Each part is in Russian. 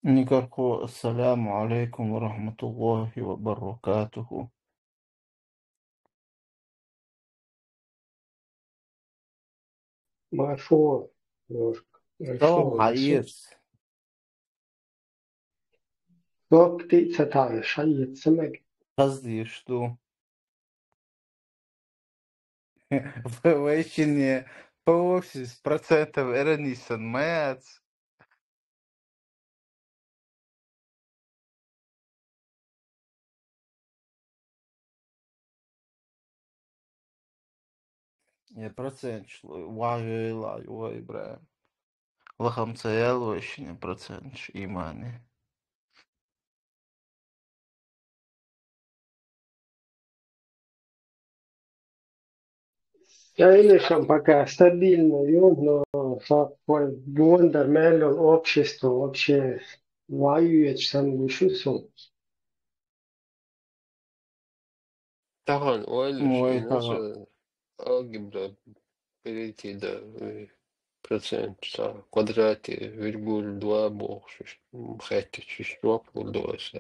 Никакого ассаляму алейкум ва рахматуллахи ва баракатуху. مرفوع Салам مرفوع منصوب عيس. وقت 19 حي سمك قصدي что повышение по 80% Эранисон Мэтс. Я процент шло. Вагила, ой, бра. Лахам цаял очень процент имани. Конечно, пока стабильно, но вундер меллион общество вообще воюет сам вышусом. Tahan oilers Ой, тага. inasa algebra перейти до процент са квадрате виргуль 2 бокс хотя число плюс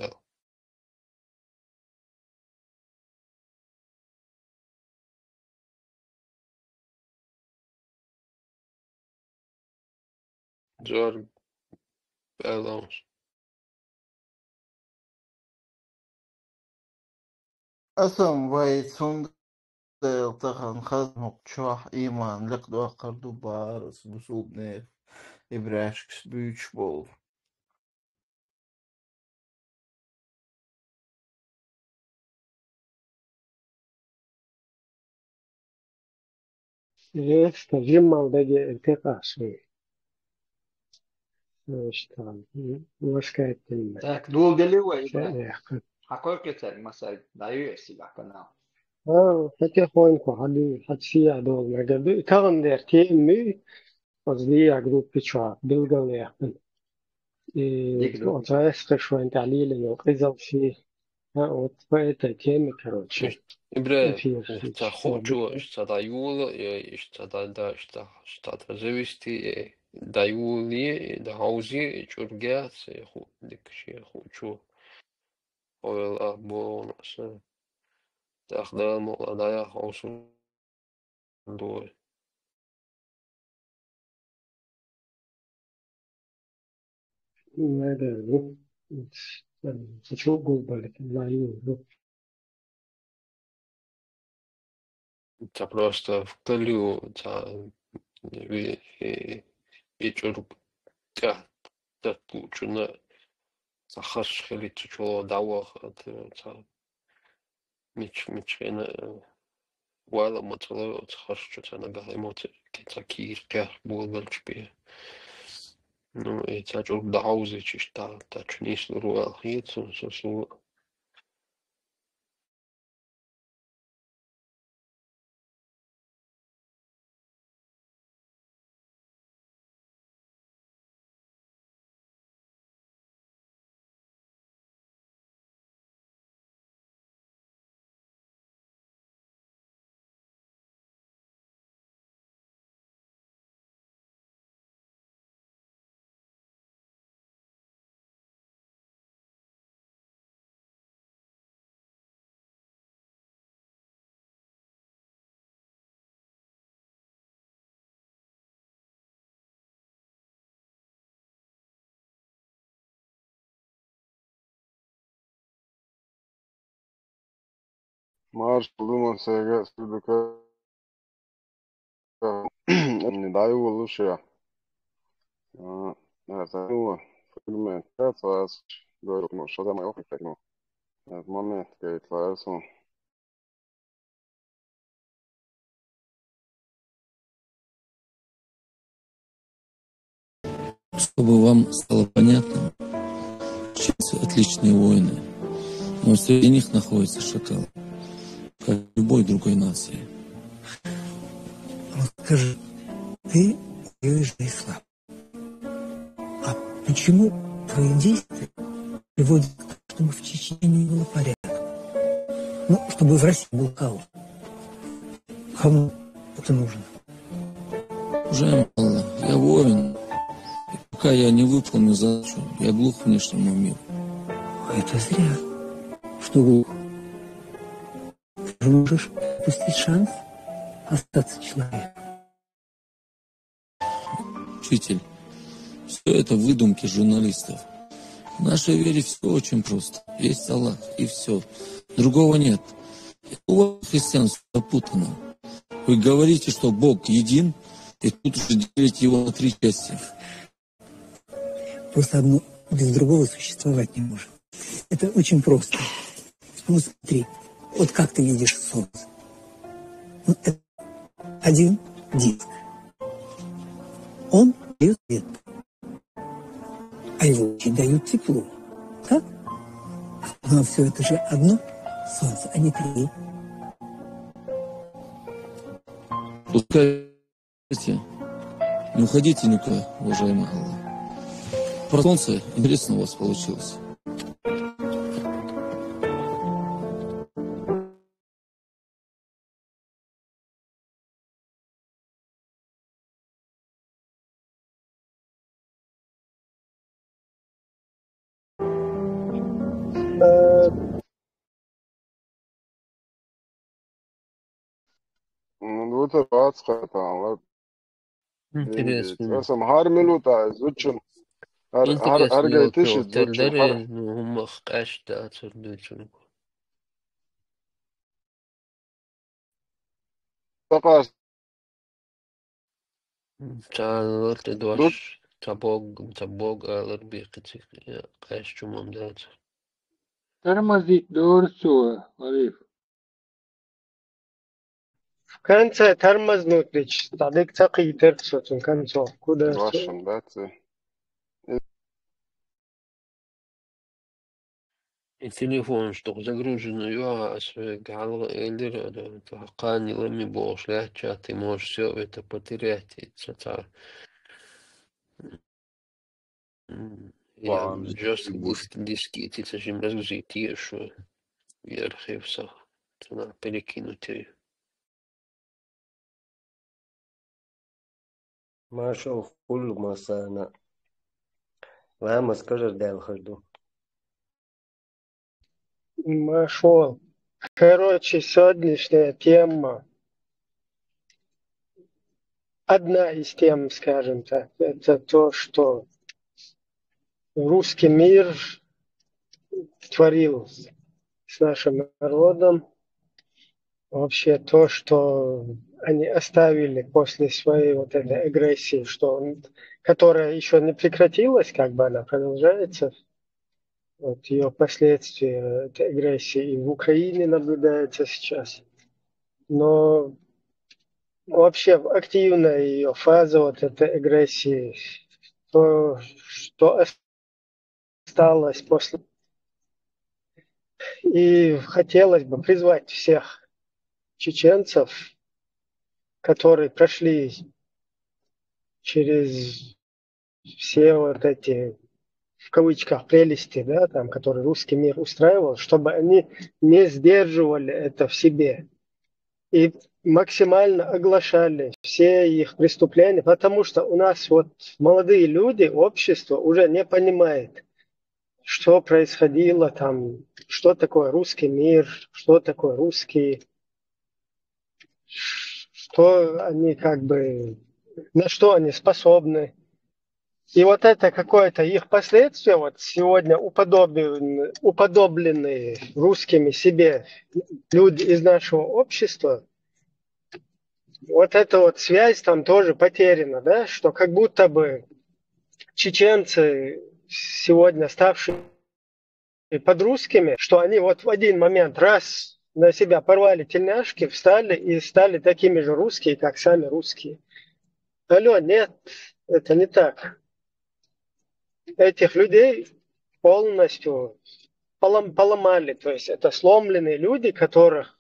зор баланс. Асам вайцун дэл тахан хазмук чуах иман ликду акарду барс бусубнеф. Ибрашкс бючбол. Скажи, молодые, ارتقى شوي اشتغل واسكت Tak długo Ibrahim. شائع Hakor keser masal dayu esilah kana. فتحونكو حدسي عدول ما قبل تغن دير تيمي قصدي جروب بيتشا بلغل يحن Digru. وتعيش شوين تعليل إنه إذا في ها وتبقيت تيمي كروتشي Ибре, في та хочу, что даю, что да, что завести, даю ли, да хаузи, чургят, дикши хочу, ойл абонус, тахда молодая хаусу дой. ما ده تشوف جوبل لا يو Та просто в колю, та и чург, та кучуна, та хаш хелит чуло давах, та мич Well, mozzarella haršķots nagā emocija, tā kīrka bulgalčpie. Nu, taču daudzi tā, taču nisu roēl hiets un sasu. Marš Lumonsega Suduka не даю лучше это фигме это говорю ну что там я хочу в момент когда твоя Чтобы вам стало понятно, чеченцы отличные воины, но среди них находится шакал, как любой другой нации. Вот скажи, ты воюешь за ислам. А почему твои действия приводят к тому, чтобы в Чечне не было порядка? Ну, чтобы в России был хаос. Кому это нужно? Уважаемый Аллах, я воин, и Пока я не выполню задачу, я глух к внешнему миру. А это зря. Что глух? Ты можешь упустить шанс остаться человеком. Учитель, все это выдумки журналистов. В нашей вере все очень просто. Есть Аллах, и все. Другого нет. У вас христианство запутано. Вы говорите, что Бог един, и тут же делите его на 3 части. Просто одно без другого существовать не может. Это очень просто. Ну смотри, вот как ты видишь солнце. Вот это один диск. Он дает свет, а его лучи дают тепло. Так? Но все это же одно солнце, а не 3. Пускайте. Не уходите никуда, уважаемый Аллах. Про солнце интересно у вас получилось. Nu, tur atskaitām, lai Интересно. indīts. Esam harmilutāji, zučun, Интересно, argai вот tishit, zučun, تردري هم خاش دا تردو taqās, تعال dut, تدوش تبوغ alır bir kıtık kaç cumam dağıt. Тормозить doğrusu Arif. В конце тормознуть лишь, тогда к цаки терцу, концов. Куда? vašam, deci. И телефон, что загружено, я гал элдер, кани лами бош ляча, ты можешь все это потерять. Я План. just диски, ты зачем разгрузить еще и архив сах. Надо перекинуть ее. ما شو كل ما صار لا مسكر دال خدو Нашел. Короче, сегодняшняя тема, одна из тем, скажем так, это то, что русский мир творил с нашим народом. Вообще то, что они оставили после своей вот этой агрессии, которая еще не прекратилась, как бы она продолжается. Вот ее последствия этой агрессии и в Украине наблюдается сейчас. Но вообще активная ее фаза вот этой агрессии, то, что осталось после. И хотелось бы призвать всех чеченцев, которые прошли через все вот эти, в кавычках, прелести, да, там, которые русский мир устраивал, чтобы они не сдерживали это в себе и максимально оглашали все их преступления, потому что у нас вот молодые люди, общество уже не понимает, что происходило там, что такое русский мир, что такое русские, что они как бы, на что они способны. И вот это какое-то их последствие, вот сегодня уподобленные русскими себе люди из нашего общества, вот эта вот связь там тоже потеряна, да, что как будто бы чеченцы сегодня ставшие под русскими, что они вот в один момент раз на себя порвали тельняшки, встали и стали такими же русские, как сами русские. Алло, нет, это не так. Этих людей полностью поломали, то есть это сломленные люди, которых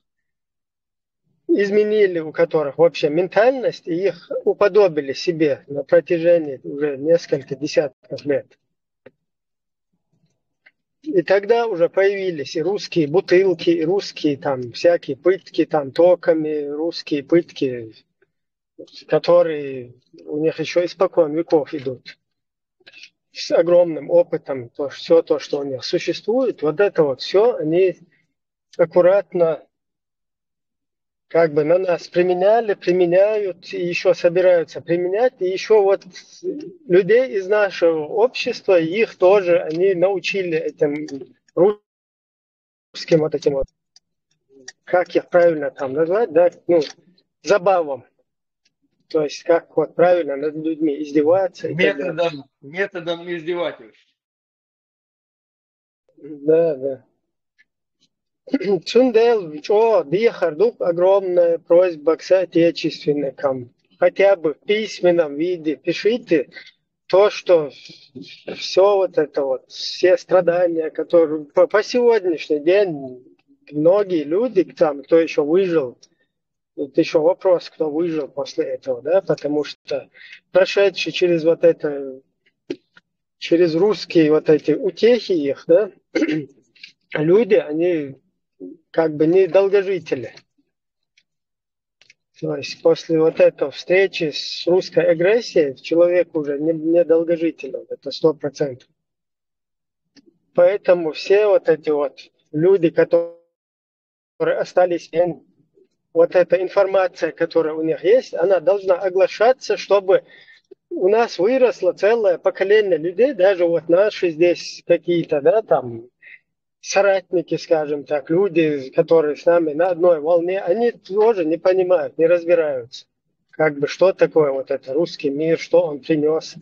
изменили, у которых вообще ментальность, и их уподобили себе на протяжении уже нескольких десятков лет. И тогда уже появились и русские бутылки, и русские там всякие пытки там токами, русские пытки, которые у них еще испокон веков идут. с огромным опытом, все то, что у них существует, вот это вот все они аккуратно как бы на нас применяют и еще собираются применять. И еще вот людей из нашего общества, их тоже они научили этим русским вот этим вот, как их правильно там назвать, да, ну, забавам. То есть как вот правильно над людьми издеваться и так далее. Методом издевательств. Да. Цундел, Дихардук, огромная просьба к соотечественникам. Хотя бы в письменном виде пишите то, что все вот это вот, все страдания, которые по сегодняшний день многие люди, там, кто еще выжил, это еще вопрос, кто выжил после этого, да, потому что прошедшие через вот это, через русские вот эти утехи их, да, люди, они как бы не долгожители. То есть после вот этой встречи с русской агрессией человек уже не долгожителен, это 100%. Поэтому все вот эти вот люди, которые остались, вот эта информация, которая у них есть, она должна оглашаться, чтобы у нас выросло целое поколение людей, даже вот наши здесь какие-то, да, там, соратники, скажем так, люди, которые с нами на одной волне, они тоже не понимают, не разбираются, как бы, что такое вот это русский мир, что он принес,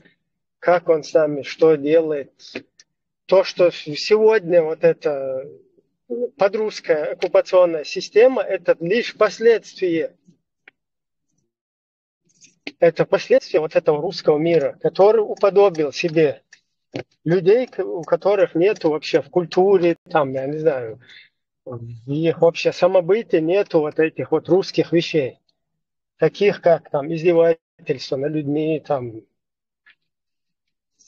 как он с нами, что делает. То, что сегодня вот эта подрусская оккупационная система, это лишь последствия. Это последствия вот этого русского мира, который уподобил себе людей, у которых нету вообще в культуре, там, я не знаю, в их вообще самобытии нету вот этих вот русских вещей, таких как там издевательство над людьми, там,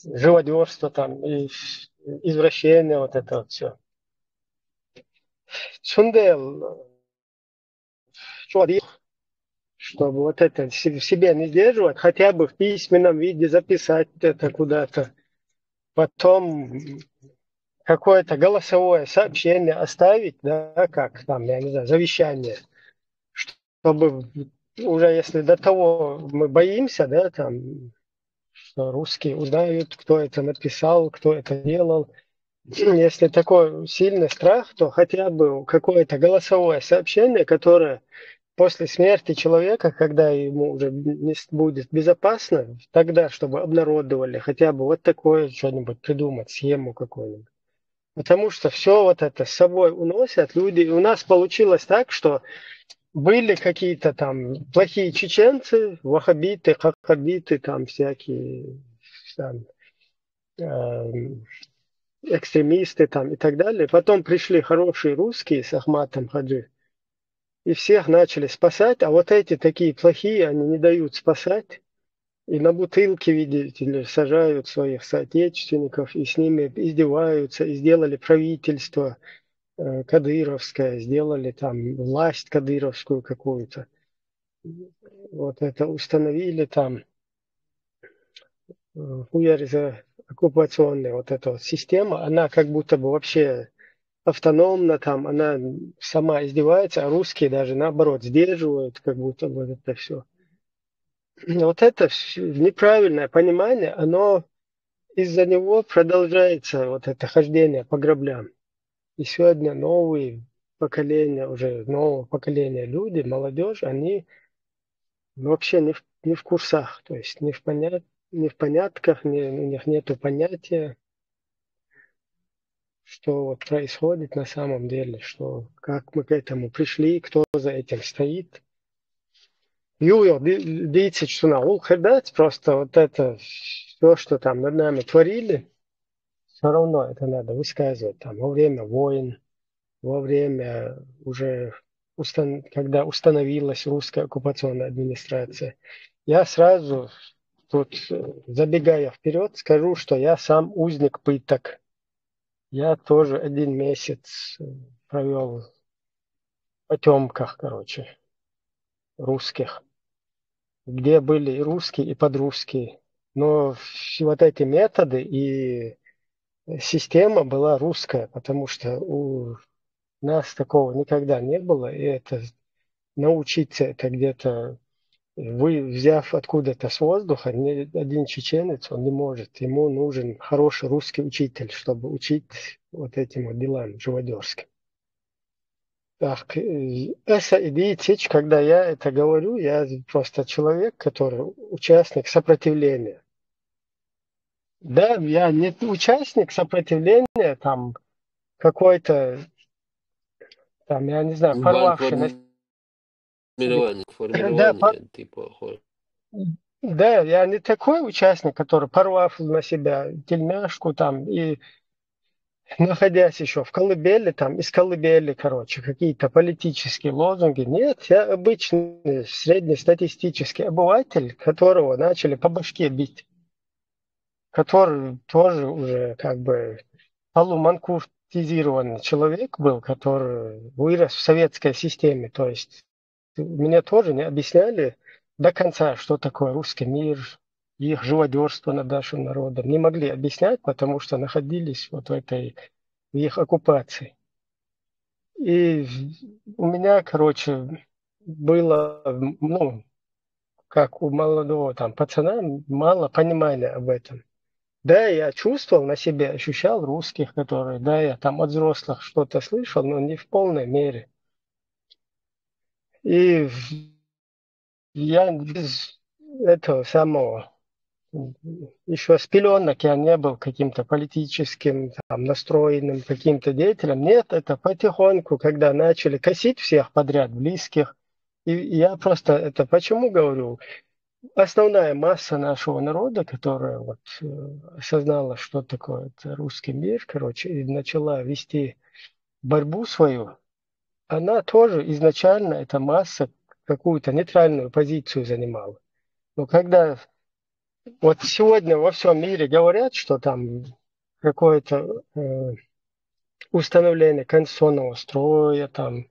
живодерство, там, и извращение, вот это вот все. Цундел, чтобы вот это в себе не сдерживать, хотя бы в письменном виде записать это куда-то. Потом какое-то голосовое сообщение оставить, да, как там, я не знаю, завещание, чтобы уже если до того мы боимся, да, там, что русские узнают, кто это написал, кто это делал. Если такой сильный страх, то хотя бы какое-то голосовое сообщение, которое после смерти человека, когда ему уже не будет безопасно, тогда, чтобы обнародовали, хотя бы вот такое что-нибудь придумать, схему какую-нибудь. Потому что все вот это с собой уносят люди. И у нас получилось так, что были какие-то там плохие чеченцы, ваххабиты, хахабиты, там всякие там, экстремисты там и так далее. Потом пришли хорошие русские с Ахматом Хаджи. И всех начали спасать, а вот эти такие плохие, они не дают спасать. И на бутылки, видите ли, сажают своих соотечественников, и с ними издеваются, и сделали правительство кадыровское, сделали там власть кадыровскую какую-то. Вот это установили там оккупационная вот эта вот система, она как будто бы вообще автономно там, она сама издевается, а русские даже наоборот сдерживают, как будто бы это все. Вот это неправильное понимание, оно из-за него продолжается вот это хождение по граблям. И сегодня новые поколения, уже нового поколения люди, молодежь, они вообще не в курсах, то есть не в понятках, у них нету понятия, что вот происходит на самом деле, что как мы к этому пришли, кто за этим стоит. Юйо, дийте, что на улхердать, просто вот это все, что там над нами творили, все равно это надо высказывать там во время войн, во время уже, когда установилась русская оккупационная администрация. Я сразу тут, забегая вперед, скажу, что я сам узник пыток. Я тоже 1 месяц провел в потемках, короче, русских, где были и русские, и подрусские. Но вот эти методы и система была русская, потому что у нас такого никогда не было, и это научиться это где-то, взяв откуда-то с воздуха, ни один чеченец, он не может. Ему нужен хороший русский учитель, чтобы учить вот этим вот делам живодерским. Так, эса идея течь, когда я это говорю, я просто человек, который участник сопротивления. Да, я не участник сопротивления, там, какой-то, там, я не знаю, порвавший на себе. Да, формирование, типа, да, я не такой участник, который порвав на себя тельняшку там и находясь еще в колыбели, там, из колыбели, короче, какие-то политические лозунги. Нет, я обычный среднестатистический обыватель, которого начали по башке бить, который тоже уже как бы полуманкуртизированный человек был, который вырос в советской системе. То есть мне тоже не объясняли до конца, что такое русский мир, их живодерство над нашим народом. Не могли объяснять, потому что находились вот в этой в их оккупации. И у меня, короче, было, ну, как у молодого там пацана, мало понимания об этом. Да, я чувствовал на себе, ощущал русских, которые, да, я там от взрослых что-то слышал, но не в полной мере. И я без этого самого, еще с пеленок я не был каким-то политическим, там, настроенным каким-то деятелем. Нет, это потихоньку, когда начали косить всех подряд, близких. И я просто это почему говорю? Основная масса нашего народа, которая вот осознала, что такое это русский мир, короче, и начала вести борьбу свою, она тоже изначально, эта масса, какую-то нейтральную позицию занимала. Но когда вот сегодня во всем мире говорят, что там какое-то установление конституционного строя, там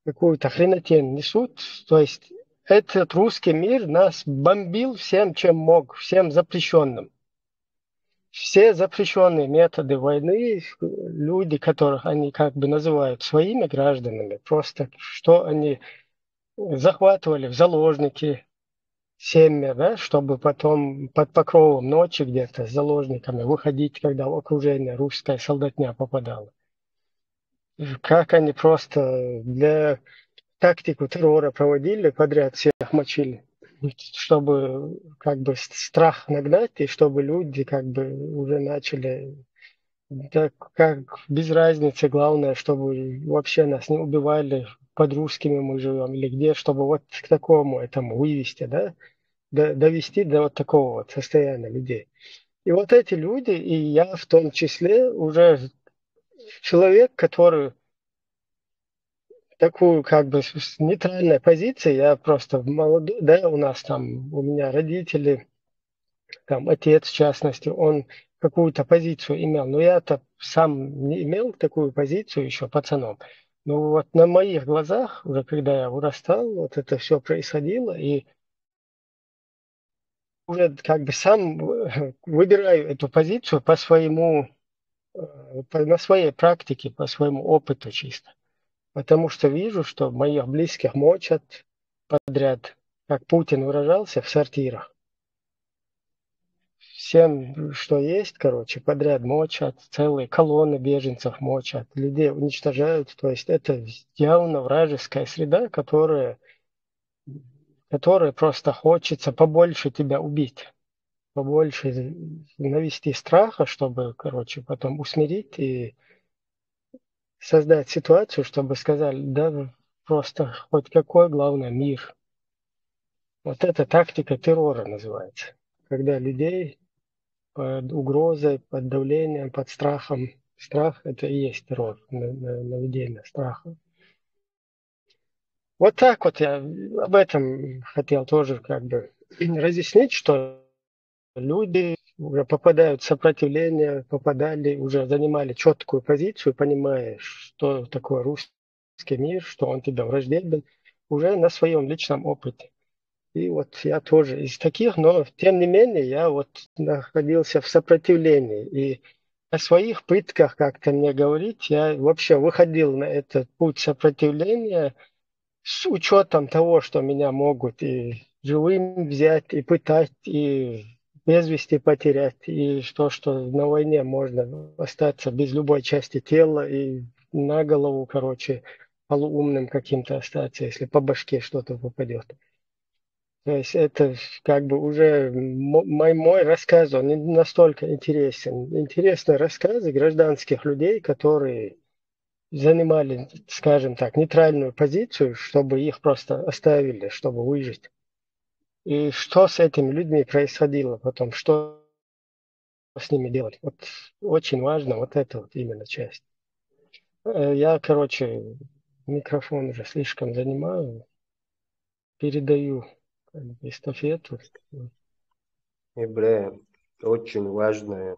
какую-то хренотень несут, то есть этот русский мир нас бомбил всем, чем мог, всем запрещенным. Все запрещенные методы войны, люди, которых они как бы называют своими гражданами, просто что они захватывали в заложники семьи, да, чтобы потом под покровом ночи где-то с заложниками выходить, когда в окружение русская солдатня попадала. Как они просто для тактику террора проводили, подряд всех мочили, чтобы как бы страх нагнать, и чтобы люди как бы уже начали, да, как без разницы, главное, чтобы вообще нас не убивали, под русскими мы живем или где, чтобы вот к такому этому вывести, да, довести до вот такого вот состояния людей. И вот эти люди, и я в том числе, уже человек, который такую как бы с нейтральной позиции, я просто молодой, да, у нас там, у меня родители, там отец в частности, он какую-то позицию имел, но я-то сам не имел такую позицию еще пацаном. Но вот на моих глазах, уже когда я вырастал, вот это все происходило, и уже как бы сам выбираю эту позицию по своему, на своей практике, по своему опыту чисто. Потому что вижу, что моих близких мочат подряд, как Путин выражался, в сортирах. Всем, что есть, короче, подряд мочат, целые колонны беженцев мочат, людей уничтожают. То есть это явно вражеская среда, которая просто хочется побольше тебя убить, побольше навести страха, чтобы, короче, потом усмирить и создать ситуацию, чтобы сказали, да, просто хоть какой, главное, мир. Вот эта тактика террора называется. Когда людей под угрозой, под давлением, под страхом. Страх – это и есть террор, наведение страха. Вот так вот я об этом хотел тоже как бы разъяснить, что люди уже попадают в сопротивление, попадали, уже занимали четкую позицию, понимая, что такое русский мир, что он тебе враждебен, уже на своем личном опыте. И вот я тоже из таких, но тем не менее я вот находился в сопротивлении. И о своих пытках как-то мне говорить, я вообще выходил на этот путь сопротивления с учетом того, что меня могут и живым взять, и пытать, и без вести потерять, и что на войне можно остаться без любой части тела, и на голову, короче, полуумным каким-то остаться, если по башке что-то попадет. То есть это как бы уже мой рассказ, он не настолько интересен. Интересны рассказы гражданских людей, которые занимали, скажем так, нейтральную позицию, чтобы их просто оставили, чтобы выжить. И что с этими людьми происходило потом, что с ними делать. Вот очень важно вот эта вот именно часть. Я, короче, микрофон уже слишком занимаю, передаю как бы эстафету. Бля, очень важная,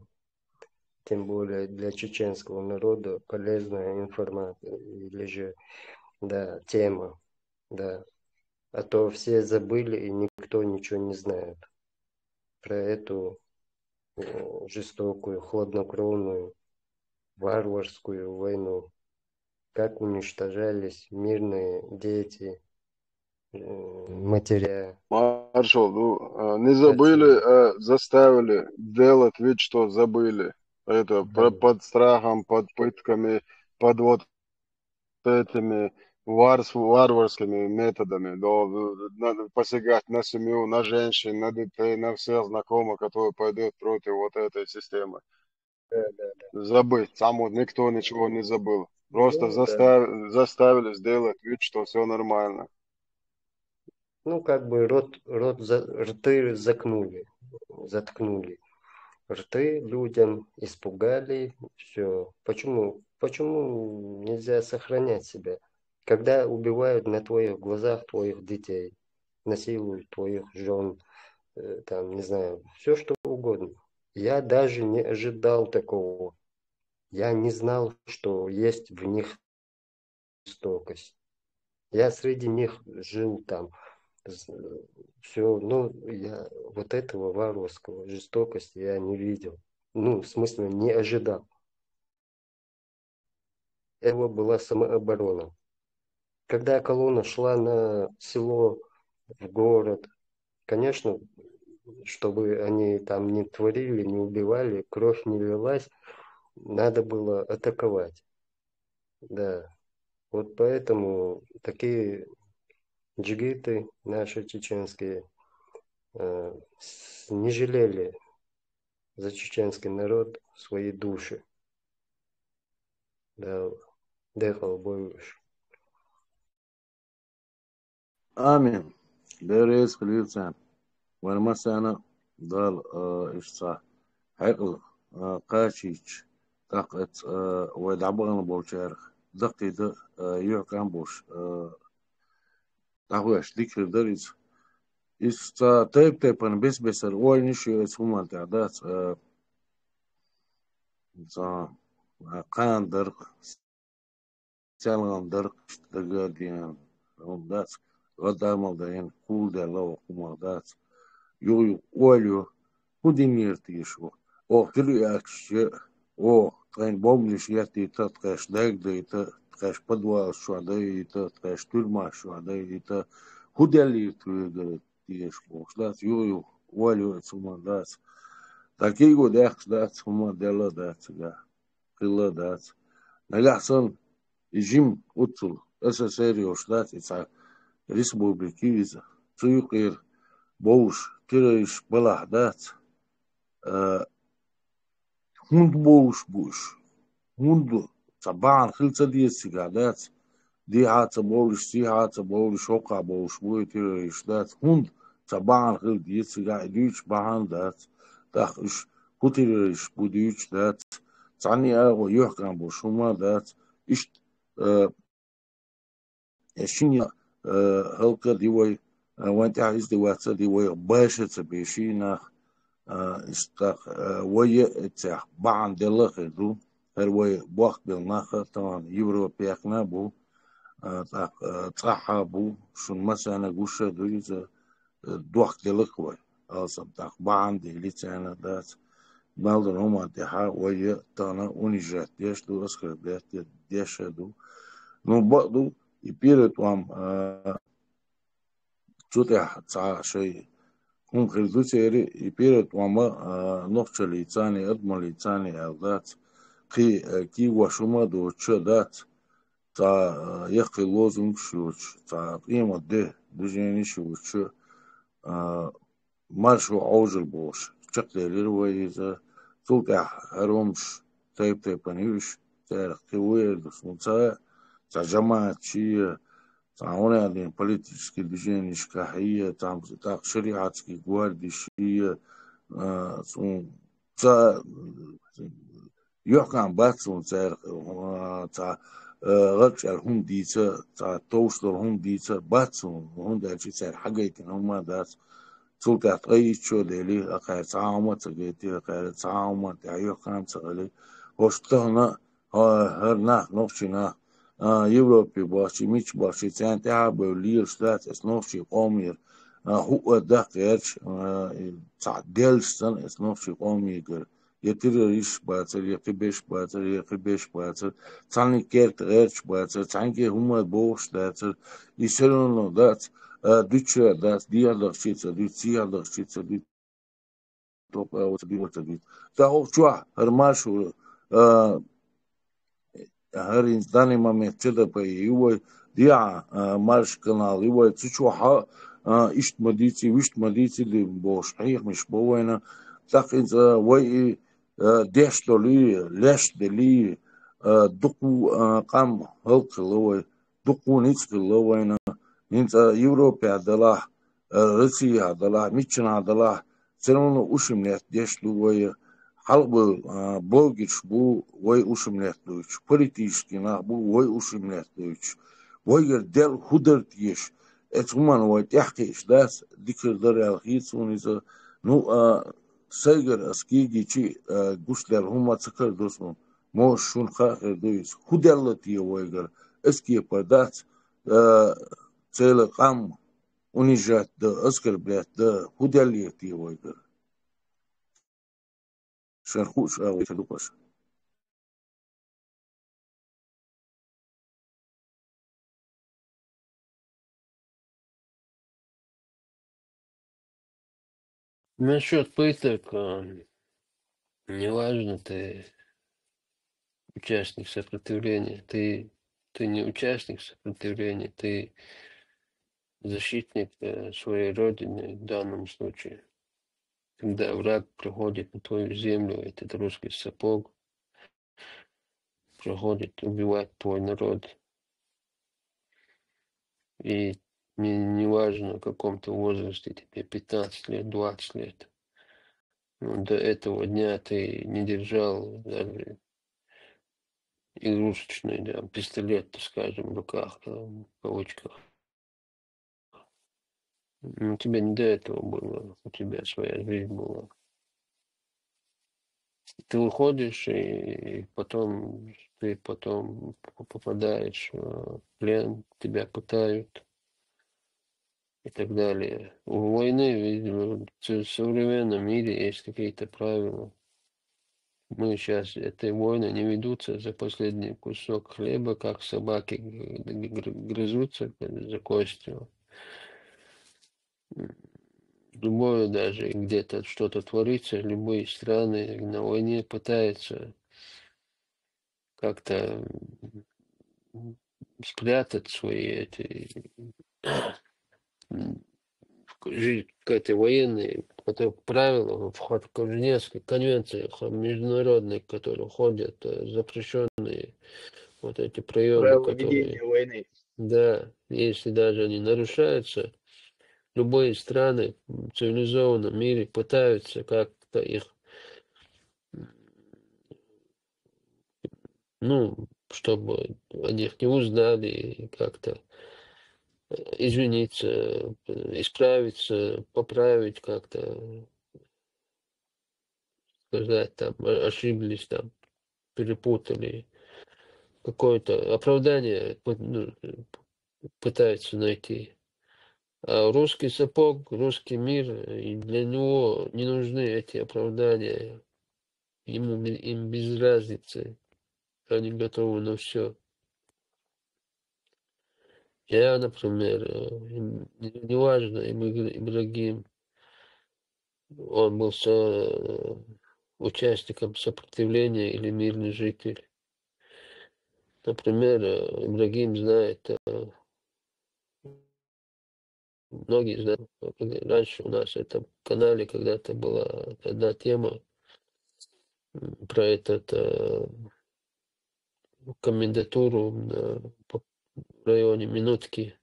тем более для чеченского народа, полезная информация или же, да, тема, да. А то все забыли и никто ничего не знает про эту жестокую, хладнокровную, варварскую войну. Как уничтожались мирные дети, матеря. Маршал, не забыли, заставили делать вид, что забыли. Это Да. под страхом, под пытками, под вот этими варварскими методами. Надо посягать на семью, на женщин, на детей, на всех знакомых, которые пойдут против вот этой системы. Да. Забыть. Сам вот никто ничего не забыл. Просто Ну, да. заставили сделать вид, что все нормально. Ну, как бы рты заткнули. Рты людям испугали, все. Почему нельзя сохранять себя? Когда убивают на твоих глазах твоих детей, насилуют твоих жен, там, не знаю, все что угодно. Я даже не ожидал такого. Я не знал, что есть в них жестокость. Я среди них жил там. Все, ну, я вот этого варварского жестокости я не видел. Ну, в смысле, не ожидал. Это была самооборона. Когда колонна шла на село, в город, конечно, чтобы они там не творили, не убивали, кровь не лилась, надо было атаковать. Да. Вот поэтому такие джигиты наши чеченские не жалели за чеченский народ свои души. Да, дехал больше. آمين ديريس خليلسان والمسانا ضال إشصا حقل قاشيش تقت ودعبغن بوشارخ زقتي ده يعكان بوش تقويش ذكر دريس إستا تيب تيبان بس بسر وای نشو اسمه تعداد قان درق سالان درق دقاديان دات قدام دين كل ده لو قمادات يو وليو ودينير تيشو او كلي اكش او ترين بومليش ياتي تتقاش داك دي تتقاش بدوا شو داي تتقاش تلما شو داي ت هدالي تيشو دات يو وليو ثم دات تاكيغو داك دات ثم دلا دات قلا دات نلاحسن يجيم اوتل اساسيريوش دات يتسع республики цуюкир боуш кириш балахдат хунд боуш буш хунду цабан хилца диесигадат диаца боуш сиаца боуш ока боуш буй кириш дат хунд цабан хил диесига дюч бахандат тахш кутириш будюч дат цани аго юхкан бошума дат иш ешиня هلقة ديوي وانت عايز دواتة ديوي باشا تبيشينا استاق ويا اتساق بعن دلخ دو هروي بوقت بالناخر طبعا يورو بيقنا بو تاق تصحى بو شون مثلا قوشة دويزة دوخ دلكوي أصلا تخبان دي لسانة دات مالدن هما تها ويا تانا ونجات ديش دو أسكر ديش دو نو بعضو يبيرت وام تشوتح تسعة شيء هم خلدو تيري يبيرت وما نقطة ليتاني أدمى ليتاني ألدات كي وشوما دو تشدات تا يخي لوزم شوش تا قيمة ده بجيني شوش مارشو عوجل بوش شقلي للويزة تلقح هرومش تيب بنيوش تارق كوير دسمو تا جماعة شيء تا هنا دين политические движения шкахия там так шариатский гвардии шия تا يحكم باتسون تا غلش الهم ديتا تا توصل الهم ديتا باتسون هم دا شي سير حقيقة هم داس تلقى أي شو دليل أقل تعاومة تجيتي أقل تعاومة تعيقان تغلي وشتهنا هرنا نوشنا يوروبي باشي ميش باشي تانتها بولير شتات اسنوشي قومير هو دقيقش تعدلشتن اسنوشي قومير يتريش باتر يقبش باتر يقبش باتر تاني كيرت غيرش باتر تانكي هما بوش داتر يسرونو دات ديتشا دات ديالر شيتsa ديالر شيتsa دي توب او تبي وتبي تاو شوا هرماشو هرين داني ما متشدا باي يو ديا مارش كانال يو تشوها اشت مديتي اللي بوش حيح مش بوينا تاقين وي ديش لي لاش دلي دقو قام هلق لوي دقو نيتس لوينا انت يوروبيا دلا روسيا دلا ميتشنا دلا سنونو وشمنيت ديش لوي حلب بولجيش بو وي وشمنيت دوش политически на бу وي وشمنيت دوش وي دل худерт еш اتمن وي تحقيش داس ديكر در الخيصون إذا نو سيجر اسكيجي چي گوشلر هما تكر دوسمون موش شون خاخر دويس خودلتي ويجر اسكي بدات целый قام унижать да оскорблять да худалеть ويجر شرخوش اوي تلوقش Насчет пыток, неважно, ты участник сопротивления, ты не участник сопротивления, ты защитник своей родины в данном случае. Когда враг приходит на твою землю, этот русский сапог приходит убивать твой народ. И не важно, в каком ты возрасте, тебе 15 лет, 20 лет. Но до этого дня ты не держал даже игрушечный пистолет, скажем, в руках, в кавычках. У тебя не до этого было, у тебя своя жизнь была. Ты выходишь, и потом ты попадаешь в плен, тебя пытают и так далее. У войны, видимо, в современном мире есть какие-то правила. Мы сейчас, этой войны не ведутся за последний кусок хлеба, как собаки грызутся за костью. Любое даже где-то что-то творится, любые страны на войне пытаются как-то спрятать свои эти жизнь какая-то военные правила в Женевских конвенциях международных, которые ходят, запрещенные вот эти приемы, Правила которые, ведения войны. да, если даже они нарушаются, любые страны в цивилизованном мире пытаются как-то их, чтобы о них не узнали, и как-то извиниться, исправиться, поправить как-то, сказать, там, ошиблись, там, перепутали. Какое-то оправдание пытаются найти. А русский сапог, русский мир, и для него не нужны эти оправдания. Им без разницы. Они готовы на все. Я, например, неважно, Ибрагим, он был участником сопротивления или мирный житель. Например, Ибрагим знает, многие знают, раньше у нас в этом канале когда-то была одна тема про комендатуру в районе Минутки.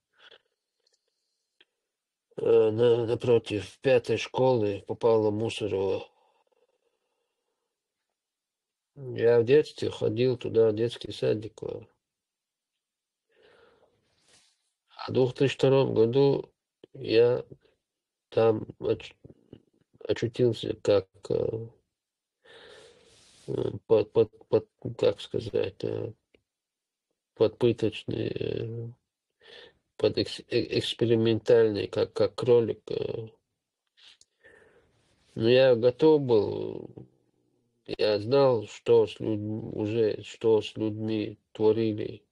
Напротив 5-й школы попало Мусорова. Я в детстве ходил туда, в детский садик. А в 2002 году я там очутился как, как сказать, подпыточный, под экспериментальный, как кролик. Но я готов был, я знал, что с людьми творили.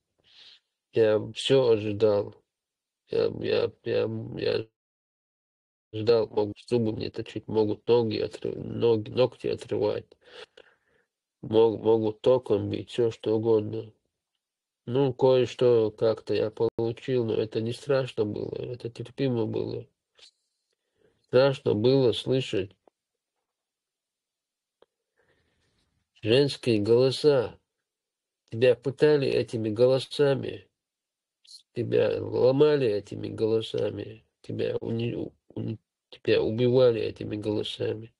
Я все ожидал. Я ждал, могут зубы мне точить, могут ногти отрывать, могут током бить, все что угодно. Ну, кое-что как-то я получил, но это не страшно было, это терпимо было. Страшно было слышать женские голоса. Тебя пытали этими голосами, тебя ломали этими голосами, тебя убивали этими голосами.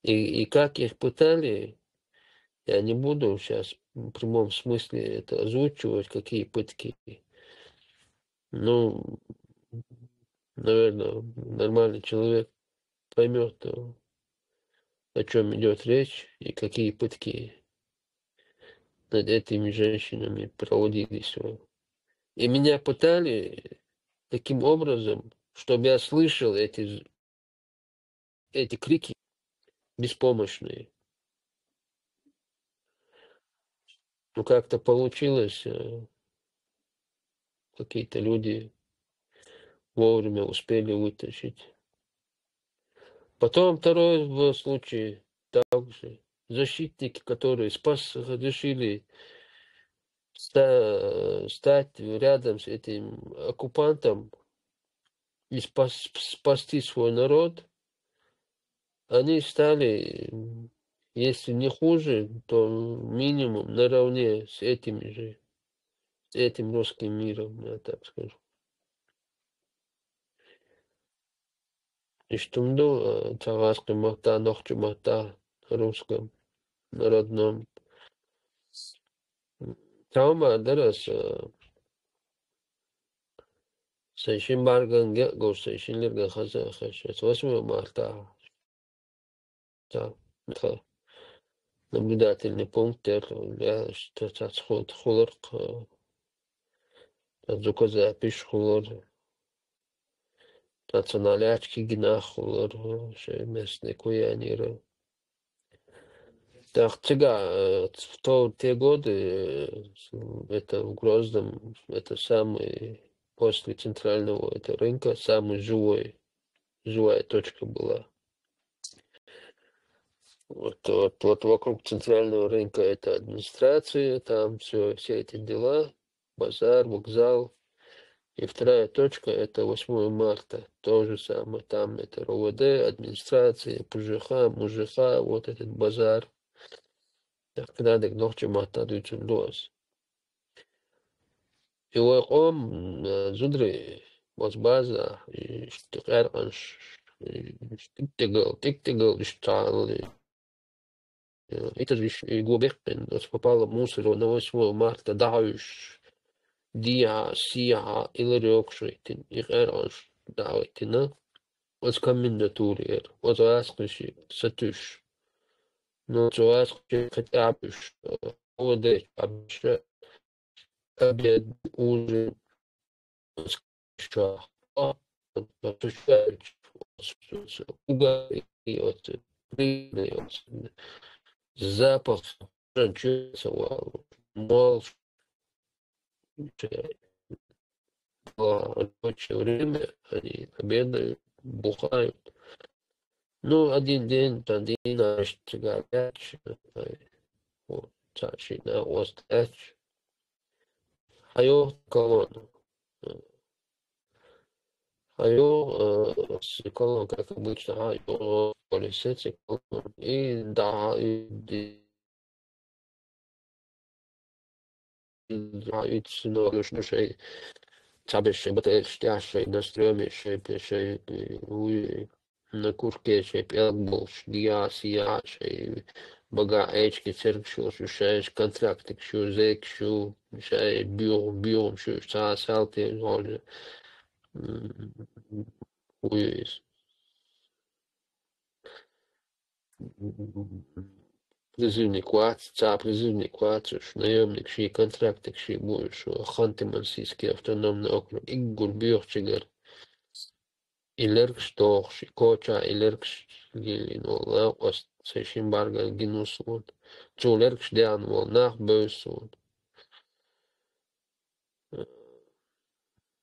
И как их пытали, я не буду сейчас в прямом смысле это озвучивать, какие пытки. Ну, наверное, нормальный человек поймет, о чем идет речь и какие пытки над этими женщинами проводились. И меня пытали таким образом, чтобы я слышал эти крики беспомощные. Ну, как-то получилось, какие-то люди вовремя успели вытащить. Потом второй случай, также защитники, которые решили стать рядом с этим оккупантом и спасти свой народ, они стали, если не хуже, то минимум наравне с этим русским миром, я так скажу. И что царским махта, нохчу махта, русском, народном. Таума дарас Сейшин Барганге, Сейшин Лирга Хаза Хашес, 8 марта. Наблюдательный пункт, я что хуларк, звукозапись хулар, националячки гина хулар, местные куяниры. Так, в те годы, это в Грозном, это самый, после центрального рынка, самый живая точка была. Вот вокруг центрального рынка это администрация, там все эти дела, базар, вокзал. И вторая точка это 8 марта, то же самое, там это РОВД, администрация, ПЖХ, МУЖХ, вот этот базар. Когда так ночи марта дучим лос. И он зудри база, и штикар анш, тиктигал, штал. Это же и глубокий, попало мусор на 8 марта, дауш, дия, сия, или рёкшрейтин, их эранж, дауэтина, от комендатури, от аскныши, сатуш, но то аскныши хотя бы, воды, обед, ужин, шах, отвечаешь, угорает, прыгает, запах чувствуется, молча, рабочее время, они обедают, бухают. Ну, один день, один наш горячий, вот, чаще на остач. Хайо колонну. Хайо с колонну, как обычно, хайо полисети колонну. И да, и много шей. Цабешей, батареящей, настремящей, пешей, на курке, шей, пелболш, диасия, шей, бага эчки, церкшу, шей, контрактик, шу, зек, шу, шей, бюром, шу, салти, ноль, уюис. Призывник квац, призывник квацуш, наемник, ши, контрактик, ши, будешь, Ханты-Мансийский автономный округ, Иггур, Бюрчигер, Илеркш тоохш, Коча, Илеркш, Гилин, Волна, Ост, Сейшимбарга, Гинусун, Чулеркш, Диан, Волнах, Бöсун.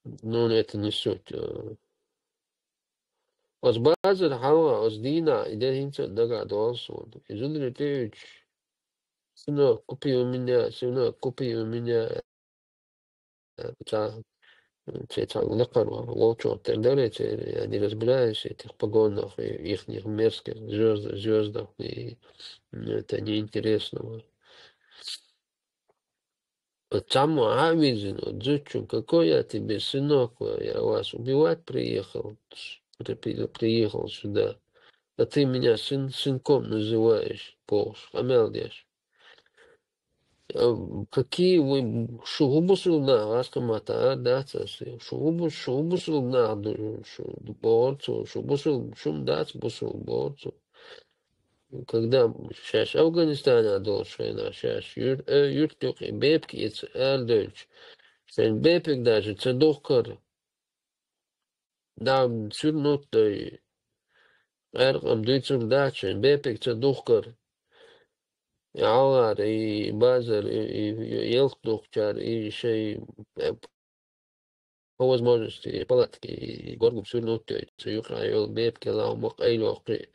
Ну, это не суть. Os bazar hawa, os dina, иде hinца дага долсун. Изудри тыч, сынок, купи у меня, лакар, волчок, так далее, я не разбираюсь в этих погонах, и их мерзких звездах, и это неинтересно. Там Авизину, Дзючу, какой я тебе сынок, я вас убивать приехал сюда, а ты меня сынком называешь, Полш, Амелдеш. Какие вы шугубусулна, аскамата, даться, шугубусулна, борцу, шубусул, шум дац, бусул, борцу. Когда сейчас Афганистан должен, сейчас юртюк и бебки, это эльдольч. Sen bepek даже цедохкар, да, сюрнут, эргам дүйцур дача, бепек цедохкар, алар и базар, и елхдохчар, и шей, по возможности, палатки, и горгуб сюрнут, цюха, ел бепки, лаумак, эйлохки,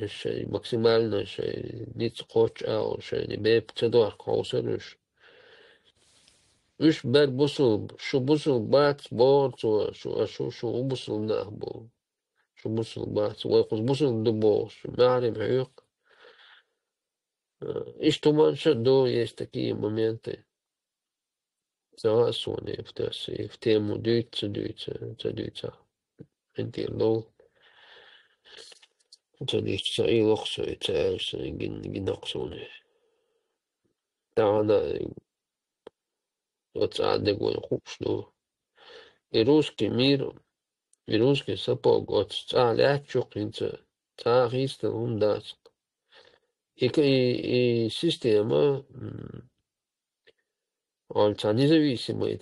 шей максимально, шей ниц хоч, шей не беп цедох, хаусерыш. Üç ber busul, şu busul bat borcu, şu busul nahbu, şu busul bat, ويقص busul дубос, معرف عيق. Иш туман шаду, есть такие моменты. Согласны в тему дюйца. Инти лол, дюйца и лохсу, и царс, гиноксуны. Да, она, вот адегой хупшну. И русский мир, и русский сапог, от цалячук, инца, цахистел ундас. И система, он независимый,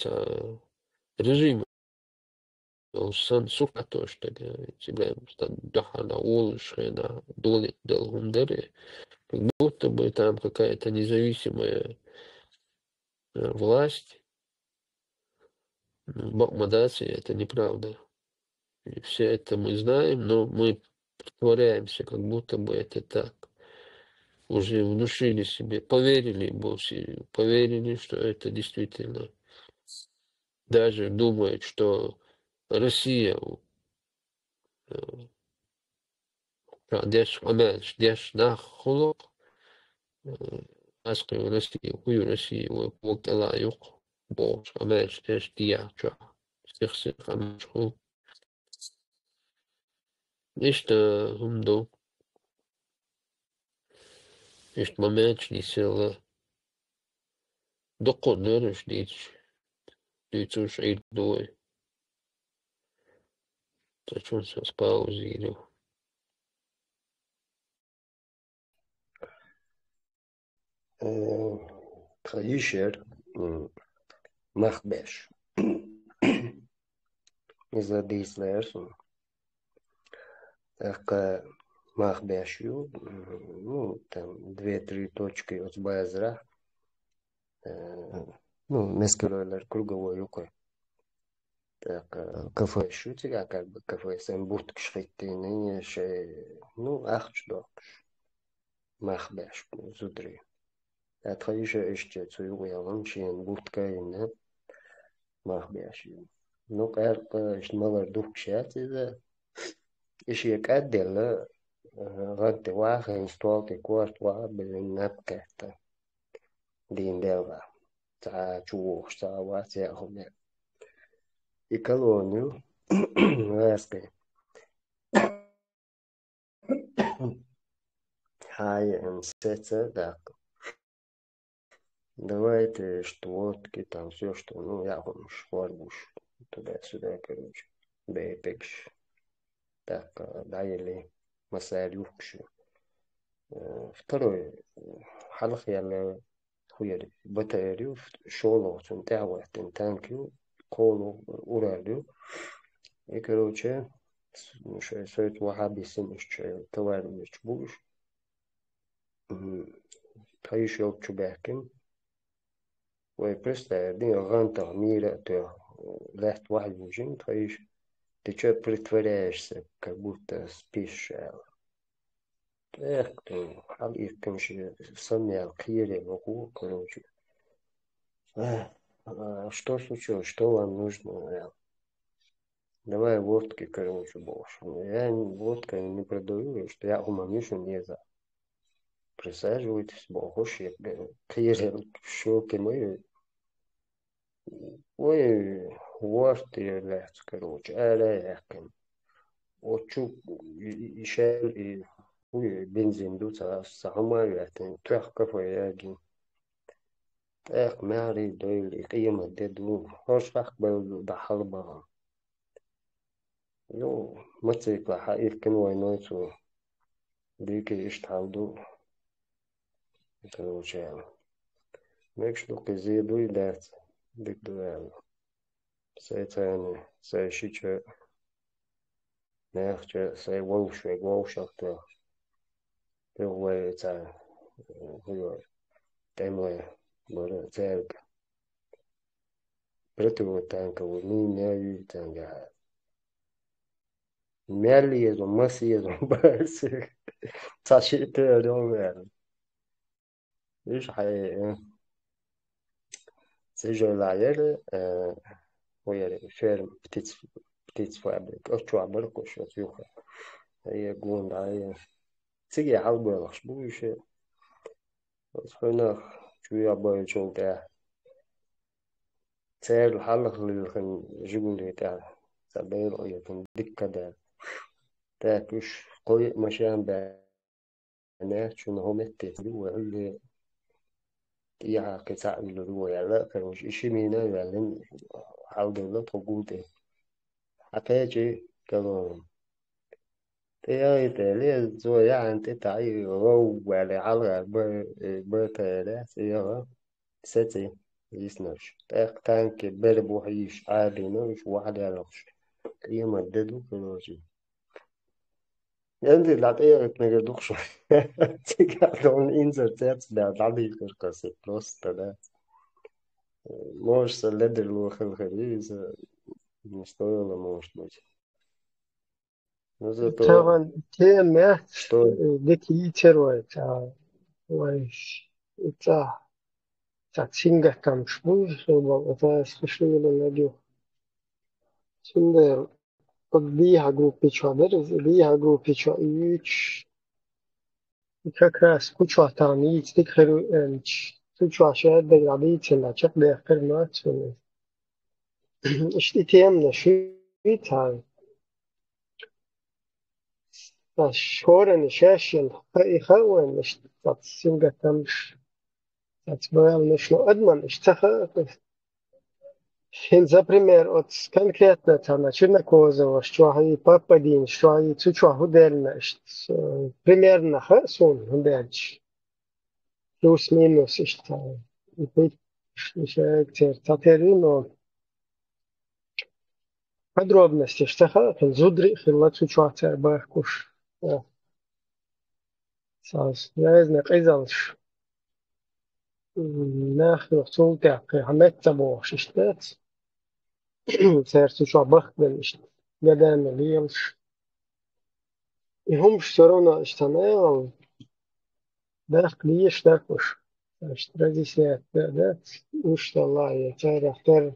режим, он сан сука то, что тебя дахана улучшена, долит долгундере, как будто бы там какая-то независимая власть. Бахмадации это неправда. И все это мы знаем, но мы притворяемся, как будто бы это так. Уже внушили себе, поверили, что это действительно. Даже думают, что Россия, деш нахолок, аскаю Россию, хую Россию, вокала юк, бош, амеш, деш дияча, стихсих амешху. Ишта хумду, ишт мамеч не села, докон нереш дичуш идой. Зачем все спаузировал? Kayışer, Mahbeş. izladīslērs un ka mahbēšu, nu, там 2-3 точки от базра, ну, несколько круговой рукой. Так, кафе шутига, как бы кафе сам будк шхиттины, ну, ахчдок, махбэш, зудри. Атхаиша эште цуюгуялам, шиен будка инна, махбэш. Ну, как шмалар духшат, это иши каддела, غد واحد استوالتي كوارت واحد بالنبكة دين دلغا تا چوخ تا واتي هم يكلونيو راسكي هاي انسيتا так. Давайте штвотки, там все, что, ну, я вам шварбуш, туда-сюда, короче, бейпекш. Так, дайли масарюкшу. Второй, حلقة يعني خويا بتاريو شغله تنتهي تنتانكيو كولو أوراليو يكروتشي مش سويت واحد بيسمش تواري مش بوش تايش يوم تباكن ويبرستا دين غانتا ميرا تو لحت واحد وجين تايش تشي притворяешься как будто спишь. Эх, ты, халик, конечно, сомнял, кире, могу, короче. Что случилось? Что вам нужно? Давай водки, короче, больше. Я водка не продаю, что я умамишу не за. Присаживайтесь, больше, кире, щеки мои. Ой, водки, лет, короче, я очу, и шел, и бензин дуца, сахамаю, трех кафе, я Эх, мярий дойлі, қиымы деду, хош-хақ бәуді дахалбаға. Ну, мыцикла хаифкен войнойцу, дики ишталду, короче, мекшлу кизиду и дать, дик дуэлу. Сей цены, сей шиче, мехче, сей волшвек, волшахту, пилвей цай, хуйой, темле, бора, церка. Притого танка, ни мяю танга. Merlies och massies och bärs. Särskilt öron. إيش حي سجل العيال ويا فيرم بتيتس فابريك أشوا عبرك وشو تيوخا هي جون داي تيجي حلبة لخشبوش بس هنا شوية عبارة شو تاع سعر الحلق اللي كان جون تاع سبعين أو يكون دكة ده تاكش قوي مشان بنات شو هم التدلو اللي يا كتاع اللي هو يلا كانوا إشي مينا يعلن حاول تقوله حتى كانوا تيجي تلي زوجة أنت تعي رو ولا على برتة تيجي ستة يسنش تانك بربو هيش عادي نوش واحد يعرفش يوم الدلو كروجي عندي العطية تنقدوخش تيجي إنزل تيجي بعد علي كركسي بلوس تدا موش سلد الوخ الخريز مستوى موش مجي طبعا تيمة что ديكي تروي ويش تاتسينغا كامشموز وتا سخشني لناديو Şimdi Liha группы чадырız, Liha группы üç как раз кучу там есть тикхер кучу ашая деградиция чак бехтер нацуны. İşte temne şu tane. Şoren şaşın خاون مش تاتسينغا كامش تاتبال مش نو أدمن اشتخا Например, вот конкретно там на Чернокозово, что они попадин, что они цучу худельно, примерно сон худельч, плюс-минус, что и быть, что татери, но подробности, что хапен, зудри, хилацу чуатер бахкуш. Сас, я знаю, кайзалш. ناخذ صوتك حمد تبو ششتات سيرتو شو بخدم إشت قدام ليلش يهمش سرونا اشتمال داخل ليش داكوش اشتري سيات دات وش الله يتعرف اختار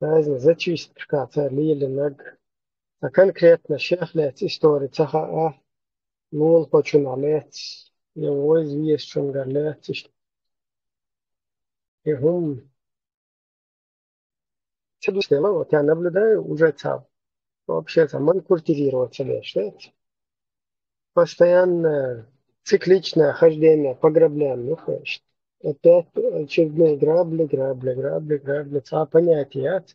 لازم زتشيس تركاتر ليل النق فكان كريتنا الشيخ لات استوري تخا نول بوشن عليت يوز ويس شنغالات يهم تدوس لما وكان قبل ده уже цап. Вообще там он культивироваться лишь, постоянное цикличное хождение по граблям, ну, конечно. Опять очередные грабли, цап понятия.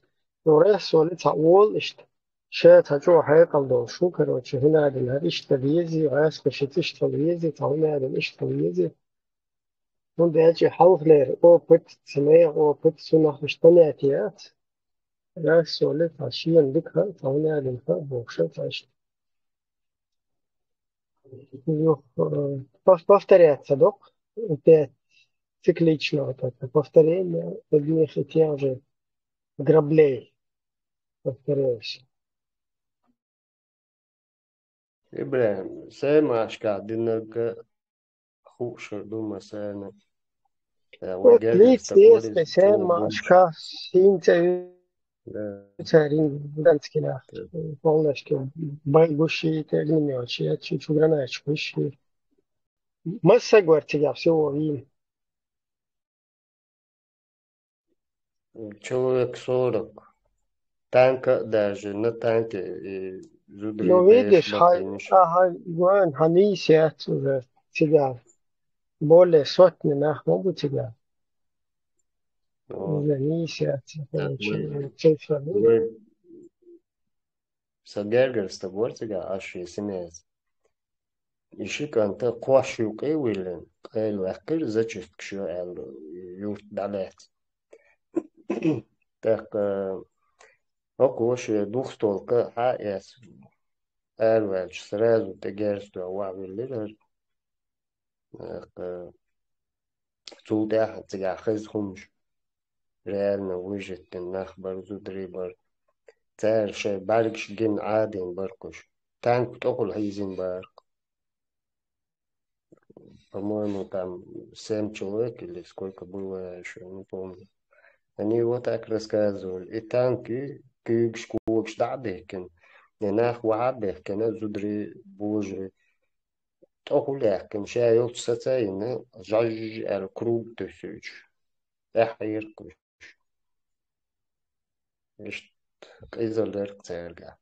Но раз он تعول إشت شات هجوا حيقل دول شو كروتش هنا عدن هريش تبيزي وعاس كشتش تبيزي تعونا عدن إيش تبيزي من ده أجي حوف لير أو بت سماع أو بت سنة مش понятиات راس ولت عشيان بكها تعونا عدن بوشت عشت повторяться, да? Опять циклично вот это повторение одних и тех же граблей, повторяюсь. إبراهيم سامعش قاعدين خوش دوما سانا Вот وجرجر лиц есть, استقبال совсем شو بوش машка, синца, да царин, данский нах, полностью, байгуши, теглими очи, чуть угранач, выши. Масса гвартия, всего им. человек 40 танка даже на танке зудри Но бэш видишь, бакиниш они сидят уже тебя. Более сотни нах могут тебя. вот Занися, мы цифра. سجرجر استقبال تجا عشرة سنين إشي كانت قوش يوقي ويلن قال وقر زجت كشو قال يوت دالات تاق أقوش دوختول كا حايس قال والش سرازو تجارس دو وعمل ليلر تودا تجا خزهمش ريالنا وجدت النخبر زودريبر تار شي باركش جن عادين بركش تانك تقول هيزين بارك по-моему, там 7 человек или сколько было еще, не помню. Они вот так рассказывали. И танки, кыгшкук штадыхкен, ненах вадыхкен, зудри божри. Тохуляхкен, шайот сацайны, жаж эр круг төсөч. Эхайр куш. Ишт кайзалер кцерга.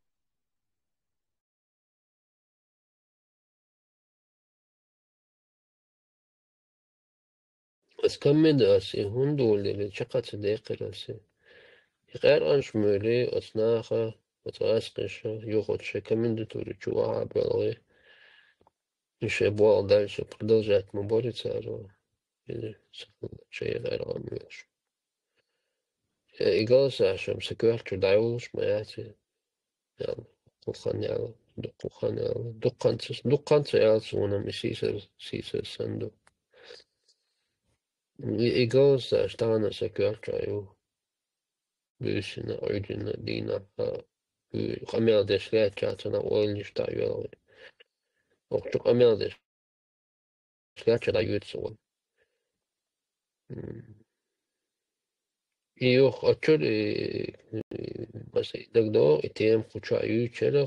بس كم من أسي هون دول اللي شقة صديق راسي غير أنش مولي أصناخة وتغاسقش يوخدش كم من دتوري جواها بلغي إيش أبوال دالش продолжать мобориться или شيء غير عميش إيجاز عشان سكوات دايولش مياتي يعني قوخان يالا دقوخان يالا دقانتس يالسونا مسيسر سندو إيجاز عشان سكوات دايو بيشنا أرجنا دينا قميل ديش لاتشاتنا ويلنش دايولي وقت قميل ديش لاتشا دايوتسوان Io очори مثلا دغدو اتم خوچایو چرا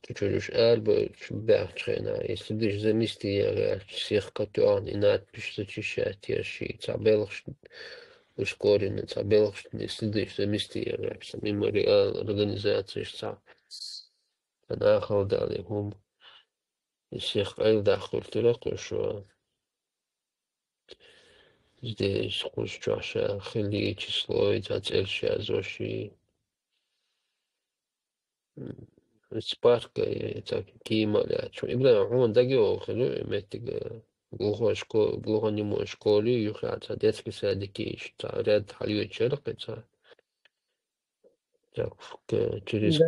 تو چلوش البا بخشنا استدیش زمیستی یا سیخ کاتوان اینات پیشت چیشاتی شی تابلش ускоренно табелш استدیش زمیستی یا سمی مریال организация شتا انا خالدالي هم الشيخ قال داخل تلقى شو здесь хуже хили число идет зоши спарка и так кималя что именно он дагио хилу метига глухонемой школе юхата детский садики что ряд халью черкается Так, через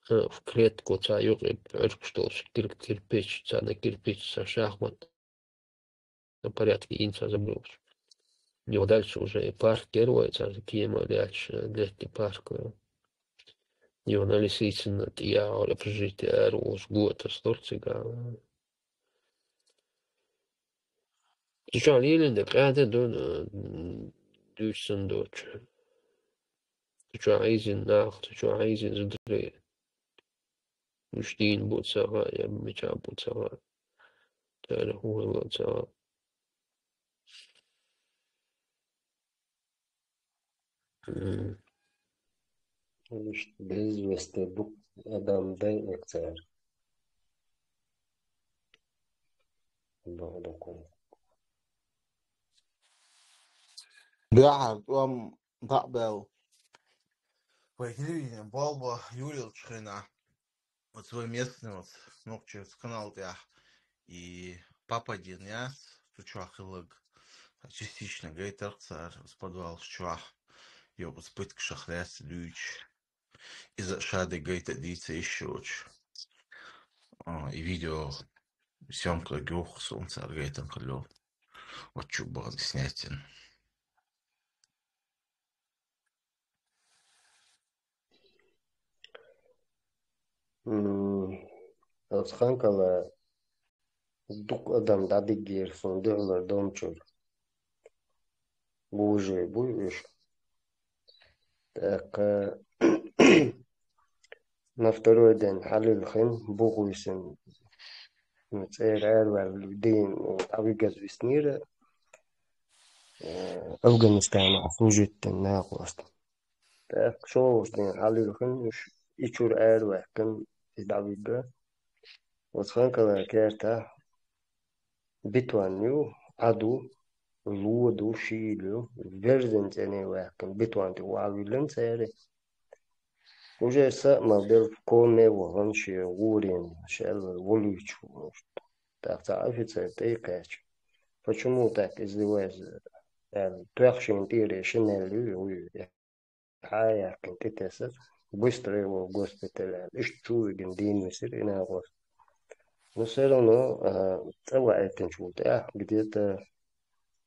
Да, в клетку цаюк и что кирпич, на кирпич со шахмат на порядке инца забыл. Его дальше уже и парк героя, Киема ляч, летний парк. Его на лисицын я общежитие Эрулс года Сторцика. Тучан елінде қәді дүйсін доч. Тучан айзин нақ, тучан айзин зудре. Уштин бұтсаға, я меча бұтсаға. Тәрі хуыл бұтсаға. İşte biz veste bu adamda ekser. Doğru. Бяхар, вам дабел. По телевидению, Балба, Юрил Чхрина. Вот свой местный, вот, ну, через канал я. И папа один, я, сучах и лыг. Частично, гейтер, царь, с подвал, шчах. Йо, вот спытк шахляс, люч. Из-за шады гейта дица еще очень. И видео, съемка гюх, солнце, гейтен, клёв. Вот чубал, снятен. Osxankala duk adam da digir son dörler domçur. Bu уже bu iş. Так, на второй день Халил Хин Бугуйсен متسير الدين وعويقات بسنيرة أفغانستان عفوجة الناقوس так شو وستين Халил Хин مش إيشور وحكم إدعويقة وصخان كلا كارتا بيتوانيو عدو لودو شيلو فيرزن تاني وحكم بيتوانتي وعويلن سيري уже модел коне вогонши урин шел волючу. Так офицер тыкач. Почему так издевается? Трехшин тире шинелю хая кентитесер. Быстро его в госпитале. Ищу гендин месир и на гос. Но все равно целая тенчута. Где-то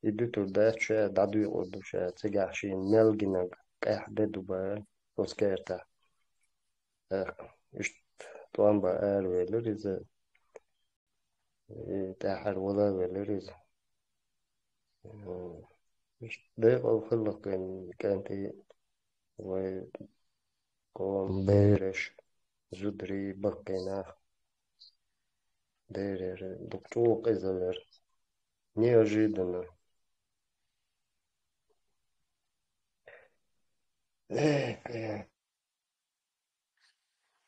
идут туда, что дадут от душа. Цыгашин мелгинаг. Кахде дубай. Оскерта. İşte tuan ba er veririz, tahar vada veririz. İşte de o خلق كانت وقوم بيرش زدري بقينا دير دكتور قزلر неожиданно.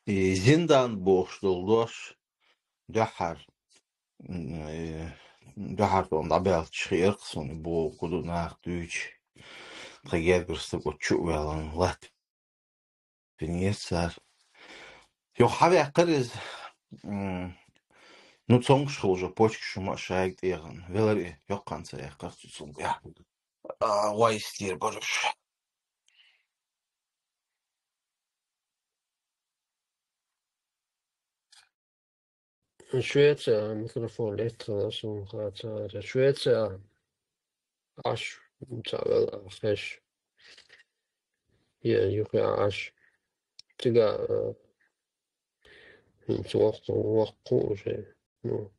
И Зиндан бог, что ложь, Дахар. Дахар, он добавил Чхирксон, бог, куда нах дүйч. Трагедгерство, вот чувелан, лат. Пенесар. Йо, хави акарез, ну, цонгшл уже почки шума шайк деган. Велари, йо, канца, я кажется, цонг, я. Вайстир, божуш. Швеция, микрофон летел, сумка, Швеция, аш, цавел, феш. Я, юхи, аш. Тига, вахту уже, ну,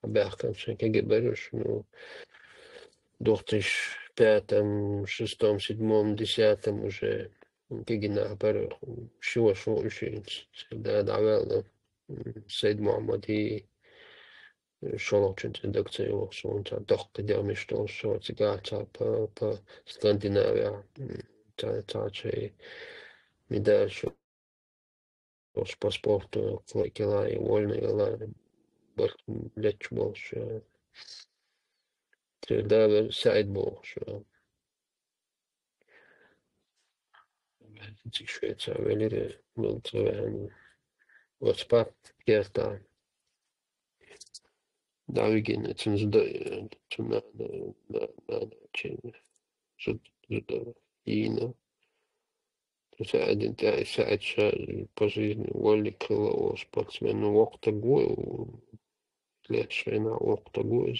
обяхкам, как берешь, ну, дохтыш, пятом, шестом, седьмом, десятом уже, как на берег, шо еще, да, давал, Said Mohammadi Sholochin indukcija un tā dohkadjām što šo cigātā pa Skandinavijā. Tā šeit midēļ šo pa sportu, lai voļnīgi, lai leču bolšu. Tā ir dēļ Said bolšu. Cik Šveicā vēl ir vēl what's pat kertaa. Davigin, zum Iina. ساعد انت ساعد позиция واللي كلا спортсмен وقت قوي ثلاث شينا وقت قوي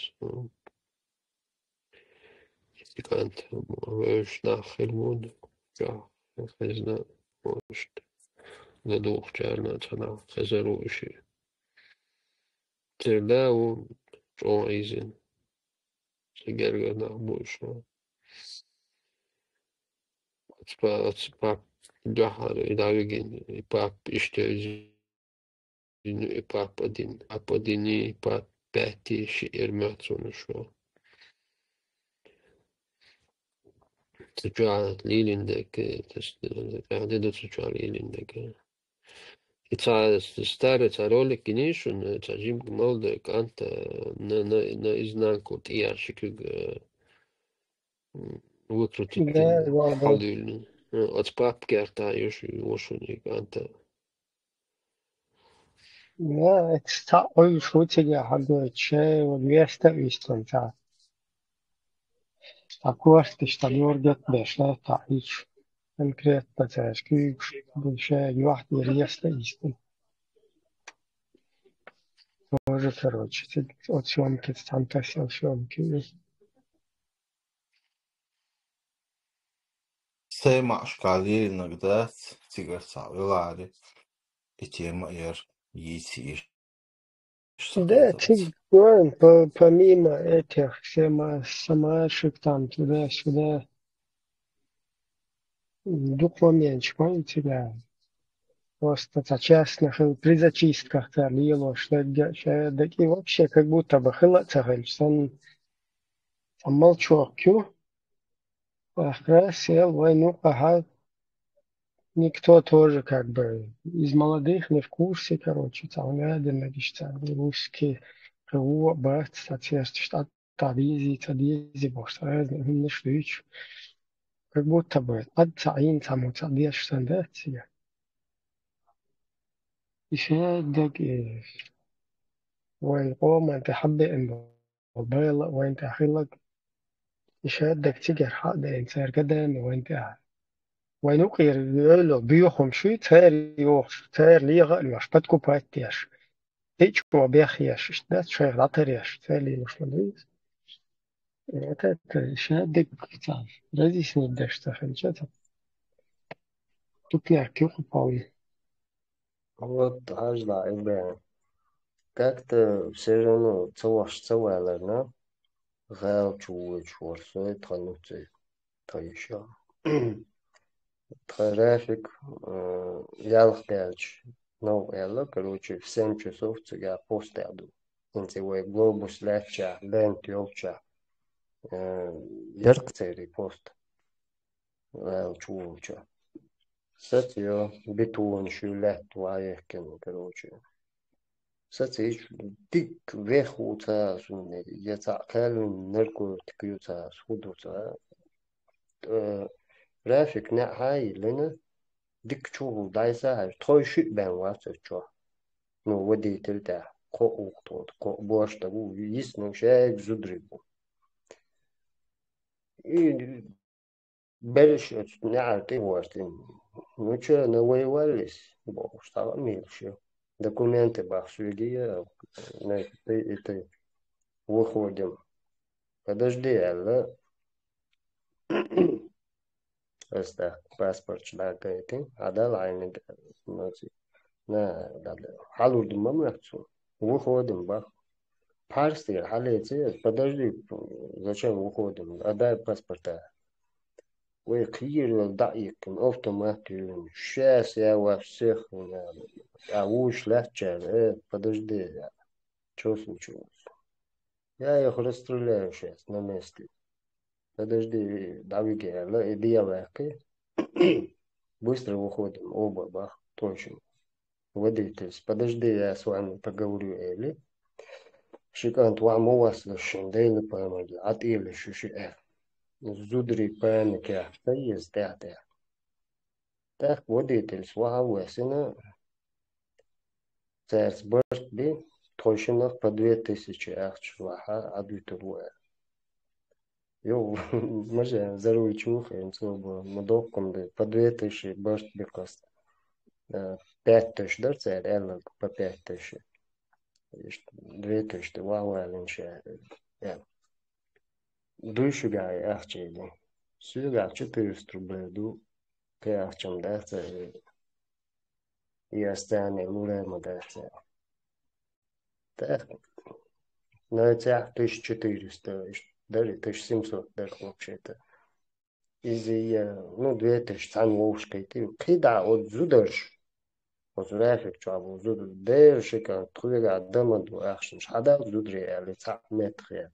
كانت وش ناخر مود جا خزنا وش ندوخ جارنا تنا خزرو شي تلاو جو عايزين سجل نعموش تبقى جهر إدارجين يبقى إشتري يبقى بديني يبقى باتي شيء مرتون شو تجعل ليلندك تعدد تجعل ليلندك Старец ролик гнишун тажим гмалда канта на изнанку тияшик выкрутить Да, да, да. халюльну. От папки арта юшуни канта. Да, это такой шутер, какой че, вот веста вистонца. Такой, что дёргет бешла, таич. Конкретно, цешки, больше, юахт, веста вистон. Тоже, короче, от съемки, там тасил съемки. Сема шкали иногда тигарца вилари и тема ети Да, ты, помимо этих самашек там туда-сюда, документчик, у тебя просто частных при зачистках-то лило, что и вообще как будто бы хылацаган, сам молчок, как раз сел войну, ага, никто тоже как бы из молодых не в курсе, короче, там рядом, русские, кого бать, соответственно, тавизи, бошь, разные, не шлюч, как будто бы отцаин саму цадеш сандация. يشدك وين قوم انت حبي انه البيضة وين تخلق يشدك تجر حق انسان كده وين وين يقير يقول بيوخم شوي تير يوخ تير ليغا الوشبتكو باتياش تيجكو بيخياش ده شيء غطرياش تير لي مش مدريس это يشدك تعرف رازي سندش تخل شتا тут яркий упал. Вот аж да, Ибрahim. Как-то все равно целая, غير شو سوي تخلصي طيشة تрафик ялх пялч ну ялла короче в 7 часов я постаду интевой глобус леча лент ёлча яркцери пост чувча сатьё бетон шулет ваехкен короче сатьё дик вехуца сунне яца калун нерку тикюца схудуца رافق نه هاي لنا ديك شو دايسا هاي توي شيء بين واسه شو نو ودي تلتا قو وقت قو بوش تبو يسنو شيء زدريبو إيه بلش نعرتي واشتين نوشة نوي والس بوش طبعا ميلشة دокументы بحثية نايتي выходим подожди алла Asta passport шлагаете, адал айныг на халурдым мамрахцу. Выходим бах. Парстер халеце, подожди, зачем выходим? Отдай паспорта. Ой, клирил даиком, автоматом. Сейчас я во всех, а уж легче, подожди, что случилось? Я их расстреляю сейчас на месте. Подожди, давиги, иди веки. Быстро выходим, оба, бах, точно. Водитель, подожди, я с вами поговорю, Эли. Шикант вам у вас лошадей, поймали, от Эли шуши Зудри паник, да есть, да. Так, водитель, свага весена, церс бъртби, точно по 2000 ахчваха, адвитуруя. Jo, može zaruj čuhe, so madokkom de pa 2000 baš bikost. 5000 darcer eller pa 5000. 2000 wow ще. Ja. Душу гай ахчеди. Сюга 400 рублей ke ahcham darcer и остане лурема дарcer. Так. Но это 1400, даже 1700 даже вообще-то. Ну, 2000 цан вовшкой ты. Кида от зудаш. От рафик чабу зуд дершика туга дамаду ахшин шада зудри али цак метрия.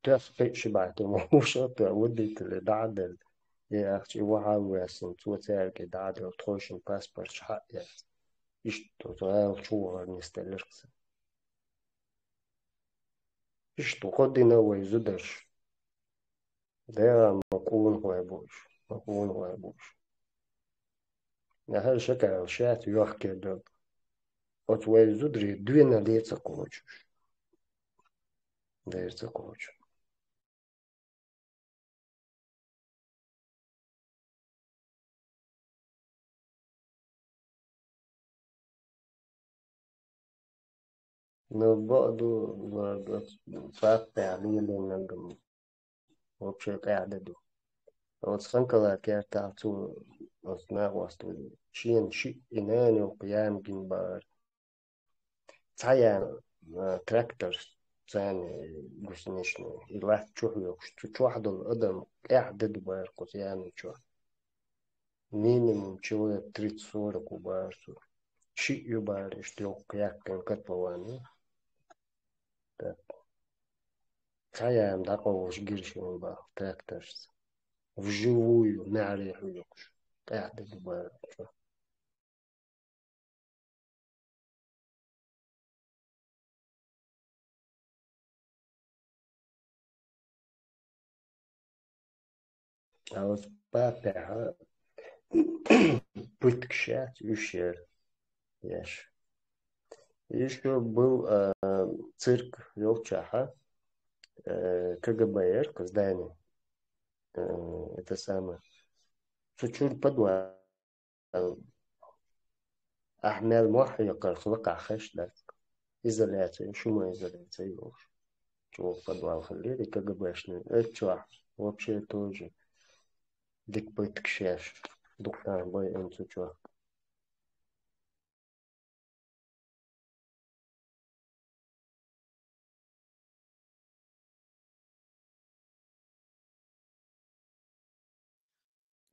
تف شبعت وشط وديت لدعدل يا أختي وحاول توتالك دعدل تخشن باسبورت حق يا إشتو تغير شو نستلرقس إشتو قدنا ويزدرش ده مقول هو يبوش نهار شكل شات يحكي ده أتوي زدري دوينا ليتsa كوچوش ديرتsa كوچو Но بعده فاقع عليه لأن вообще قاعدة وتخنقل كارتاتو أثناء وسط شين شيء إناني وقيام جنبار تايا تراكتور ثاني قسنشني إلا تشوف يوكش تشوحد الأدم قاعدة دبار قصياني تشوح مينيموم تشوه 30 صورة كبار شيء يبار اشتيوك ياكن كتبواني تايا مدقوش جيرشين با تراكتورز вживую نعرف يوكش قاعدة دبار عاوز بابع بوتكشات يشير яш. Еще был цирк Елчаха, КГБР, здание. Это самое. Сучур подвал. أحمال محرقة خلق خش ده إزالاته شو ما إزالاته يوش شو подвал خليه КГБшный это вообще тоже дик поиткшеш доктор бой энцучо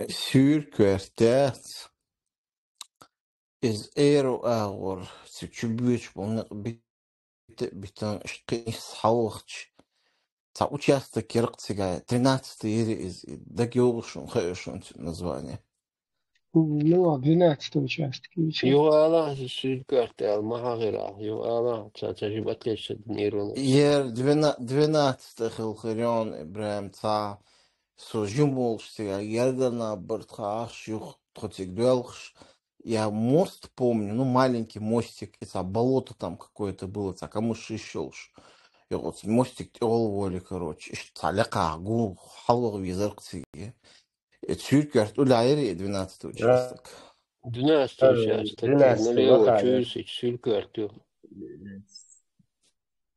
Syrkvært is ero hour sykjubüch bonaq bitan shqis hawch ta участок Киркцига 13 из дагёшун хэшун название. Ну, 12 участки. Юала Сюрквартел Махагира, Юала Чачажибатлеш Нейрон. 12 хилхирион Ибраим та сожумолшся Ергана Бартхаш юх тотик дуэлхш. Я мост помню, ну маленький мостик, это болото там какое-то было, так а муж еще уж. И вот мостик воли, короче, таляка, гу, халва визаркти. Это Сюркварт уляйри 12 участок. 12 участок, налево чуюсич Сюрквартел.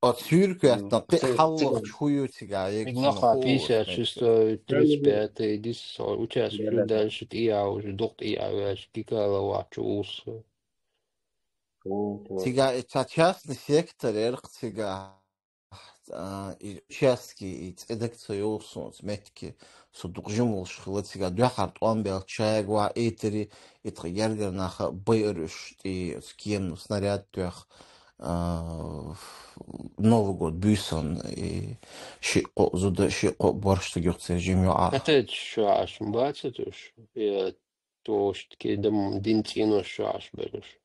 От Сюркварт на халва чуютига. Иглаха 56, 35, 10 участок, дальше я уже доктор я кикала вачу ус. Тига это частный сектор, эрктига. Участки эдекциосун метки судукжумул шхлатига дуахарт он бел чайгва этери это яргарнаха байрыш и скем снаряд дуах Новый год бюсон и шико зуда шико борщ тагёрце жемёа. Это шаш бацатуш я то что кедам динтино шаш беруш.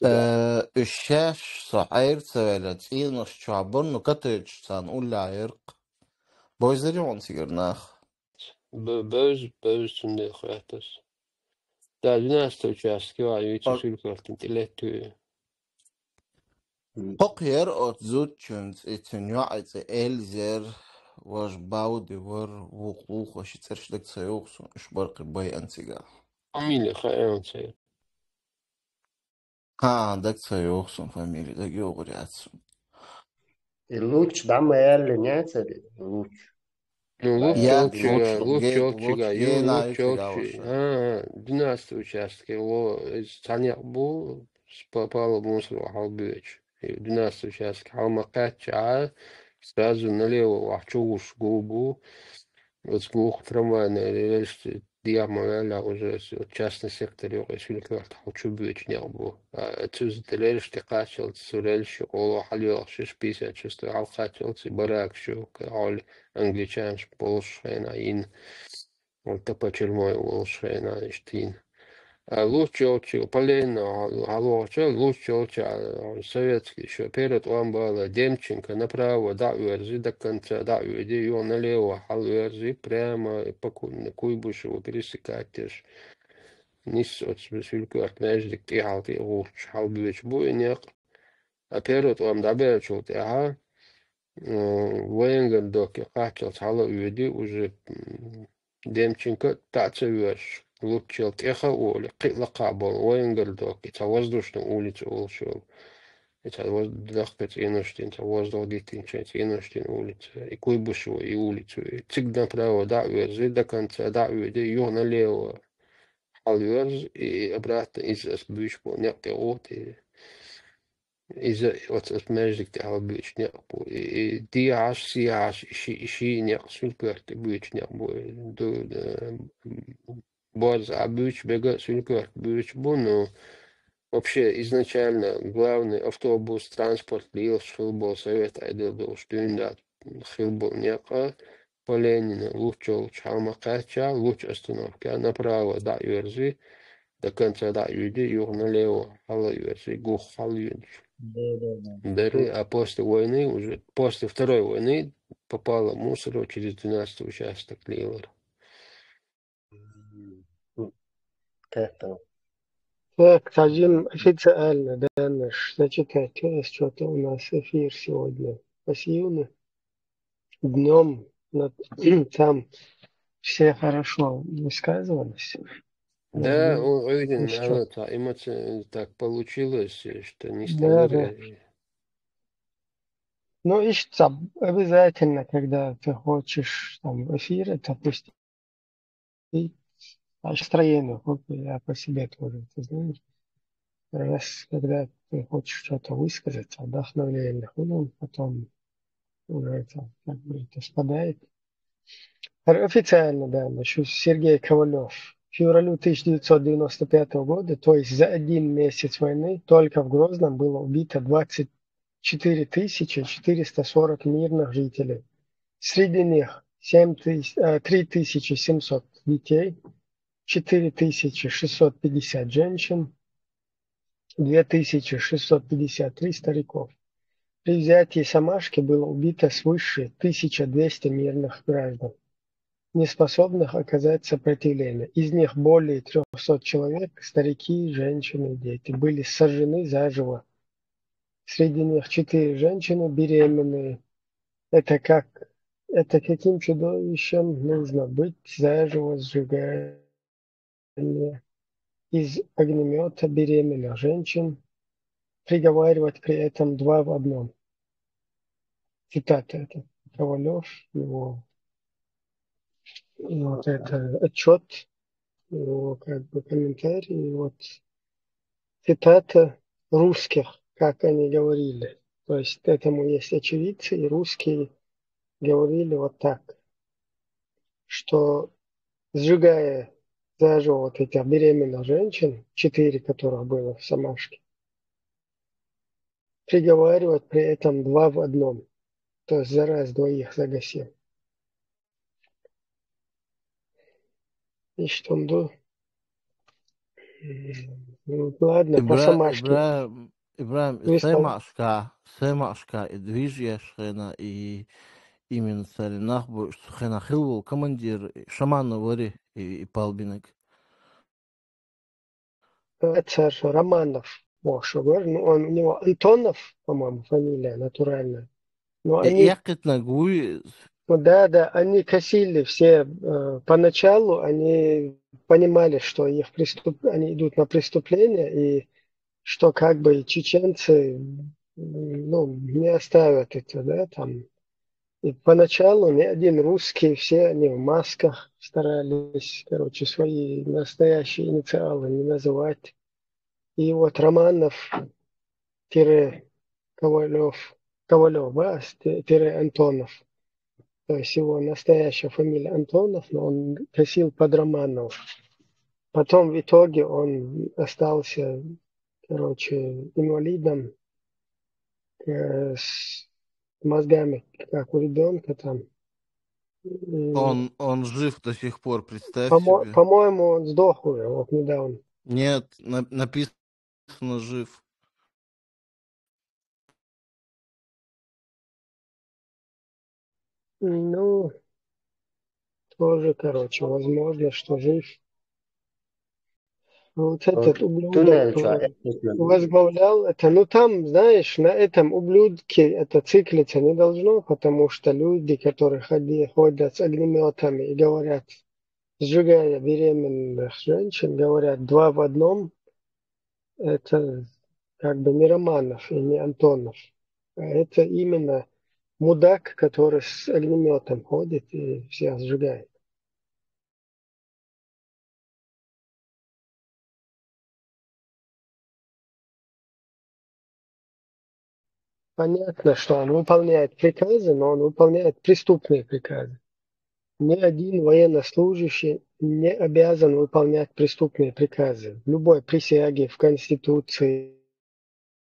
الشاش صعير سوالت إينوش شعبون نكتج سان أولا يرق بويزريون سيجرناخ Böz tunde skötas. Där du nästa участки var ju inte Sylkvart inte lätt ju. Hoqyer åt zutchunt itin yu'at elzer ваш бауди вар вух ваш церчдак цаюхсун шбаркы бай антига. Фамилия Хаэнцей. Дак цаюхсун фамилия, да геогриацун. И луч, да, моя линяется, луч. Ну, Я луч челчига, гена луч ютига челчи. ваша. 12 участки, из Таняк был, попало в мусор Халбюч. 12 участки, Халмакача, сразу налево, Вахчугуш, Губу, вот смух трамвайная рельсы, Диамаля уже частный сектор, если как-то хочу бюч не был. Отсюда рельсы качал, рельсы, оло халил, 656, алхачал, барак, что, каоль, англичан, полшена, ин, вот почермой волшена, иштин. Лучше полено, лучше советский еще перед он был Демченко направо, да, верзи до конца, да, веди его налево, верзи прямо по Куйбышеву пересекать. Низ от Свилькуарт междик тихалти лучше, халбюч буйняк. А перед он добавил, ага, Венгер доки качал сало веди уже Демченко тацевешь. Лучше теха оли, кила кабал, Уэнгердок, это воздушная улица улшил. Это воздух, это инуштин, это воздух дитинча, это инуштин улица. И Куйбышева, и улицу. И цик направо, да, верзи до конца, да, веди, ее налево. Алверз, и обратно из Асбюшпо, нет, вот, и из вот между Албюч, нет, и диаш, сиаш, ищи, нет, сулькарты, бюч, нет, Борз Абюч бега сулькар бюч но вообще изначально главный автобус транспорт лил шилбол совет айдел штундат шилбол нека по Ленина лучше Чалмакача луч остановка направо да юрзи до конца да юди юг налево хала юрзи гух хал юдж. Дары, а после войны уже после Второй войны попало мусору через 12 участок Лилар. Это. Так, Таджим официально, да, наш зачитать. Что-то у нас эфир сегодня пассивный. Днем там все хорошо высказывались. Да, Ну, уверен, еще. она эмоция так получилось, что не Да, стало да. Ну, ищется обязательно, когда ты хочешь там в эфире, допустим, и настроение, вот я по себе тоже, ты знаешь, раз, когда ты хочешь что-то высказать, вдохновение, ну, потом уже это как бы это спадает. Официально, да, насчет Сергей Ковалев. В феврале 1995 года, то есть за один месяц войны, только в Грозном было убито 24 440 мирных жителей. Среди них 3700 детей, 4650 женщин, 2653 стариков. При взятии Самашки было убито свыше 1200 мирных граждан, неспособных оказать сопротивление. Из них более 300 человек, старики, женщины и дети, были сожжены заживо. Среди них 4 женщины беременные. Это каким чудовищем нужно быть заживо сжигая из огнемета беременных женщин, приговаривать при этом 2 в 1. Цитата это Ковалев, его вот это отчет, его как бы комментарий, вот цитата русских, как они говорили. То есть этому есть очевидцы, и русские говорили вот так, что сжигая заживо вот этих беременных женщин, 4 которых было в Самашке, приговаривать при этом 2 в 1. То есть за раз 2 загасил. И что он до... Ладно, по Самашке. Ибраим, Сэмашка, и движья шхена, и именно царинах, шхена хилвул, командир, шамана вари, и палбинок. Это Романов, он, у него Антонов, по-моему, фамилия натуральная. Но они... Якет нагуй, Ну да, да, они косили все. Поначалу они понимали, что они идут на преступление, и что как бы чеченцы ну, не оставят это, да, там. И поначалу ни один русский, все они в масках старались, короче, свои настоящие инициалы не называть. И вот Романов-Ковалев, да, Антонов. То есть его настоящая фамилия Антонов, но он косил под Романов. Потом в итоге он остался, короче, инвалидом с мозгами, как у ребенка там. Он жив до сих пор, представь себе. По-моему, он сдох уже, вот недавно. Нет, написано жив. Ну, тоже, короче, возможно, что жив. Вот этот ублюдок Туннель, что возглавлял это. Ну, там, знаешь, на этом ублюдке это циклиться не должно, потому что люди, которые ходят с огнеметами и говорят, сжигая беременных женщин, говорят два в одном, это как бы не Романов и не Антонов. А это именно мудак, который с огнеметом ходит и всех сжигает. Понятно, что он выполняет приказы, но он выполняет преступные приказы. Ни один военнослужащий не обязан выполнять преступные приказы. В любой присяге, в Конституции,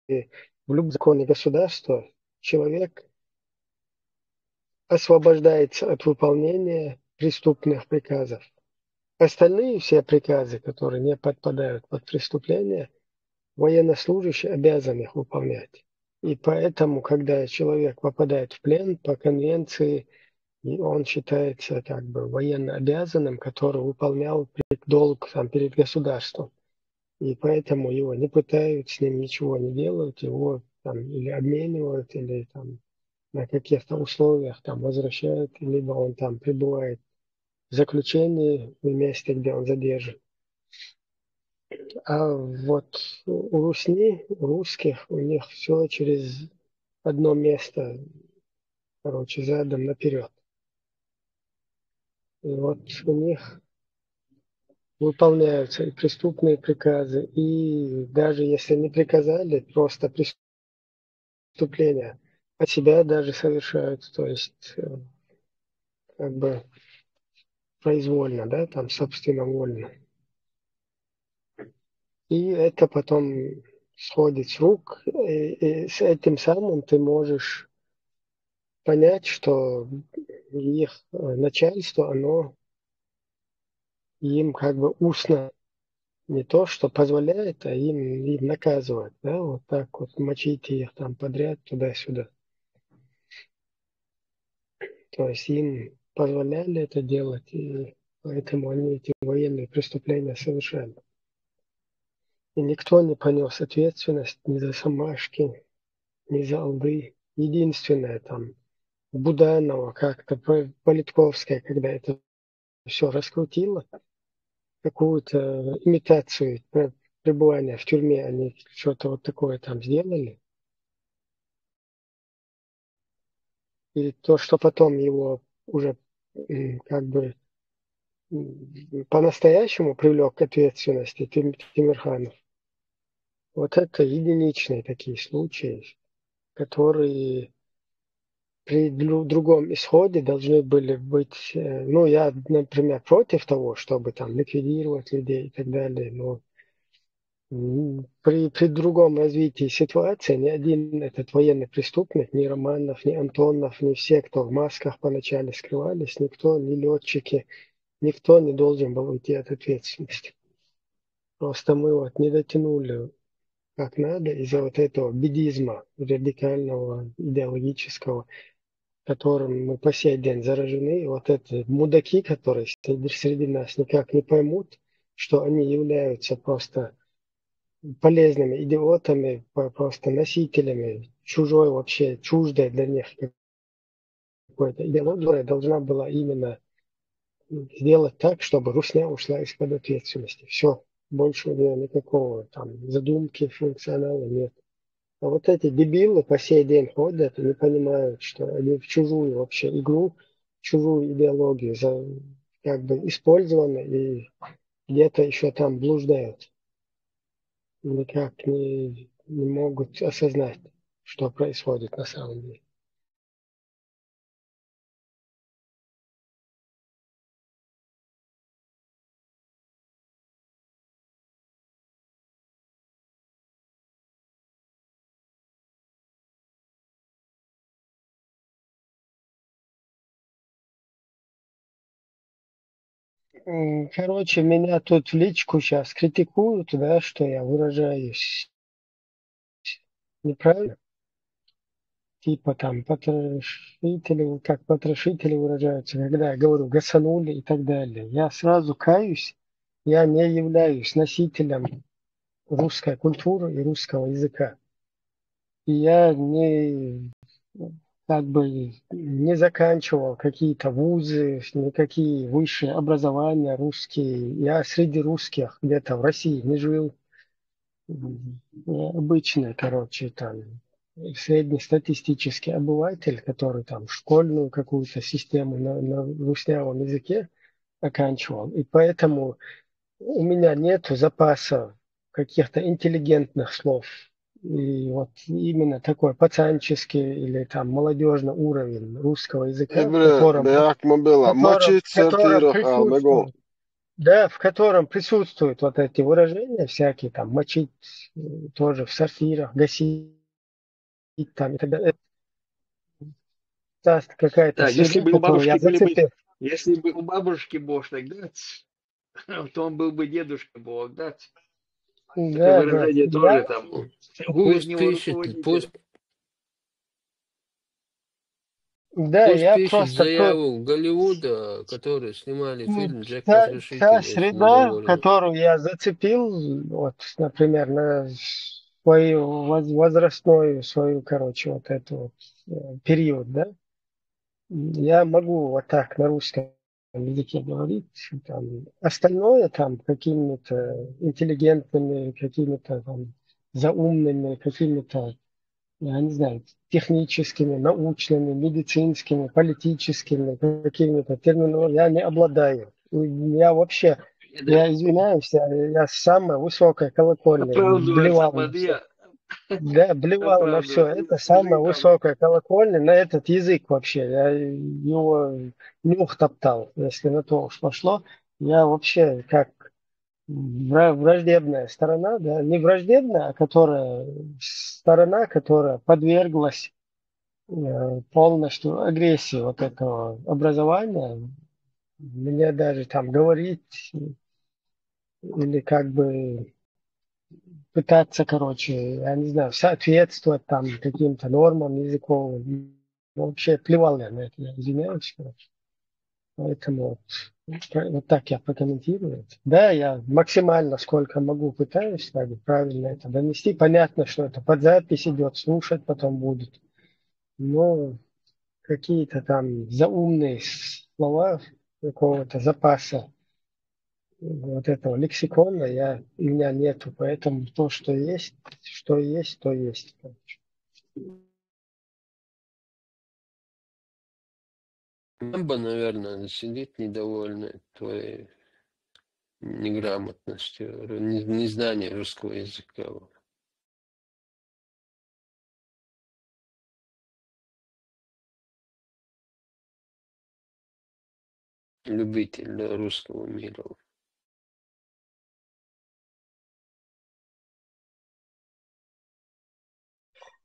в любом законе государства человек освобождается от выполнения преступных приказов. Остальные все приказы, которые не подпадают под преступление, военнослужащий обязан их выполнять. И поэтому, когда человек попадает в плен по конвенции, и он считается как бы военно обязанным, который выполнял долг там, перед государством. И поэтому его не пытают, с ним ничего не делают, его там или обменивают, или там на каких-то условиях там возвращают, либо он там пребывает в заключении в месте, где он задержан. А вот у русни, у русских, у них все через одно место, короче, задом наперед. И вот у них выполняются и преступные приказы, и даже если не приказали, просто преступления от себя даже совершают, то есть как бы произвольно, да, там собственновольно. И это потом сходит с рук, и с этим самым ты можешь понять, что их начальство, оно им как бы устно не то, что позволяет, а им наказывает, да, вот так вот мочите их там подряд туда-сюда. То есть им позволяли это делать, и поэтому они эти военные преступления совершали. И никто не понес ответственность ни за Самашки, ни за Алды. Единственное там Буданова как-то, Политковская, когда это все раскрутила, какую-то имитацию пребывания в тюрьме, они что-то вот такое там сделали. И то, что потом его уже как бы по-настоящему привлек к ответственности Тимирханов. Вот это единичные такие случаи, которые при другом исходе должны были быть... Ну, я, например, против того, чтобы там ликвидировать людей и так далее, но при другом развитии ситуации ни один этот военный преступник, ни Романов, ни Антонов, ни все, кто в масках поначалу скрывались, никто, ни летчики, никто не должен был уйти от ответственности. Просто мы вот не дотянули как надо из-за вот этого бедизма радикального, идеологического, которым мы по сей день заражены. И вот эти мудаки, которые среди нас никак не поймут, что они являются просто полезными идиотами, просто носителями чужой вообще, чуждой для них какой-то идеологии, которая должна была именно сделать так, чтобы Русня ушла из-под ответственности. Все, больше у нее никакого там задумки, функционала нет. А вот эти дебилы по сей день ходят и не понимают, что они в чужую вообще игру, в чужую идеологию как бы использованы и где-то еще там блуждают. Никак не могут осознать, что происходит на самом деле. Короче, меня тут в личку сейчас критикуют, да, что я выражаюсь неправильно. Типа там потрошители, как потрошители выражаются, когда я говорю гасанули и так далее. Я сразу каюсь, я не являюсь носителем русской культуры и русского языка. И я как бы не заканчивал какие-то вузы, никакие высшие образования русские. Я среди русских где-то в России не жил. Обычный, короче, там среднестатистический обыватель, который там школьную какую-то систему на руснявом языке оканчивал. И поэтому у меня нет запаса каких-то интеллигентных слов. И вот именно такой пацанческий или там молодежный уровень русского языка, в котором, Беак мобила. Мочить в котором сортирах алмего. присутствует, да, в котором присутствуют вот эти выражения всякие, там, мочить тоже в сортирах, гасить там и так далее. Это какая-то Да, если среда, бы у которую я бабушки были бы, зацепил. если бы у бабушки Бог так дать, то он был бы дедушка Бог дать. Такое Да, да. выражение тоже там. Вы из Пусть него пишет, руководитель. Да, пусть я пишет просто заяву Голливуда, которые снимали фильм «Джек та Потрошитель», если среда, недовольны. которую я зацепил, вот, например, на свою возрастную, свою, короче, вот эту вот, период, да, я могу вот так на русском языке говорить. Там, остальное там какими-то интеллигентными, какими-то там заумными, какими-то, я не знаю, техническими, научными, медицинскими, политическими, какими-то терминами я не обладаю. Я вообще, я извиняюсь, я с самой высокой колокольни Оправдывается блевал на все. Мадья. Да, блевал на все. Оправдывается. Это Скажи самая там. высокая колокольня на этот язык вообще. Я его нюх топтал, если на то уж пошло. Я вообще как враждебная сторона, да, не враждебная, а которая сторона, которая подверглась полностью агрессии вот этого образования. Мне даже там говорить или как бы пытаться, короче, я не знаю, соответствовать там каким-то нормам языковым. Вообще плевал я на это, я извиняюсь, короче. Поэтому вот так я прокомментирую. Да, я максимально, сколько могу, пытаюсь так, правильно это донести. Понятно, что это под запись идет, слушать потом будет. Но какие-то там заумные слова какого-то запаса вот этого лексикона у меня нету, поэтому то, что есть, то есть. Мамба, наверное, сидит недовольная твоей неграмотностью, незнанием русского языка. Любитель русского мира.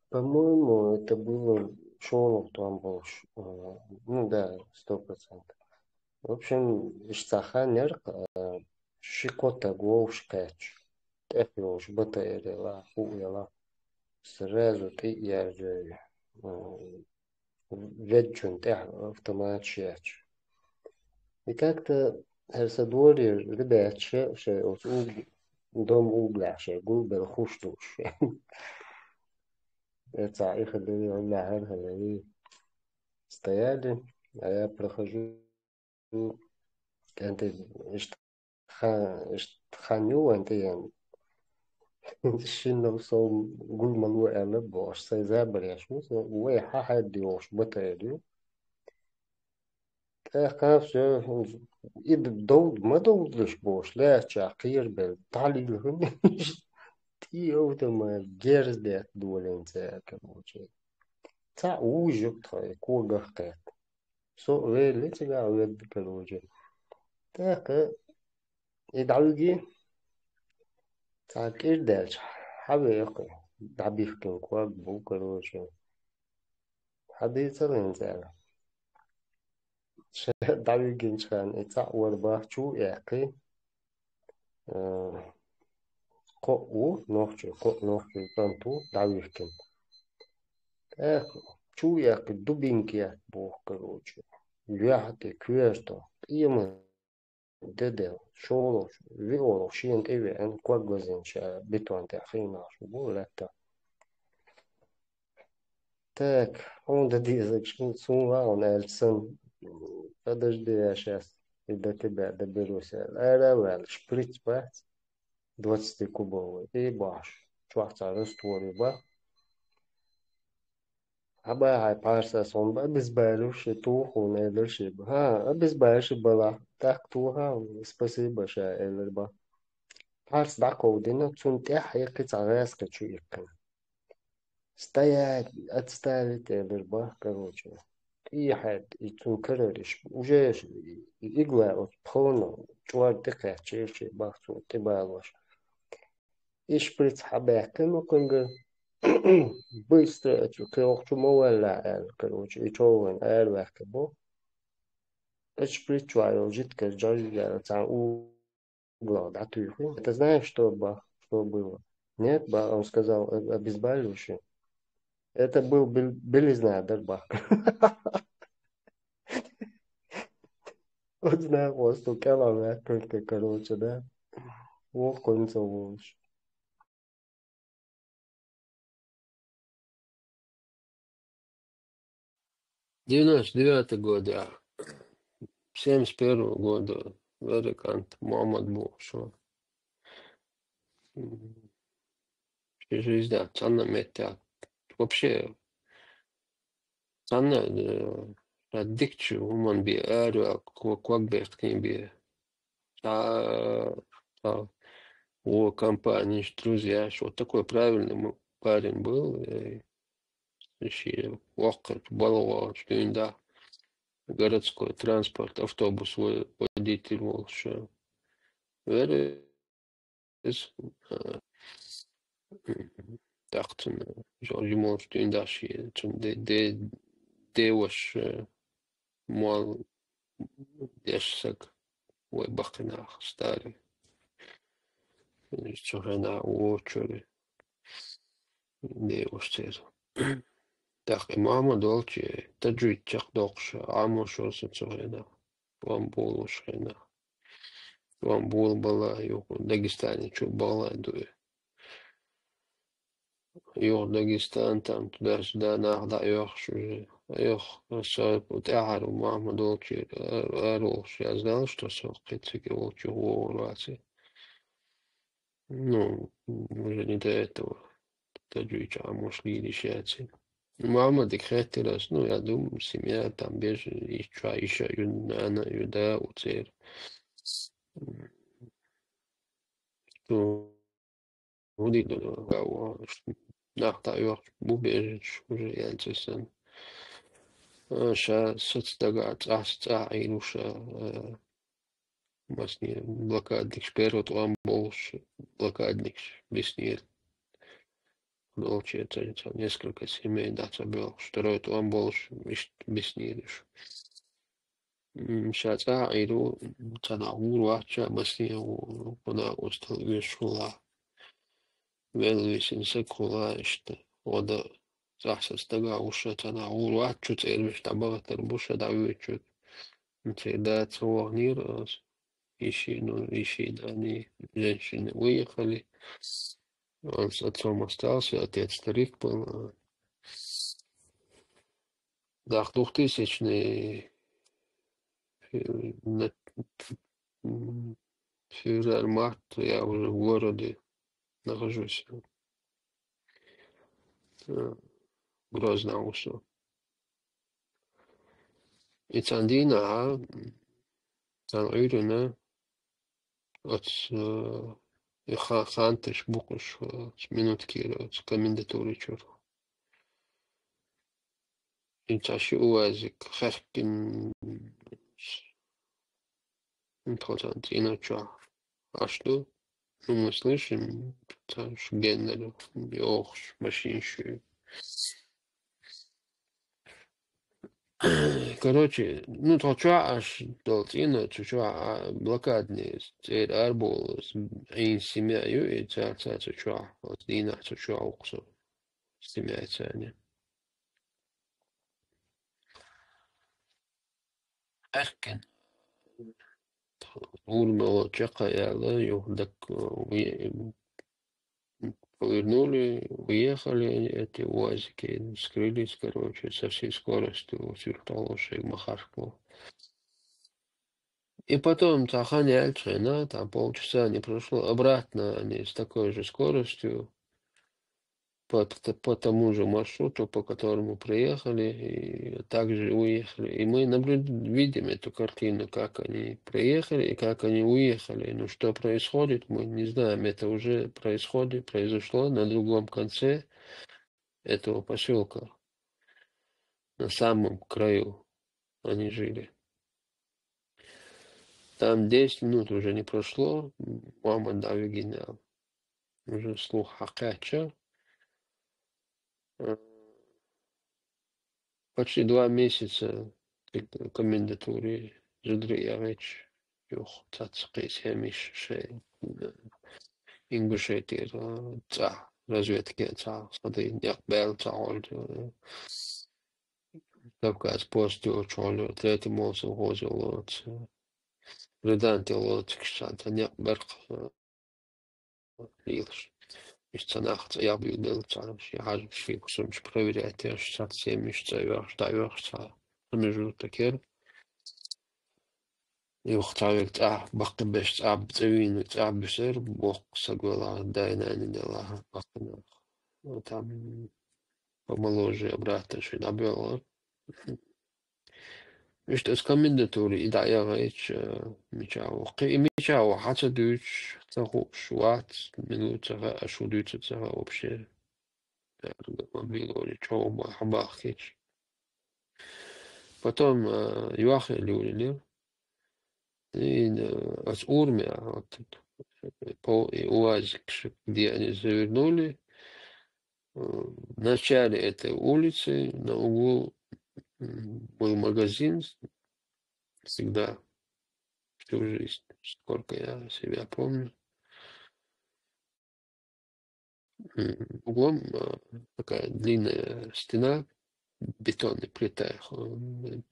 По-моему, это было Шонов там был. Ну да, 100%. В общем, Ишцаханер, Шикота Гоушкач, Эфлош, Батарева, Хуяла, сразу ты я же ведьчун, автомат шач. И как-то Херсадори, ребят, дом угля, губер хуштуш. Это их были, стояли, а я прохожу, это ханю, это я шино сол гульмалу эле бош, сайзабряш, уэ хахадиош, батарио. كان في إذا دود ما دودش بوش لا تعقير بالتعليل هم تي أو تما جيرز ده دولين تاعك موجي تاع وجب تاع كوجا قات سو ويلي تاع ويد كروجي تاك يدعوجي تاع كير دالش حبيقي دعبيفكن كواج بو كروجي حبي ترين تاع دعوجي كان تاع وربا شو يعقي قو نوخشي تانتو دعويفكن эх чуяк дубинки бог короче яхты кверто има деде шоло виоло шин эвен квагозинча бетонте хина шубулета так он да дизак сунва он эльсон подожди я сейчас и до тебя доберусь аэровел шприц бац 20-кубовый и баш чвахта раствори ба Aba hai parsa somba безбайлю шиту хунелер шиба. Ха, безбайлю шибала. Так туха, спасибо ша элерба. Парс дакоудина цунтя хайки цагаска чуикка. Стоять, отставить элерба, короче. И хад, и цункарериш. Уже игла от пхоно, чуар дыка чеши бахцу, ты байлаш. И шприц хабяка, ну конга. Быстро, короче, мовала, короче, и човен, вехкабо. Спричуал, жидко, джорджия, там угла, да, тюрьмы. Ты знаешь, что было? Нет, он сказал, обезболивающее. Это был белизна, дерба. Вот знаю, вот стукала, короче, да. Вот конца лучше. В 99 года, 71 года, Верикант Мухаммад был, что жизнь, да, ценна метя. Вообще, ценна, дикчу, уман би, эру, квакберт кин би. О компании, друзья, что такой правильный парень был, еще локоть, балова, что иногда городской транспорт, автобус водитель был, что dachten, George Moore toen dat je toen de was mal десак ой бахнах старый что на очередь de was так и мама долче таджуй чак докша амо шо сцорена бамбул шена бамбул была ё Дагестане чё была дуе يوغ داغستان там туда-сюда нахда ёхш уже мама долчи я знал, что ну, уже не до этого. Таджуича, может ли решаться. Мама декретилась, ну, я думаю, семья там без еще юнана, юда, уцер. Что будет, нахта ёхш, бубежич, уже янцесан. Сейчас соцдагат, илуша, масни блокадник шперот ламболш, блокадник беснир. Получается, несколько семей даться был, второй ламболш беснириш. Сейчас иду, цана урвача, масни куда устал вешула. Велвисин секула, что вода захса стага уша цана урвачу, цервиш табага тербуша давичу. Да, цуагнир, ищи, да, они, женщины выехали. Он с отцом остался, отец старик был. Да, 2000-й февраль-март я уже в городе нахожусь. Грозно все. И Цандина, там Ирина, от Хантыш Букуш, с минутки, с комендатуры чур. И чаще уазик, херкин, интроцент, иначе. А что? Ну, мы слышим, таш генеру, охш, машинщу. Короче, ну, то аж долтина, чуча, блокадные, цер арбол, ин семья, и царца, чуча, вот дина, чуча, оксо, семья, царня. Эркен, урмало, чака, яла, так повернули, уехали эти УАЗики, скрылись, короче, со всей скоростью, сюрталоши, Махашку. И потом Тахани Альчина, там полчаса не прошло, обратно они с такой же скоростью по тому же маршруту, по которому приехали, и также уехали. И мы видим эту картину, как они приехали и как они уехали. Но что происходит, мы не знаем. Это уже произошло на другом конце этого поселка, на самом краю они жили. Там 10 минут уже не прошло, мама Давигиня уже слух Хакача. Почти 2 месяца комендатуре Жудрияевич юх цацкис хемиш ше ингушетир ца разведки ца сады някбел ца оль Кавказ посту чоло трети молсо хозило редантило цкшанта някберх лилш Исцанахт я бюдел царш я хаж швиксумш проверять я шат семиш цавер ца между такер يختارك تعب بقى باش تعب تعوين وتعب بسر بوق سقولا داينا ندلا بقنا وتعب помоложе обратно что набрала что с комендатури и да я речь мечау и мечау хотя дуть того шват минута а что дуть это вообще мобило чего бахич потом юахе люди и от Урмия, по УАЗик, где они завернули, в начале этой улицы, на углу был магазин, всегда, всю жизнь, сколько я себя помню. Углом такая длинная стена, бетонной плитой.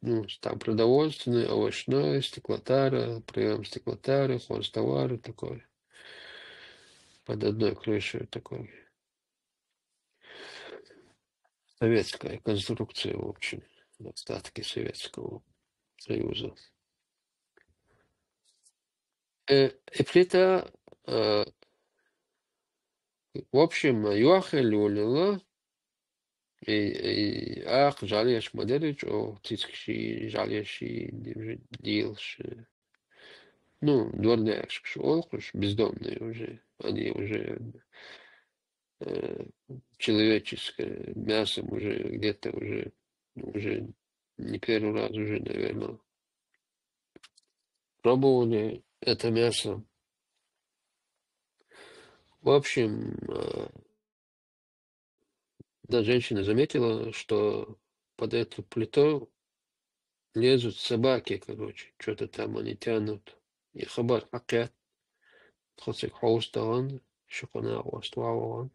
Ну, там продовольственный, овощной, стеклотара, прием стеклотары, хозтовары такой. Под одной крышей такой. Советская конструкция, в общем, остатки Советского Союза. И плита, в общем, юахель улила, и ах, жалеешь моделич, о, тискши, жалеешь и дилш. Ну, дворняк, олхуш, бездомные уже, они уже человеческое мясом уже где-то уже не первый раз уже, наверное, пробовали это мясо. В общем, да, женщина заметила, что под эту плиту лезут собаки, короче, что-то там они тянут. И хабар хакят, хоть хоустаган, шокона остваван.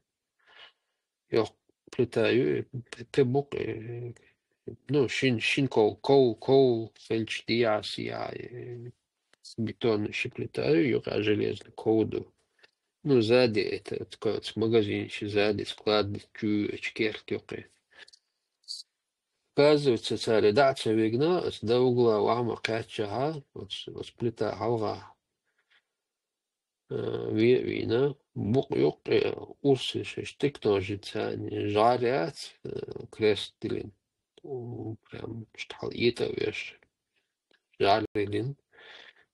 Я плитаю, пебук, ну, кол, фельч диас, я бетон щеплетаю, я железную коду. Ну, сзади это такой магазин, сзади склад, очкер, оказывается, царь дача вигна, да угла вама качаха, вот сплита халга вина, бук юк урсы штык тоже цани жарят крестилин, прям штал это веш жарилин,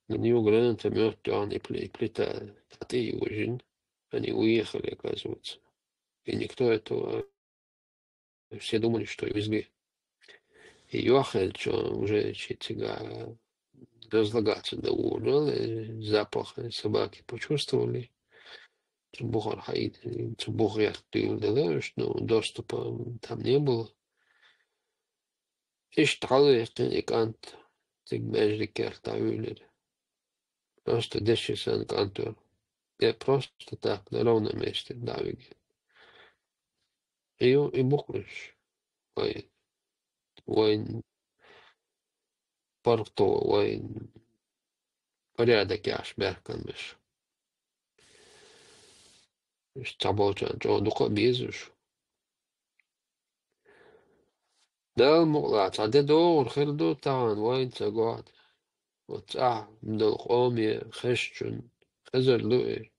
они уграны там мертвян и плита ты южин, они уехали, оказывается, и никто этого, все думали, что везли. И Йохель, что уже читига разлагаться довольно, запах собаки почувствовали. Бухар хаид, бухар тылдалаш, но доступа там не было. И шталы, и кант, тик между кертавюлер. Просто дешесан кантур. Я просто так, на ровном месте, давиги. И бухнешь. Вайн парто, вайн порядок яш берканмеш. Таболчан, что духа безуш. Да, мулат, а де дор, хердо тан, вайн цагат. Вот, мдол хоми, хешчун, хезер луи,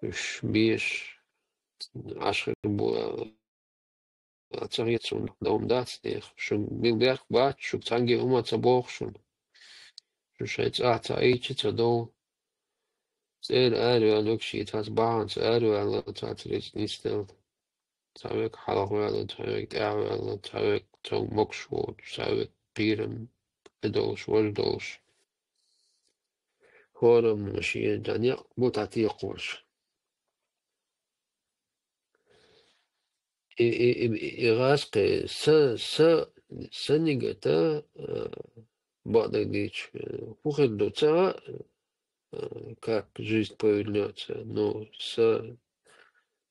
уж биш, ашер була, ацарицун, дом дацних, шун билберг бат, шук цанги умаца бохшун, шуш цаичица дол, цер арю алукши, цац баанц, арю алла, цац нистел, цавек халахуяла, цавек авяла, цавек цог мокшвот, цавек пирем, эдолш, вождолш. Хором машия даня бутати кош. И раске санигата бадагич пухет до цара, как жизнь повернется, но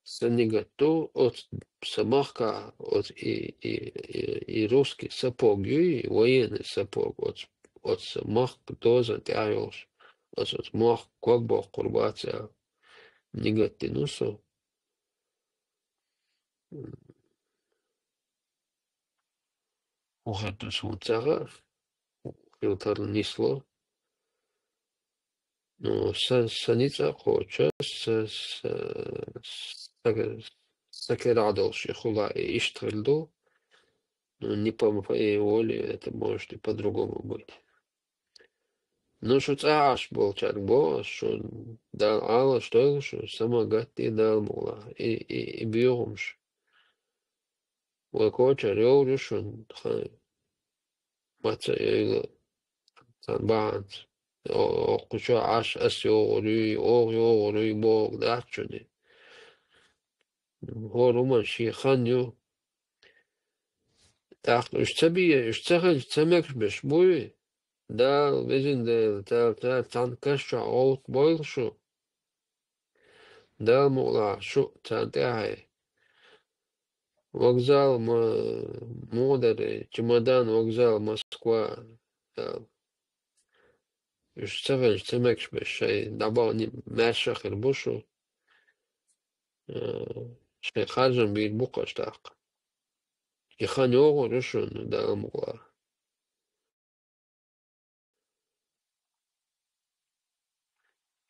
санигато от самарка от и русский сапог и военный сапог от самарк тоже тяжелый. От мах как бы курбация негативнусо. Ухату сумцара, filtр несло. Но саница хоча сакерадолши хула и иштрельду. Но не по моей воле это может и по-другому быть. Ну, что царь был чарбо, что дал алла, что сама гати дал мула. И бьемш. Вакоча рёврюшун, маца танбанц. Окуча аш асёрюй, орюй бог дачуни. Хоруман шиханю. Так, уж цемекш беш буй. Да, везин да танкаша аут бойлшу. Да, мула, шу тантяхай. Вокзал Модеры, чемодан, вокзал Москва. Уж цемекш беш, дабал не мешах ирбушу. Шей хаджан бит букаштак. И ханёгу рушун, да, мула.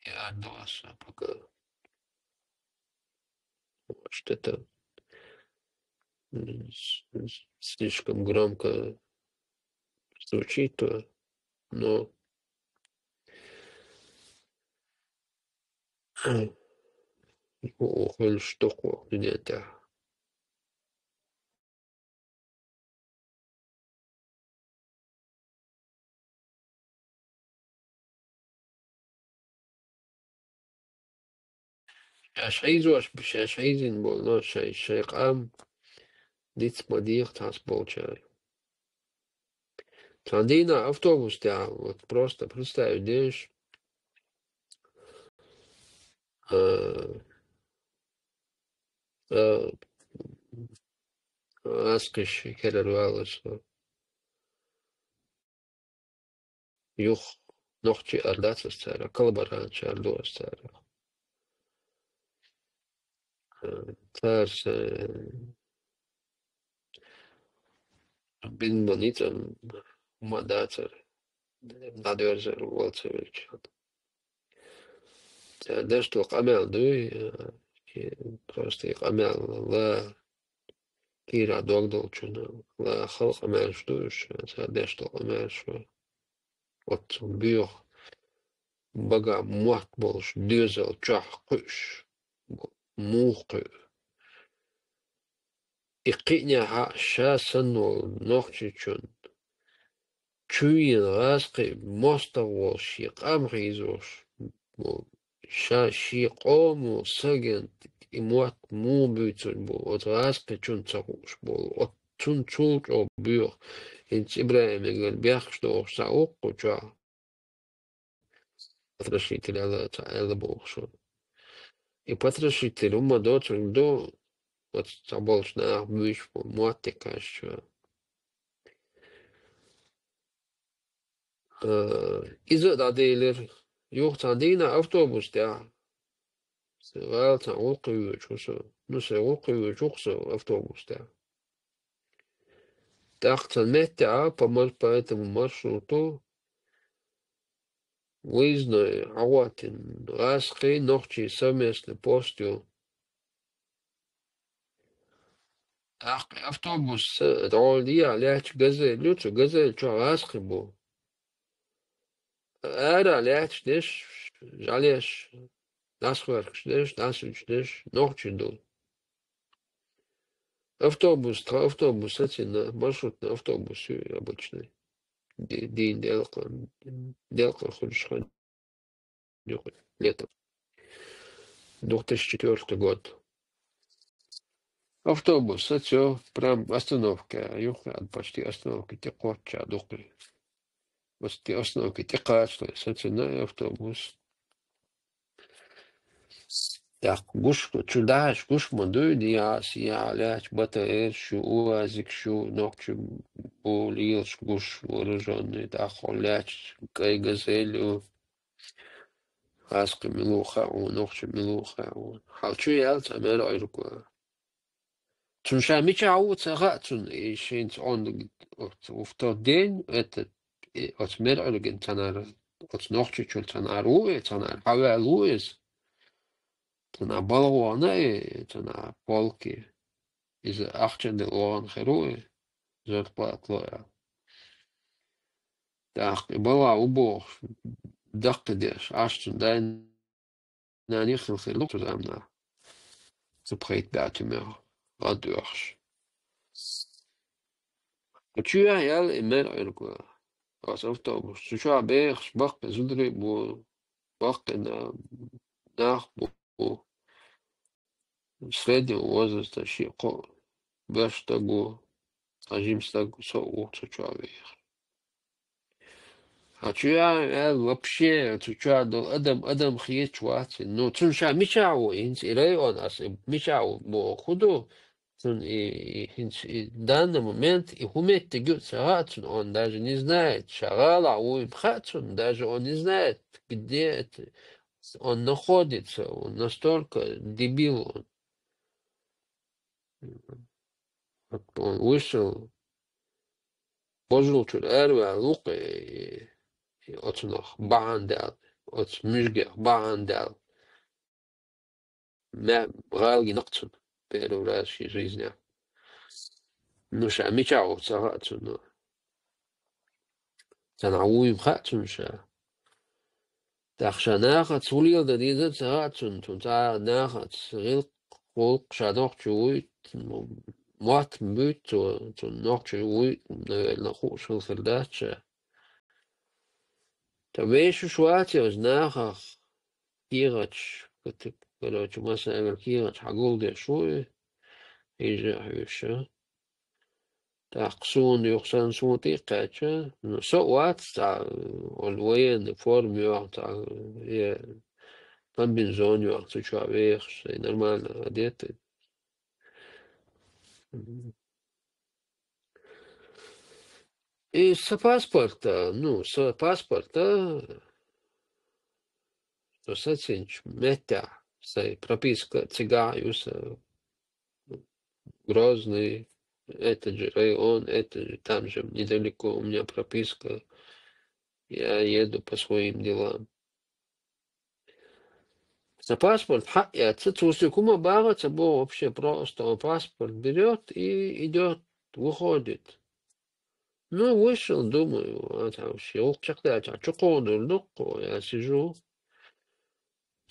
Я дуаса пока. Что-то слишком громко звучит, но ухоль штуку где-то. Шайзин был, но шайкам диц мадих тас болчай. Тандина автобус, да, вот просто представь, идешь, аскаш херервалас, юх нохчи ардацас цара, коллаборанчи ардуас цара. Царс Binbanitan Madatar Nadverzer Waltsevic. Deshto Kamel Dui, Prosti Kamel, La Kira Dogdolchuna, La Hal Kamel Stush, Deshto Kamel Shwa, Ot Bur, Baga Muatbolsh, Duzel Chach Kush, Murku. Iqinya ha Shasanol Nochichun. Chuyin rasqi mosta wol shiq amrizosh mo sha shiqo mo sagent imwat mo butun bo ot rasqi chun tsarush bo ot chun chult o bur in Ibrahim egel bergsto sa okko cha patrashiti la ta elbo so I patrashiti umma dotun do ot tabolsh na bush bo moatekash izo da değiller yoksa dina avtobus ya Valta okuyor nasıl okuyor çoksa автобуста. Так-то метя по этому маршруту выездной Аватин Раски ночи совместно постью. Так автобус ролия ляч газель лючу газель чо Раски был. Эра ляч деш жалеш насхваркш деш насуч деш ночи дул. Автобус эти на маршрутный автобус обычный. День делка ходишь летом. 2004 год. Автобус, это прям остановка. Юха, почти остановка Текотча, духли. Вот те остановки Текач, это на автобус. Так, гуш, чудаш, гуш модуй, диас, я, ляч, батаэр, шу, уазик, шу, ногчу, булил, гуш, вооруженный, так, ляч, кай газелю, хаска милуха, ногчу милуха. Халчу ялца, мэр ойруква. Чунша мичау цагацун, и шинц он, в тот день, это, от мэр ойруген, танар, от ногчу чул танар уэ, танар, хавэ луэс, Tana balwana tana polki is 18e oran geroe zot platloja. Dag bala ubo dachte des 18 dan na niet geluk zamna. Ze breed buiten meer radeurs. Tu as yal emer ergo. Als autobus. Tu as berg bak zudre bo bak na nach bo среднего возраста щеко без того ажимстагу соуцу человек. А чуя вообще чуя до адам хиечвати, но чунша мичау инс ирей он ас мичау бо худу тун и в данный момент и умеет тягать сагацун, он даже не знает, шагала у имхацун, даже он не знает, где это он находится, он настолько дебил он. Он вышел, пожил чуть эрве луки, от нох бандел, от мужгер бандел. Ме галги нокцун, первый раз в жизни. Ну ша мичау цагацун, танауим хацун ша. Так ша нахат сулил да дизет цагацун, тунта нахат срил колк шадох чуй, Wat moet toen nog zo naar goed zo verdacht. Dan wees je zwart als naga kirach. Dat je maar zeggen kirach hagol de shoe. Is je daar zo'n jochsan zo'n tiketje. Zo wat daar alweer in de vorm daar ja van benzon ja zo weer normaal dit. И с паспорта, ну, с паспорта, то сацинч, метя, сай прописка цигаюс, Грозный, этот же район, это же там же недалеко у меня прописка. Я еду по своим делам. За паспорт, я кума бара, был вообще просто. Он паспорт берет и идет, выходит. Ну, вышел, думаю, а там все, я сижу.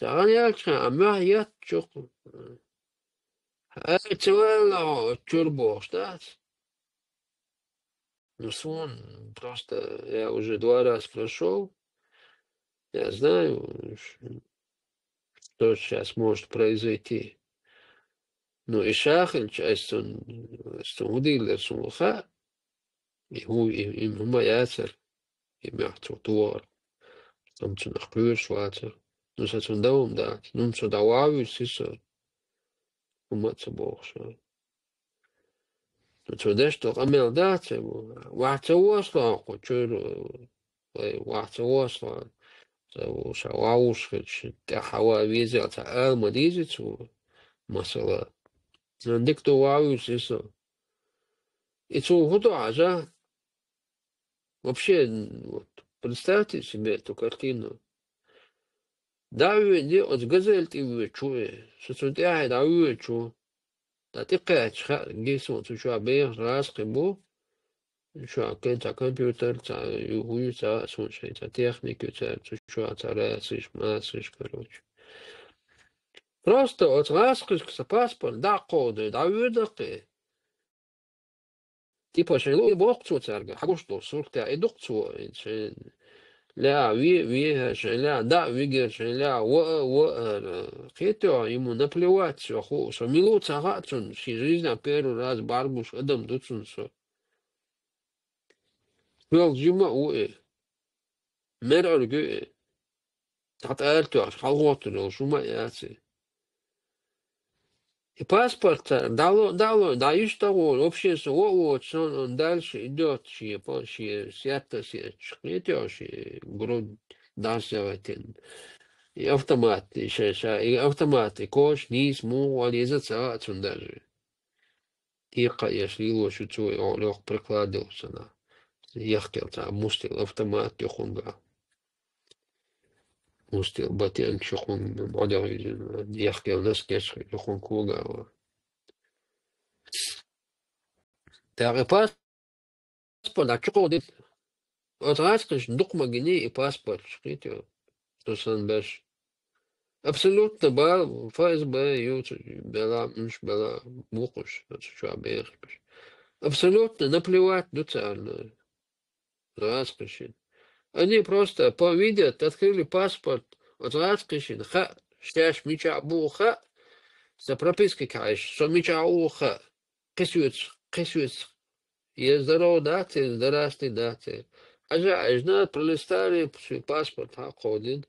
Я целый тюрбо, да? Ну, сон, просто я уже 2 раза прошел. Я знаю, что сейчас может произойти. Ну, и шахель, часть он удивил, сумуха, и боятся, и мягко твор. Там что нахуй шваться. Ну, сейчас он даум, да. Ну, что даваю, сисо. Уматься бог, что. Ну, что дешто, амел дать ему. Вахта осла, хочу, вахта осла. Шауш, тахава виза, алма дизицу, масала. Дикту вау, сисо. И что, худо, вообще, вот, представьте себе эту картину. Да, не от газель ты чуешь, что ты да чу. Да ты кэч, гисо, что абе раз кебу, что кэч компьютер, та югу, та слушай, та технику, та что раз, масыш, короче. Просто от раз с паспорт, да коды, да выдохи. Типа, что люди бог цуцерга, хагушту, сурта, и дух цу, لا لا да видишь لا хотя ему наплевать все что минут сагатун си жизнь первый раз барбуш адам дуцун со был жима уэ мерор гэ татаэрту халготу шума яси и паспорт дало даешь того вообще вот он дальше идет по сята хотя грудь дасяватен и автомат, и автомат, и кош, низ, му, ализа, даже. Тихо, если лошадь свой, он лег прикладывался на. Ехал, мустил автомат, йохунга. Мустил батен, чохун, модер, ехал на скетч, йохун куга. Так, и паспорт, а что ходит? Вот раз, конечно, докума гени и паспорт, что сан беш. Абсолютно был ФСБ, была, была мухуш, что обеих. Абсолютно наплевать доцально. Раскошин. Они просто повидят, открыли паспорт, вот раскошин, штяш мича буха, за пропиской каешь, что мича уха, кисюц. Я здорово даты, здрасте даты. А же, пролистали паспорт, ходит.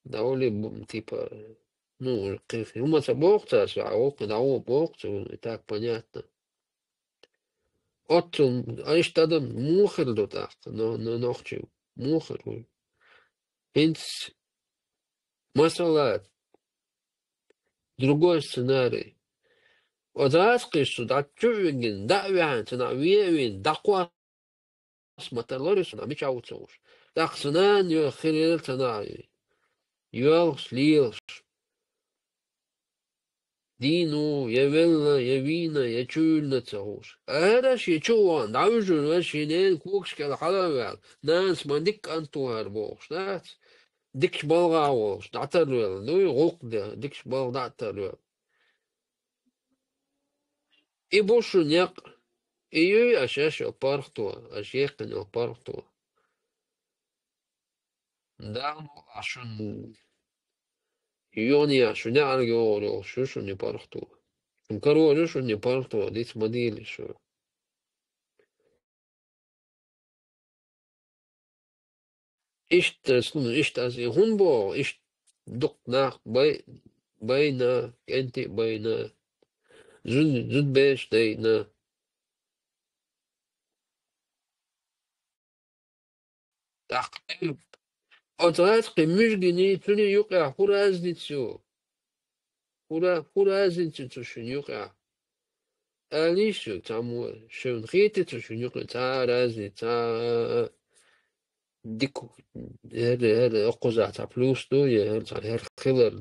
Довольно, типа, ну, уматься бог, а окна, бог, и так понятно. Ottun, aistadam muherdut after, no nochtju, muherdu. Ins масала, другой сценарий. Вот раскишу, да чувствуем, да вянцы, на вевин, да квас маталорису, на мечауца уж. Так сценарий, я херел сценарий. Юал слил. Dinu, je velna, je vina, je čulnica uš. Eras je čuvan, daužun vaši nen kukskel halavel, nans man dik antuher boš, nats. Dik balga uš, datarvel, nu je rokde, dik bal datarvel. I bošu njak, i ju aš el parhtua, aš jekan el parhtua. Danu ašun, joni ašun, ne argeoro, šušun je parhtua. Короче, что не парто, здесь модели, что. Ишта, хунбо, дук nach, bayna, enti bayna, zud besh deyna. Так, от разки мужгини, туни юка, хуразницу. Хуразницу, что юка. Алишу, там шун хитицу, шунюку, та разни, та дику, окоза, та плюс дуя, та хилер,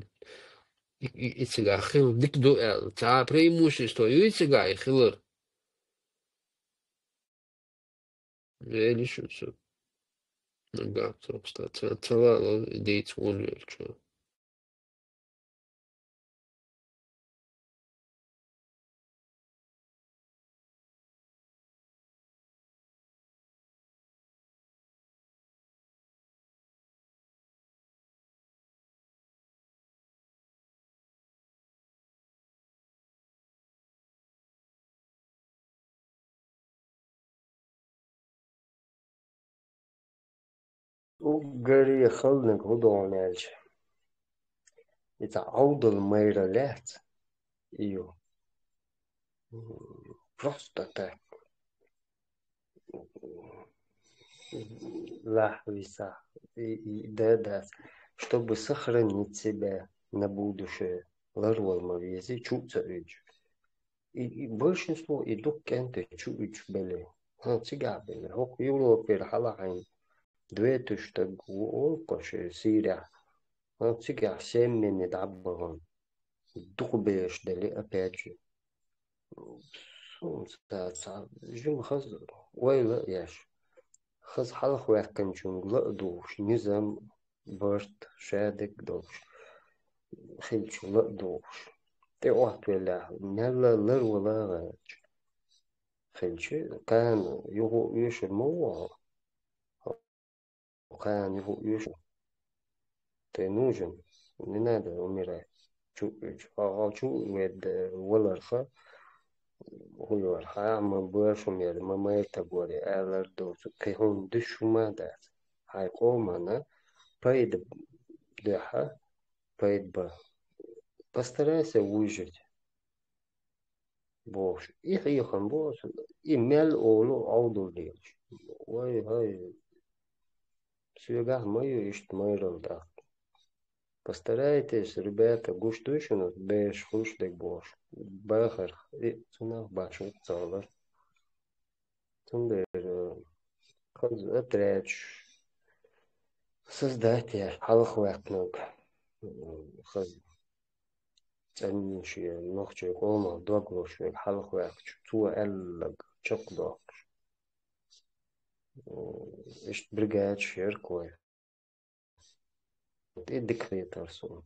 итига хил, дик дуэл, та преимущество, итига хилер. Алишу, все. Нага, собственно, цела, дейт вон, что. وقري خلنك هدوء نالج يتعود الميرة لات إيو просто так лахвиса да, чтобы сохранить себя на будущее. Ларвал мавези чуца ич. И большинство идут кенты чуич бели. Цыга бели. Хок Европе халахайн. Две тушта гуолкоше сиря. Цыга семени даббагон. Духбеш дели опять же. جم خز ويلا ياش خز حلق واحد شون لقدوش نظام برت شادك دوش خلش لقدوش تي واحد ولا نلا لر ولا غاج خلش كان يهو يش المو وكان يهو يش تنوجن ننادى وميرا شو ود ولا خا هو هعمل باشم يعني ما يتقولي ألر دوس كهون دشوما دات هاي قومنا بايد دها بايد با постарайся выжить бош их ихан бош и мел олу аудулич ой ой сюда мою ишт мойрал да постарайтесь ребята гуштушину беш хуштек бош бахар и цуна башу цалар цундер отряд создать халахватнук تنشي نخشي قوما دوغلوش حلق وقت تو ألق شقدق إيش برجع شركوي ديكتاتور سون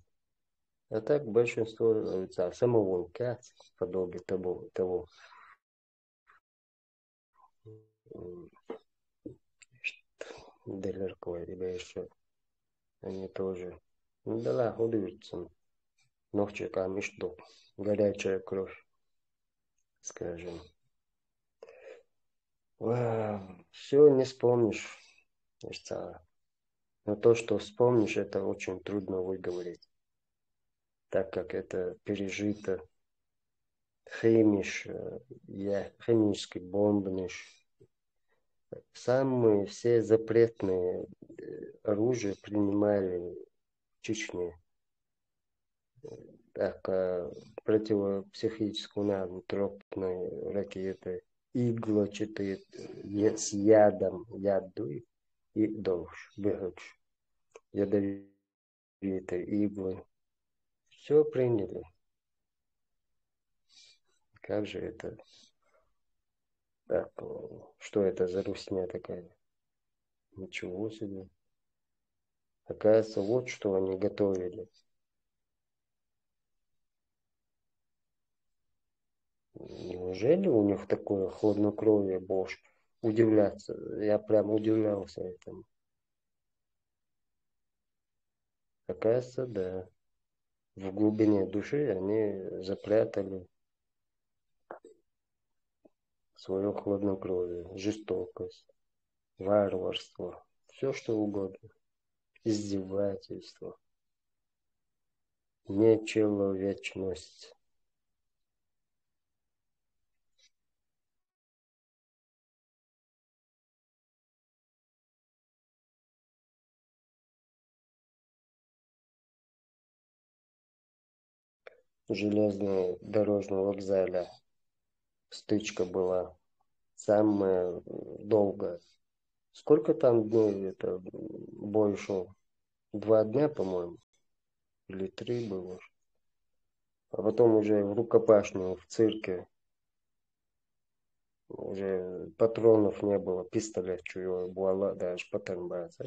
а так большинство самоволкят подобие того делеркой или еще они тоже да ходят ночью камиш до горячая кровь скажем все не вспомнишь но то что вспомнишь это очень трудно выговорить так как это пережито химический бомбниш самые все запретные оружия принимали в Чечне так противопсихическую тропной ракеты иглочатые с ядом яду и дождь бегать ядовитые иглы все приняли как же это так что это за русня такая ничего себе оказывается вот что они готовили неужели у них такое хладнокровие бош удивляться я прям удивлялся этому оказывается да в глубине души они запрятали свое хладнокровие жестокость варварство все что угодно издевательство нечеловечность железнодорожного вокзала стычка была. Самая долгая. Сколько там дней это бой шел? 2 дня, по-моему. Или 3 было. А потом уже в рукопашную, в цирке. Уже патронов не было, пистолет чуё, буала, даже патон браться.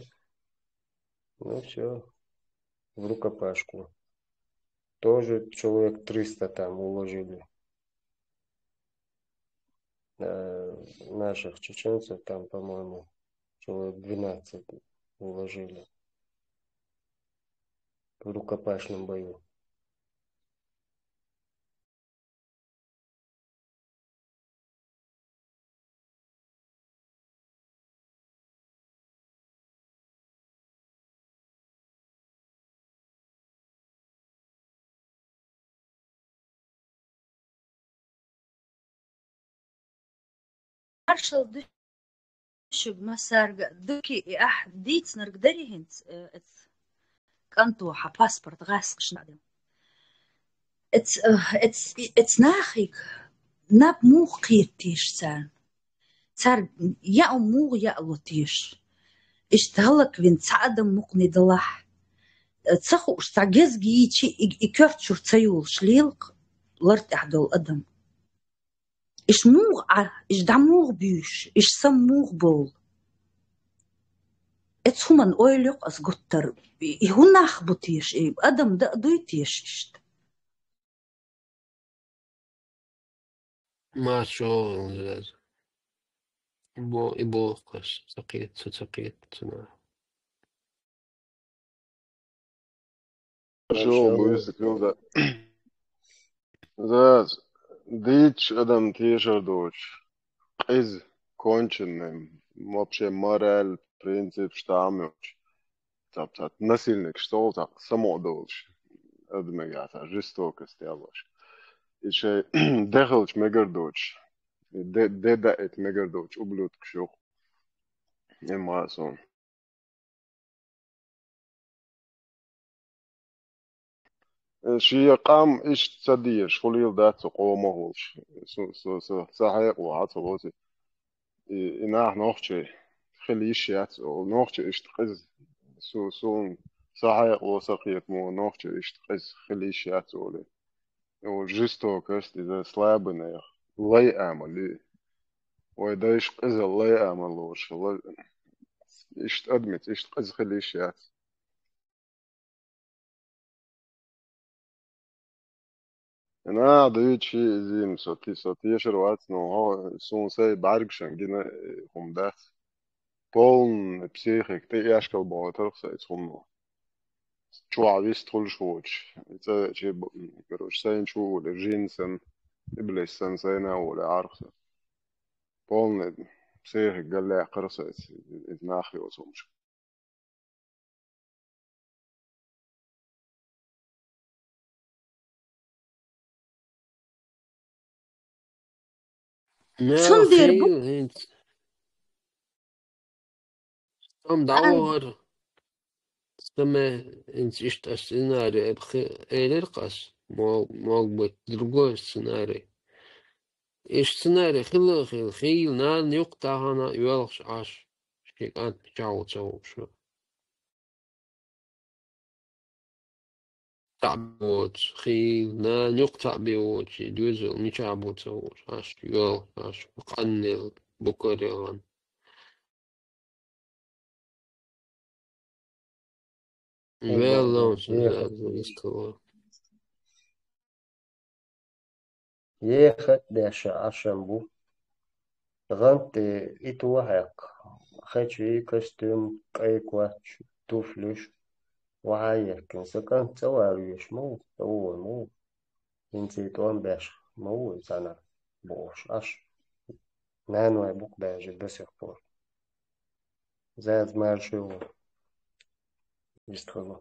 Ну все, в рукопашку. Тоже человек 300 там уложили. Наших чеченцев там, по-моему, человек 12 уложили в рукопашном бою. Marshall Bishop مسار دوكي أحد ديت نرقدري هنت كانتوحة باسبورت غاس قشنادم it's ناخيك ناب مو قيتيش تار يا مو يا لوتيش اشتهلك بين تعدم مقني دلح تسخو اشتعجز جيتشي يكفت شو تسيول شليلق لرت أحدول أدم إيش موغ إيش دموغ بيش إيش سموغ بول إتس همان أويلق أس قطر يهون نخبطيش أدم دا دويتيش إشت ما شو إبو قش سقيت سنة شو بويس كيودا زاز ديتش أدم تيشر دوش إز конченным вообще мораль принцип штаммёч тап насильник что так самодолж адмегата жестокость ялош ещё дехалч мегардоч деда эт мегардоч ублюдок шо эмасон شي قام إيش تصدير شغليل دات قومهولش سو صحيح وعطوتي إنها نوختي خليش يات أو نوختي إيش تقز سون صحيح وسقيت مو نوختي إيش تقز خليش يات أولي وجستوكست إذا سلابنا لي أعمل وإذا إيش قز لي أعملوش إيش تقدمت إيش تقز خليش يات أنا ديت شيء زين صوتي شروات نو هو سون سي بعرقشن جينا هم ده полный психик ты яшкал болотов сайт хумно чуавис трулшвоч это че короче сайн чу жинсен иблесен сайна ولا عارف полный психик галля قرصت ناخي وصومش ما سندير بو خيل هنت هم دعوة سما انت اشت السيناريو بخي ايلرقص مو بيت другой сценарий ايش سيناريو خيل نان يقطع هنا يولش عاش شيك انت جاو تسو شو تعبوت خيل نان يقطع بيوت يدوزل ميشابو تسو عاش يول عاش بقنل بكريغان Велом ехать дальше Ашамбу. Ранты и туахак. Хочу и костюм, кайквач, туфлиш. وعايك سكان تسواريش مو هو مو انتي توان باش مو سنة بوش اش نانو يبوك باجي بسيطور زاد مارشو يستخدم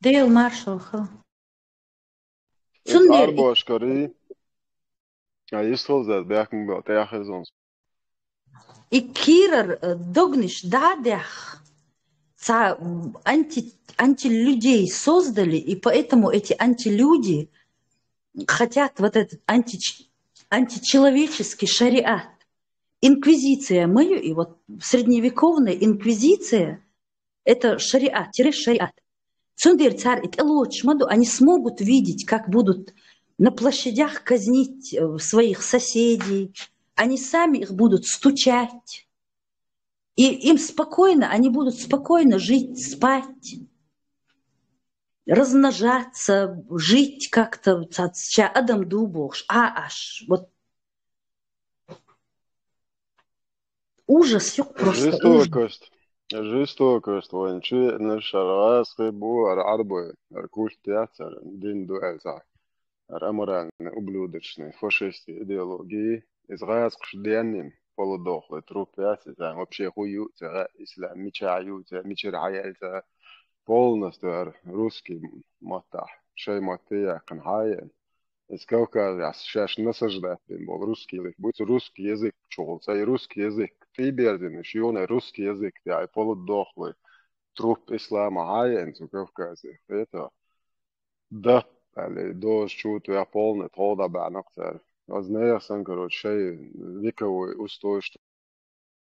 ديل مارشال خو عربوش كري يستخدم زاد بيحكم بأتياخي زونس إكيرر догниш дадях антилюдей создали, и поэтому эти антилюди хотят вот этот античеловеческий шариат. Инквизиция мою, и вот средневековная инквизиция, это шариат, шариат. Цундер царь и Элочмаду, они смогут видеть, как будут на площадях казнить своих соседей, они сами их будут стучать, и им спокойно, они будут спокойно жить, спать, размножаться, жить как-то, адам дубош, аш, вот ужас, просто ужас. Жестокость, ванчи, нешарасхи бу, арбы, культяцер, дин дуэльза, аморальные, ублюдочные, фашистские идеологии, израильские деним, полудохлые, трупяцы, вообще хуются, ислам, мечаются, мечераются, полностью русский мота, шей мотия, канхая. Из Кавказа сейчас насаждать был русский язык, будь русский язык пчелся, и русский язык, ты берденешь, юный русский язык, я полудохлый, труп ислама, аен, в Кавказе, это, да, але, дождь чувствую, я полный, толда банактер. Знаешь, короче, шей, вековой устой, что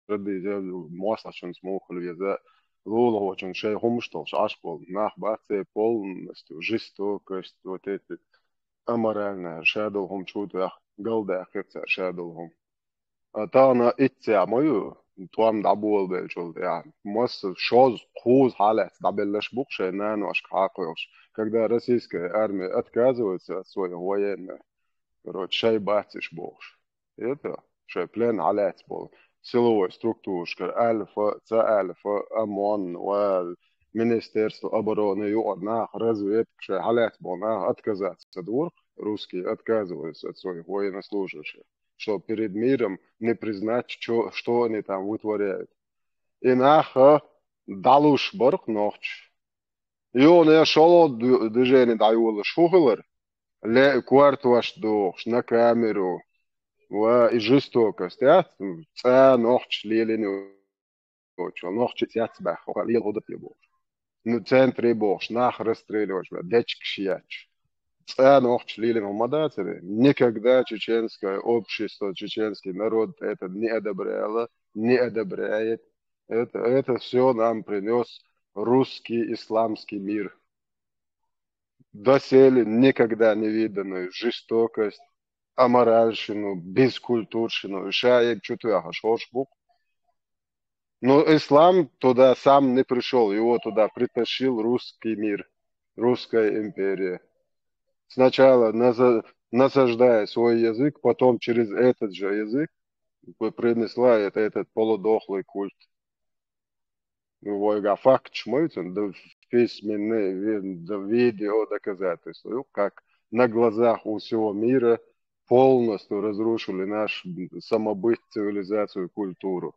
рады, масло, что смухал, везде, луло, очень шей, хумштол, шашпол, нах, баце, полностью, жестокость, вот эти, аморальная, шедулгум чудах, галдах, шедулгум. А та на итця мою, туам дабул бельчул, я, мос шоз, хуз, халец, дабеллеш букше, нанош, хакуш. Когда российская армия отказывается от своих военных, короче, шей бациш бокш. Это, шей плен халец был. Силовой структур, альфа, альфа, ОМОН, Министерство обороны, юрнах, разведка, шей халец был, отказаться от двор. Русские отказываются от своих военнослужащих, чтобы перед миром не признать, что они там вытворяют. И наха далуш барх ночь. И он я шел движение даюла шухлер, ле квартуаш дохш на камеру, и жестокость, я ночь лилину, ночь тяцбах, лил удать бог. Ну центре бог, нах расстреливаешь, дечк шияч. Никогда чеченское общество, чеченский народ это не одобряло, не одобряет. Это все нам принес русский исламский мир. Доселе никогда не виданную жестокость, аморальщину, бескультурщину. Но ислам туда сам не пришел, его туда притащил русский мир, русская империя. Сначала насаждая свой язык, потом через этот же язык принесла этот полудохлый культ. Факт чмыцен, да письменные, да видео доказательства, как на глазах у всего мира полностью разрушили нашу самобыть, цивилизацию, культуру.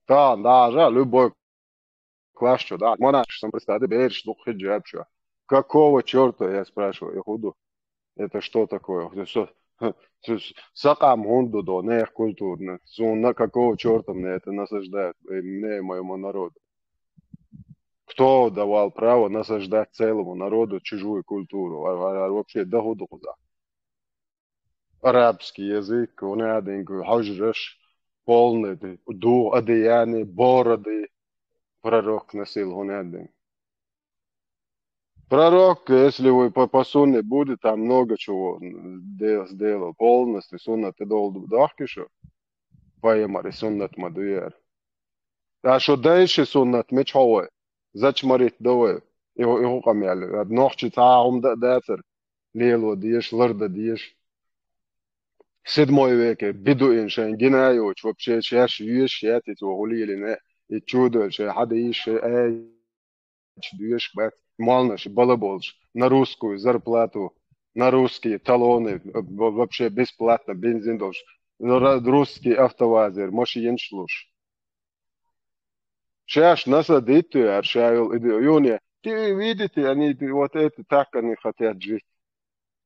Да, даже любой класс, что да, монах, сам представляет, берешь, ну, хиджаб, что. Какого черта, я спрашиваю, я худу? Это что такое? Сакам гунду до, не культурно. На какого черта мне это насаждают, мне и моему народу? Кто давал право насаждать целому народу чужую культуру? Вообще дохуду куда? Арабский язык, он один, хажраш, полный, одеяния, бороды. Пророк носил, он один. Пророк, если вы по сунне будет, там много чего сделал полностью. Суннат и долду дахкишу, поемари суннат мадуер. А что дальше суннат мечховой, зачмарит довой, его камяли. Ночи таум дацер, лело диеш, ларда диеш. 7 веке, бедуин шен, гинайоч, вообще чаш юеш, ятить, вогулили, не, и чудо, че, хада иш, дуешь, бать, малнаш, балаболш, на русскую зарплату, на русские талоны, вообще бесплатно, бензин должен, русский автовазер, машин шлуш. Сейчас насадить, аршавил, юни, ты видите, они вот это так они хотят жить.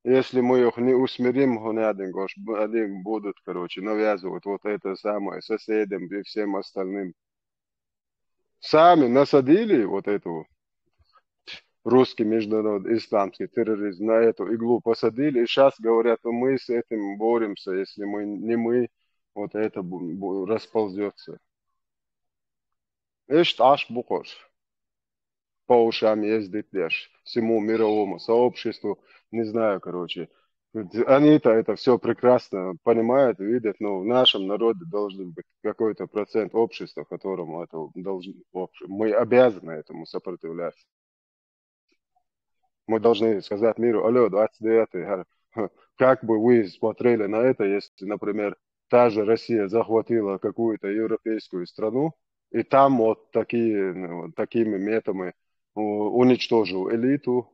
Если мы их не усмирим, они будут, короче, навязывать вот это самое соседям и всем остальным. Сами насадили вот эту русский международный исламский терроризм на эту иглу посадили, и сейчас говорят, мы с этим боремся, если мы не мы, вот это расползется. Эшт аш букош. По ушам ездит лишь всему мировому сообществу, не знаю, короче. Они-то это все прекрасно понимают, видят, но в нашем народе должен быть какой-то процент общества, которому это должен, мы обязаны этому сопротивляться. Мы должны сказать миру, алло, 29-й, как бы вы смотрели на это, если, например, та же Россия захватила какую-то европейскую страну, и там вот такими методами уничтожил элиту,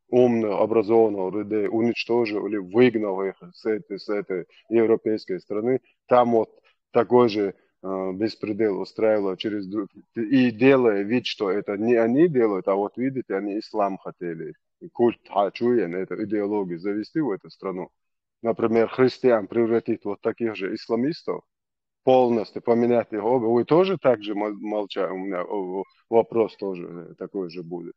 умно образованных людей, уничтожил или выгнал их с этой европейской страны, там вот такой же беспредел устраивал и делая вид, что это не они делают, а вот видите, они ислам хотели, культ Хачуен, эту идеологию завести в эту страну. Например, христиан превратить вот таких же исламистов, полностью поменять их. Вы тоже так же молчали? У меня вопрос тоже такой же будет.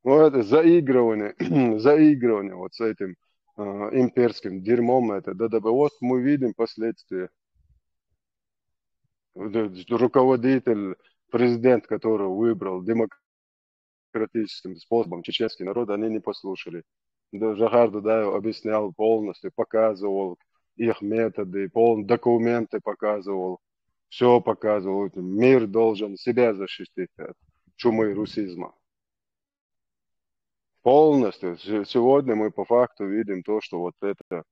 Ну, это заигрывание, заигрывание вот с этим имперским дерьмом. Вот мы видим последствия. Руководитель, президент, которого выбрал демократическим способом чеченский народ, они не послушали. Жохар Дудаев объяснял полностью, показывал их методы, документы показывал, все показывал. Мир должен себя защитить от чумы русизма. Полностью. Сегодня мы по факту видим то, что вот это,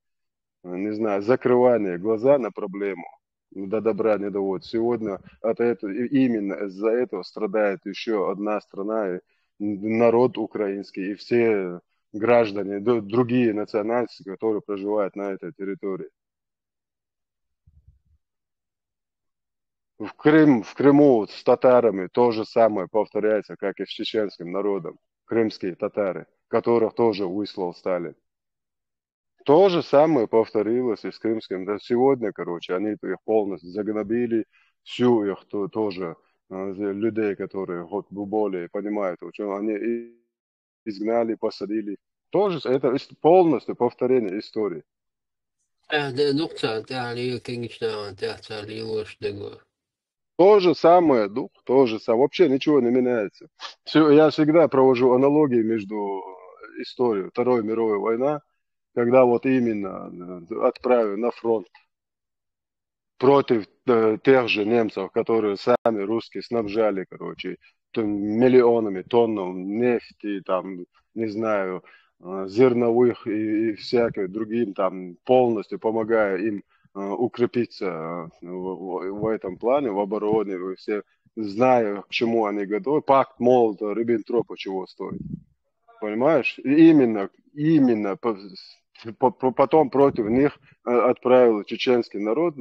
не знаю, закрывание глаза на проблему до добра не доводит. Сегодня именно из-за этого страдает еще одна страна, и народ украинский, и все граждане, другие национальности, которые проживают на этой территории. В Крыму с татарами то же самое повторяется, как и с чеченским народом. Крымские татары, которых тоже выслал Сталин. То же самое повторилось и с крымским. Да сегодня, короче, они их полностью загнобили, всю их тоже людей, которые более понимают, что они изгнали, посадили. Тоже это полностью повторение истории. То же самое, дух, то же самое. Вообще ничего не меняется. Я всегда провожу аналогии между историей Второй мировой войны, когда вот именно отправили на фронт против тех же немцев, которые сами русские снабжали, короче, миллионами тонн нефти, там, не знаю, зерновых и всяких другим, там, полностью помогая им укрепиться в этом плане, в обороне, все зная, к чему они готовы. Пакт Молотова-Риббентропа чего стоит. Понимаешь? И именно потом против них отправил чеченский народ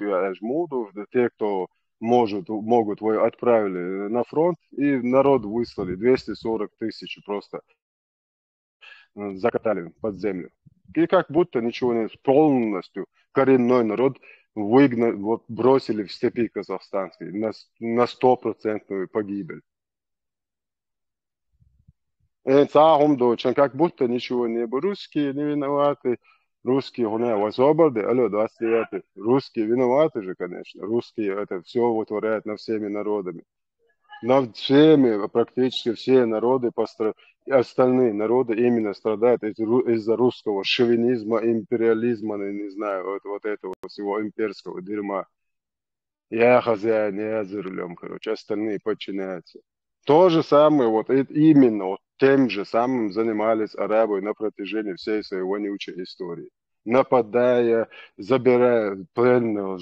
Ажмудов, те, кто могут, отправили на фронт, и народ выслали 240 тысяч просто закатали под землю. И как будто ничего не полностью коренной народ бросили в степи казахстанской на 100% погибель. Как будто ничего не было. Русские не виноваты. Русские, алло, 29-й. Русские виноваты же, конечно. Русские это все вытворяют над всеми народами. Над всеми, практически все народы, остальные народы именно страдают из-за русского шовинизма, империализма, не знаю, вот этого всего имперского дерьма. Я хозяин, я за рулем, короче, остальные подчиняются. То же самое, вот именно вот тем же самым занимались арабы на протяжении всей своей вонючей истории. Нападая, забирая пленных,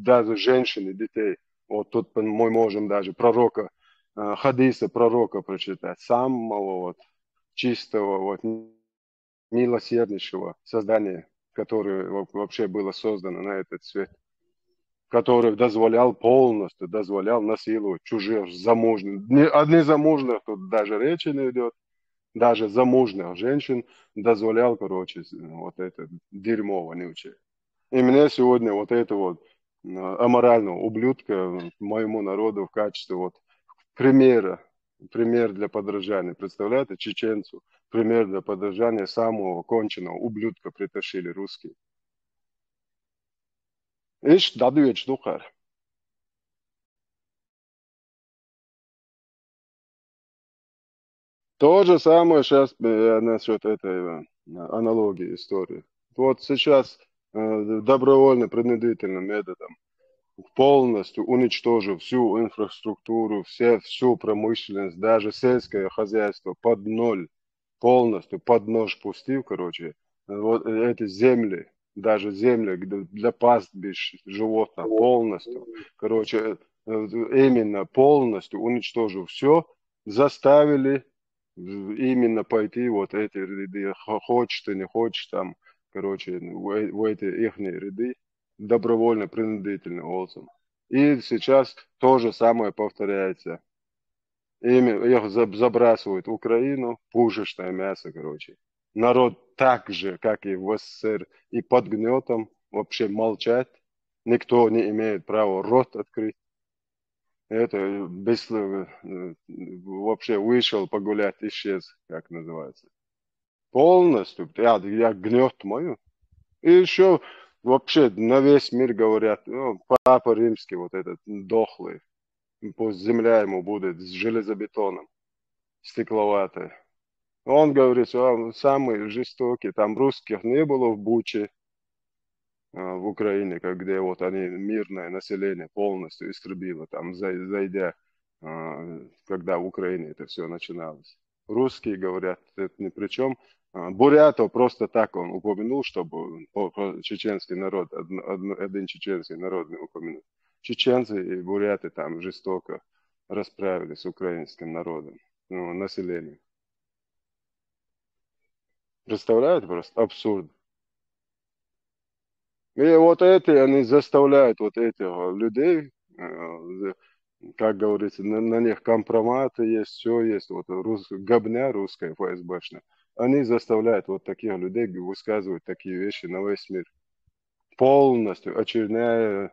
даже женщин и детей. Вот тут мы можем даже хадиса пророка прочитать. Самого вот чистого, вот милосерднейшего создания, которое вообще было создано на этот свет. Который полностью дозволял насиловать чужих замужних. О незамужних тут даже речи не идет. Даже замужних женщин дозволял, короче, вот это дерьмо вонючее. И мне сегодня вот это вот аморального ублюдка моему народу в качестве вот пример для подражания. Представляете, чеченцу, пример для подражания самого конченого ублюдка притащили русские. Ишь, дадуеч духар. То же самое сейчас насчет этой аналогии истории. Вот сейчас добровольно, принудительным методом, полностью уничтожив всю инфраструктуру, всю промышленность, даже сельское хозяйство под ноль, полностью под нож пустив, короче, вот эти земли, даже земли для пастбищ животных полностью, короче, именно полностью уничтожив все, заставили именно пойти вот эти ряды, хочешь ты, не хочешь там, короче, в эти их ряды, добровольно, принудительным образом. И сейчас то же самое повторяется. Их забрасывают в Украину, пушечное мясо, короче. Народ так же, как и в СССР, и под гнетом вообще молчать. Никто не имеет права рот открыть. Это вообще вышел погулять, исчез, как называется. Полностью. Я гнет мою. И еще вообще на весь мир говорят, ну, Папа Римский вот этот дохлый, пусть земля ему будет с железобетоном, стекловатой. Он говорит, что он самый жестокий, там русских не было в Буче, в Украине, где вот они мирное население полностью истребило, там зайдя, когда в Украине это все начиналось. Русские говорят, это ни при чем. Бурятов просто так он упомянул, чтобы чеченский народ, один чеченский народ не упомянул. Чеченцы и буряты там жестоко расправились с украинским народом, ну, населением. Представляете, просто абсурд. И вот эти, они заставляют вот этих людей, как говорится, на них компроматы есть, все есть, вот гобня русская ФСБшная. Они заставляют вот таких людей высказывать такие вещи на весь мир. Полностью, очерняя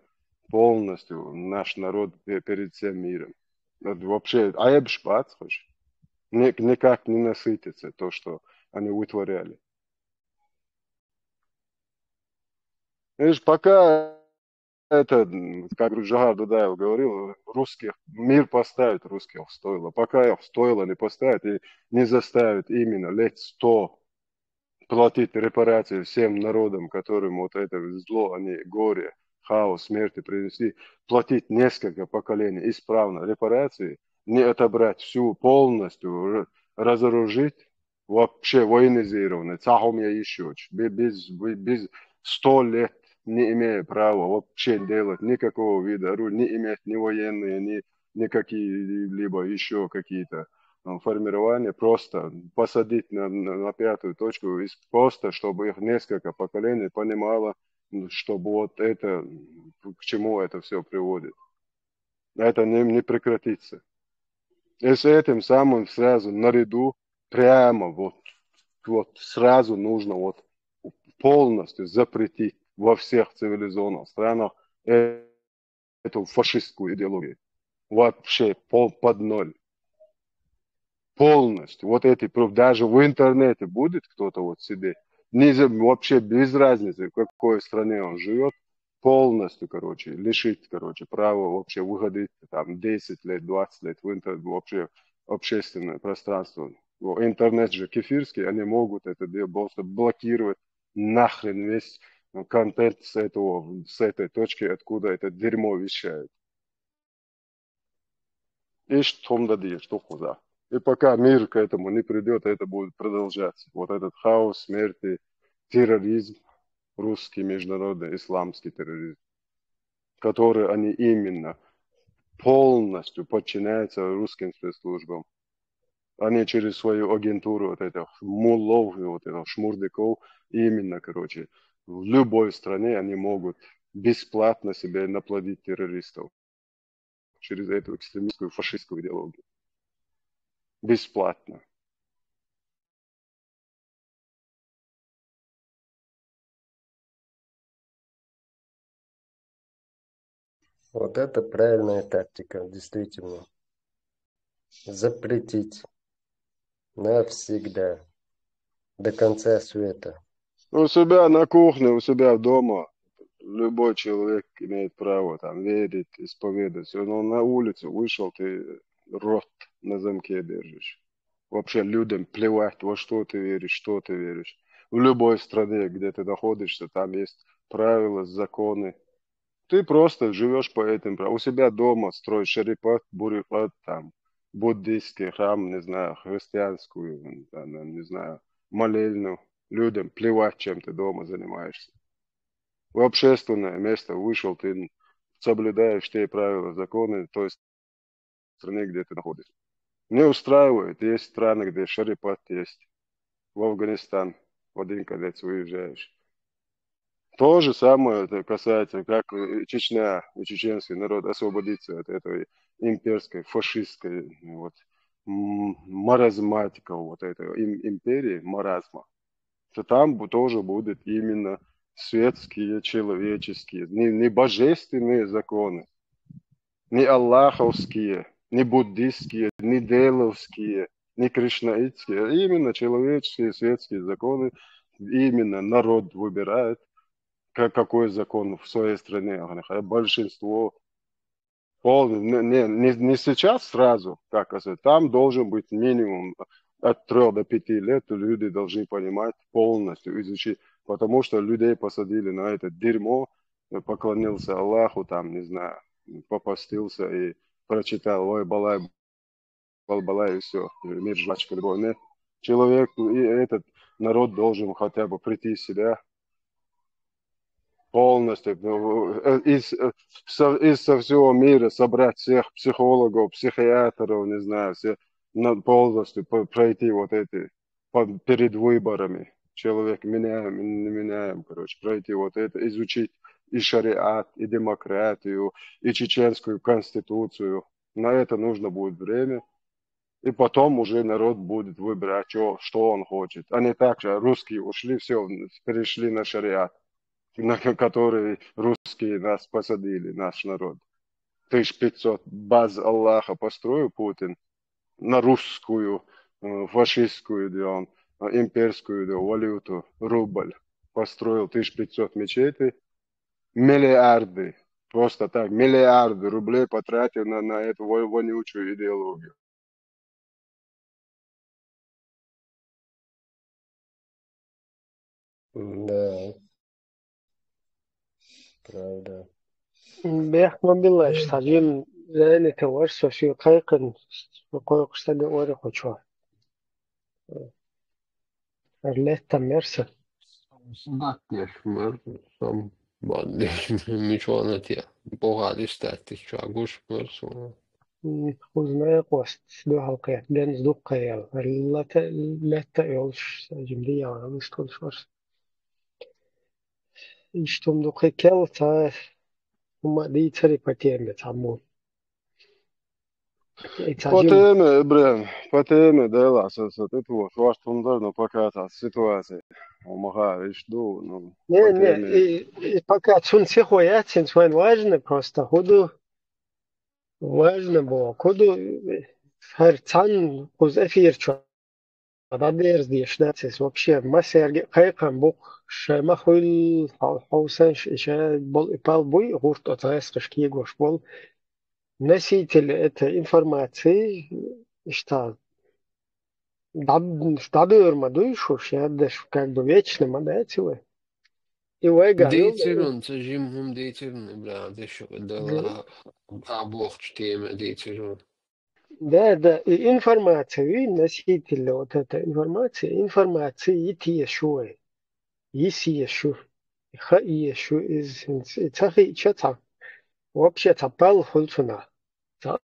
полностью наш народ перед всем миром. Это вообще, аэбшпац, никак не насытится то, что они вытворяли. Видишь, пока это, как Джагар Дудаев говорил, русских, мир поставит русских в стойло. Пока их в стойло не поставят и не заставят именно лет 100 платить репарации всем народам, которым вот это зло, они горе, хаос, смерти принесли, платить несколько поколений исправно репарации, не отобрать всю полностью, разоружить, вообще военизированный, цахом я еще, без 100 лет не имея права вообще делать никакого вида оружия, не иметь ни военные, ни какие-либо еще какие-то формирования, просто посадить на пятую точку, и просто, чтобы их несколько поколений понимало, чтобы вот это, к чему это все приводит. Это не прекратится. И с этим самым сразу наряду, прямо вот сразу нужно вот полностью запретить во всех цивилизованных странах эту фашистскую идеологию. Вообще под ноль. Полностью. Вот эти, даже в интернете будет кто-то вот сидеть, вообще без разницы, в какой стране он живет, полностью, короче, лишить, короче, права вообще выходить там 10 лет, 20 лет в интернет, вообще общественное пространство. Интернет же кефирский, они могут это просто блокировать нахрен весь контент с этой точки, откуда это дерьмо вещает. И что он дадет, что куда. И пока мир к этому не придет, это будет продолжаться. Вот этот хаос, смерти, терроризм, русский, международный, исламский терроризм, который они именно полностью подчиняются русским спецслужбам. Они через свою агентуру вот этих муллов, вот этих шмурдяков, именно, короче, в любой стране они могут бесплатно себе наплодить террористов через эту экстремистскую фашистскую идеологию. Бесплатно. Вот это правильная тактика, действительно. запретить навсегда, до конца света. У себя на кухне, у себя дома любой человек имеет право там верить, исповедовать. Но на улицу вышел, ты рот на замке держишь. Вообще людям плевать, во что ты веришь, что ты веришь. В любой стране, где ты находишься, там есть правила, законы. Ты просто живешь по этим правилам. У себя дома строишь шарипат, бурифат, там, буддийский храм, не знаю, христианскую, не знаю, молельню. Людям плевать, чем ты дома занимаешься. В общественное место вышел, ты соблюдаешь те правила, законы той страны, где ты находишься. Не устраивает. Есть страны, где шарипат есть. В Афганистан в один конец уезжаешь. То же самое это касается, как Чечня и чеченский народ освободится от этой имперской, фашистской вот, маразматика вот этой империи, маразма. То там тоже будут именно светские, человеческие, не божественные законы, не аллаховские, не буддистские, не деловские, не кришнаитские, а именно человеческие, светские законы. Именно народ выбирает, какой закон в своей стране. Большинство не сейчас сразу, как сказать, там должен быть минимум от 3 до 5 лет, люди должны понимать полностью, изучить, потому что людей посадили на это дерьмо, поклонился Аллаху, там, не знаю, попастился и прочитал ой, балай, балбалай, и все, мир жвачка любой. Нет. Человек, и этот народ должен хотя бы прийти в себя, полностью из со всего мира собрать всех психологов, психиатров, не знаю, все, полностью пройти вот эти перед выборами. Человек меняем, не меняем, короче, пройти вот это, изучить и шариат, и демократию, и чеченскую конституцию. На это нужно будет время. И потом уже народ будет выбирать, что он хочет. А не так же, русские ушли, все, перешли на шариат, на который русские нас посадили, наш народ. 1500 баз Аллаха построил Путин на русскую, фашистскую, имперскую валюту, рубль. Построил 1500 мечетей, миллиарды, просто так, миллиарды рублей потратил на эту вонючую идеологию. Да, правда. بيح ما بيلاش تعجين زاني تورسو في قيقن وقوي قصد أوري خشوا أرليت تمرسل Sagaties, sam bandīšu, mičonatie, bohādi stētis, čāguši personu. خذنا قوست دو حلقات دنز دو قيال لا تأيولش جمدية ولا مستول شورس إشتم دو قيال تا هما دي تري باتين بتعمون По теме, Брен, по теме дела, это ваш тундар, пока ситуация. Мага, жду, ну, по теме. Не, пока цун цехуяцин, цун важно просто, худу важно было, худу харцан хуз эфир чё, а дерз дишнацис вообще масерги кайкан бук шема хуил хаусан ша бол ипал буй гурт отаэс кышки гош бол носитель этой информации что дадыр мадуйшу шядеш как бы вечно мадативы и вайга Dīcirun, cežim dīcirun, brādi, šo dēlā abokš tēmē dīcirun. Да, и информация, и носитель вот этой информации и тиешуэ, и сиешу, и хаиешу из цахи чата. Вообще тапал хульцуна.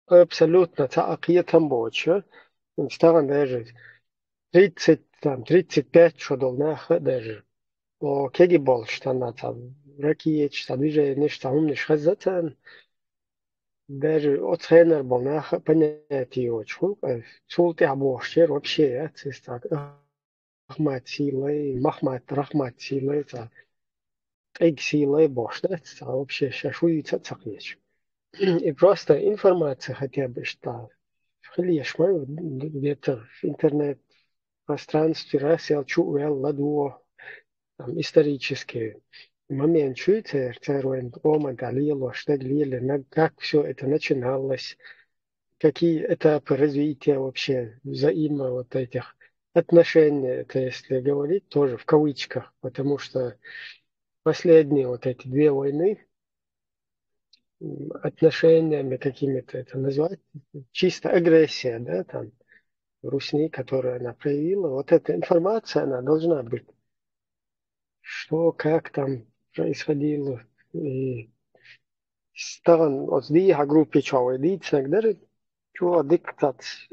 Абсолютно таакиетам больше. Старан даже 35 что долнаха даже. О кеги больше там ракиеч, там же нечто умнешь хазатан. Даже от тренер болнаха понятие очень. Чулты обошер вообще, это Ахмат Силай, Махмат Рахмат Силай, это Эг Силай бош, да, это вообще шашуется цакнеч. И просто информация хотя бы что Хлешма где-то в интернет-пространстве раз я чуял ладу там исторические моменты, церуем момента лило, что глили, как все это начиналось, какие этапы развития вообще взаимо вот этих отношений, это если говорить, тоже в кавычках, потому что последние вот эти две войны отношениями какими-то это назвать, чисто агрессия, да, там, Русни, которую она проявила, вот эта информация, она должна быть, что, как там происходило, и стан от дīha группе чего дīcnek darīt, čo dik tāds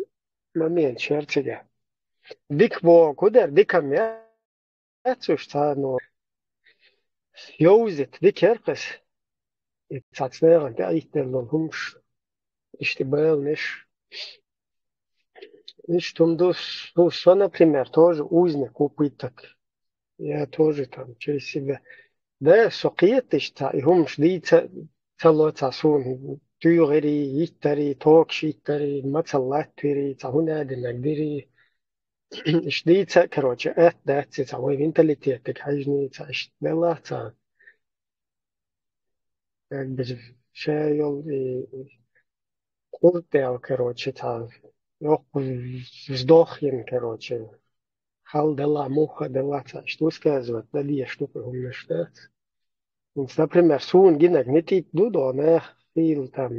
момент čerciga. Dik vo kuder, dikam jāatsuš tā no jūzit, dik erkas, ir tāds nēran, tā īstenībā no humš, išti bēl, ниш там все, например, тоже узник, упыток. Я тоже там через себя. Да, сокиетиш та, и humš dīca целоца сун, тюгери, иттари, токшиттари, мацаллаттири, цахунадинагдири, ишдīca, короче, дāci, цахуй менталитетик, хажнīca, ишдēlāca, как бы, шējol, kurtēl, короче, tā, вздохин, короче, хал дела, муха дела, что сказывать, дали, что умножать. Например, сун гинек не тит дудо, не фил там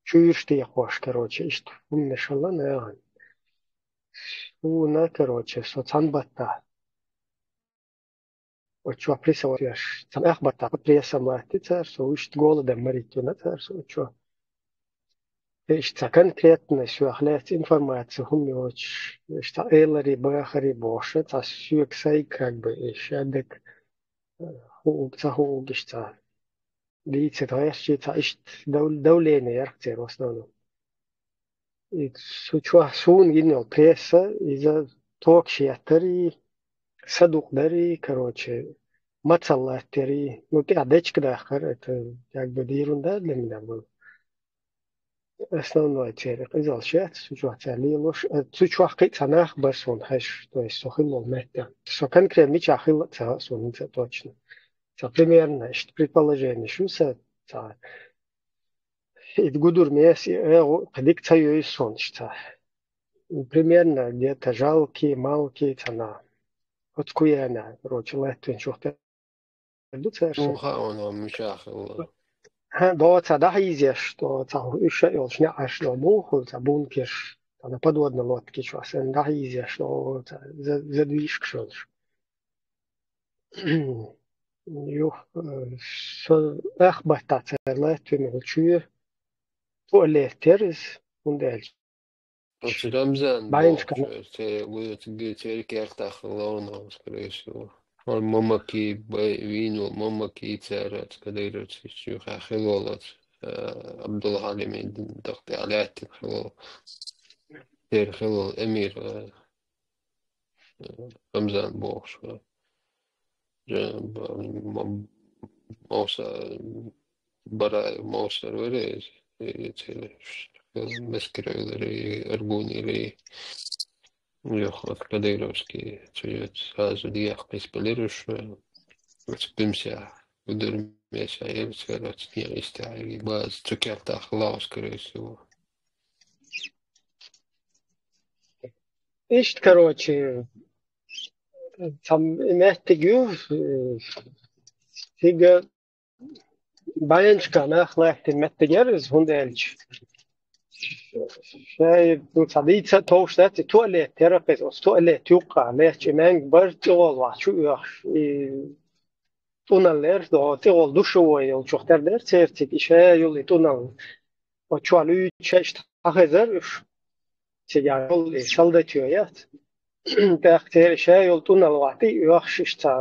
чуешь хош, короче, что умножала, не суна, короче, соцанбата. Вот что присылаешь, сам эхбата, пресама, ты царство, ищет голодом морить, на царство, что. Что конкретно сюахлять информацию, humjoč, что элари, бахари, боша, та сюксай, как бы, и шадек, хуг, что лица твоящие, та ищет давление, яркте, в основном. И сучуа сун гинел пресса, из-за токшиатари, садукдари, короче, мацаллатари, ну, ты адечка дахар, это как бы ерунда для меня была. Основной цель изолчать, сучуация лилош, сучуахкит санах басун хаш, то есть сохилол метя. Со конкретно мичахил ца сунца точно. Ца примерно, что предположение, что са ца идгудур меси кадик цаю и сон, что примерно где-то жалкие, малкие цана. Отскуяна, короче, летвин шухта. Ну, хаона, мишахил. Да, да, есть, что еще ешь на муху, бункер, на подводной лодке, что да, есть, что задвижк шел. Эх, бататься, летвин, учуя, туалеттерис, ундельч. Вот Рамзан, Байншка. те кертах лауна, скорее всего. Он мамаки вину, мамаки царат, скадейрат, сюха хилолат. Абдул Халими, доктор Аляти, хилол. Тер хилол, эмир. Рамзан бог, موسى برا موسى وريز مسكري أرجوني لي يخاف كديروسكي تجد هذا دي أقيس بليروش وتبمسع ودر مسع يبسكرة تنيا يستعي باز تكرت أخلاص كريسو إيش короче, там mächtige Tiga Bajenska nachlegt in Mettegeres hundelch. Šai tu sadīca tauštēti toalēt terapēs, os toalēt jūkā, lēķi mēng bar tīgol vāču yuāš. Tunneler, do tīgol dušuvoja, jau čuhter der cērcik, išē juli tunnel. O čualu čeşt ahezar yuš. Tīgā juli saldētio jāt. Tēr išē juli tunnel vāti yuāš ištā.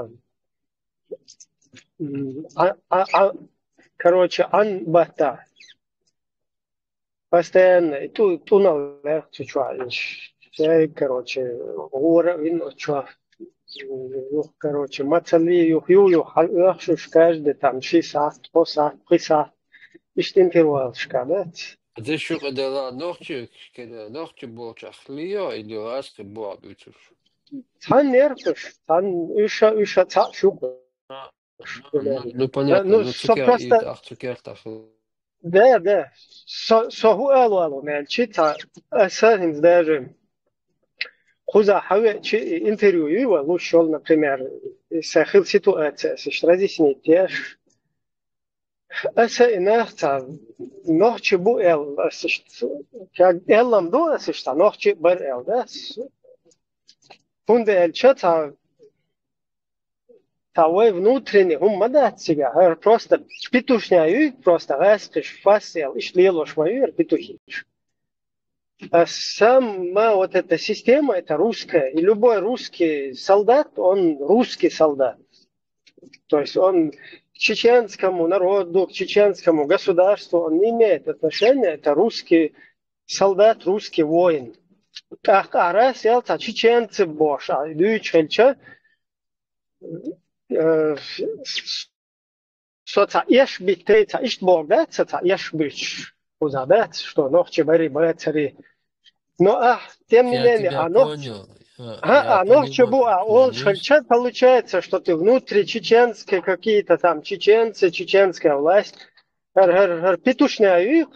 Короче, анбата. Постоянно. Ту наверх чуть-чуть. Короче, уровень, короче, мацали, юхшуш каждый там 6 саат, 3 саат. Ишт интервал шкадать. Это еще когда ночью был чахлио или ласки был битуш. Цан нерпыш, цан иша ца шуку. Ну понятно, Ну, ну со цукер и просто, цукер. да, со хуэлу мельчита, асахин даже. Хуза хаве интервью его лучше, например, сахил ситуация, разъяснить тешь. Аса инахта нохче бу эл, как эллам до асишта нохче бар эл, да? Фунде эл чата тавой внутренний уммадат себя, просто петушняю, просто раскиш фасел, ишлилош мою петухиш. А сама вот эта система, это русская, и любой русский солдат, он русский солдат. То есть он к чеченскому народу, к чеченскому государству, он не имеет отношения, это русский солдат, русский воин. А раз это чеченцы бош, а дючельча, соца еш битейца, ишт бог, да, соца еш бич, узадать, что нохче бери бэцари. Но, тем не Я менее, тебя оно... понял. Оно чебу, а он шальчат получается, что ты внутри чеченские какие-то там чеченцы, чеченская власть, петушняю,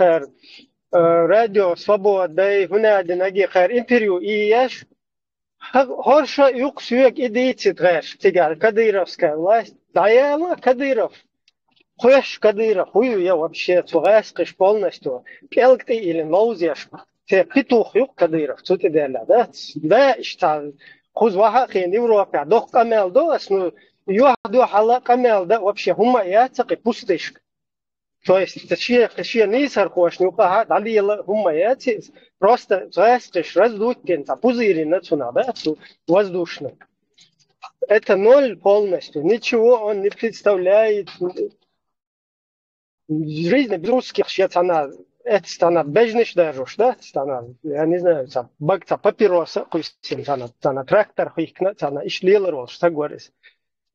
радио свобода, и гуняди ноги, интервью, и ешь, хорша юг сюек идите трэш, тигар, кадыровская власть, даяла Кадыров, хуеш Кадыров, хую я вообще цугаскиш полностью, келкты или ноузеш, те петух юг Кадыров, цути деля, да, что хузваха хин Европа, дох камел дос, ну, юхду хала камел, да, вообще хума яцак и пустышка. То есть, точнее, не сархош, ну, далее хума яцак, просто цугаскиш раздуть кента, пузыри нацуна, да, воздушно. Это ноль полностью, ничего он не представляет. Жизнь без русских сейчас она, это бежнеш дажуш, да, я не знаю, багта папироса, кустин, она трактор, она ишлила рол, что говоришь.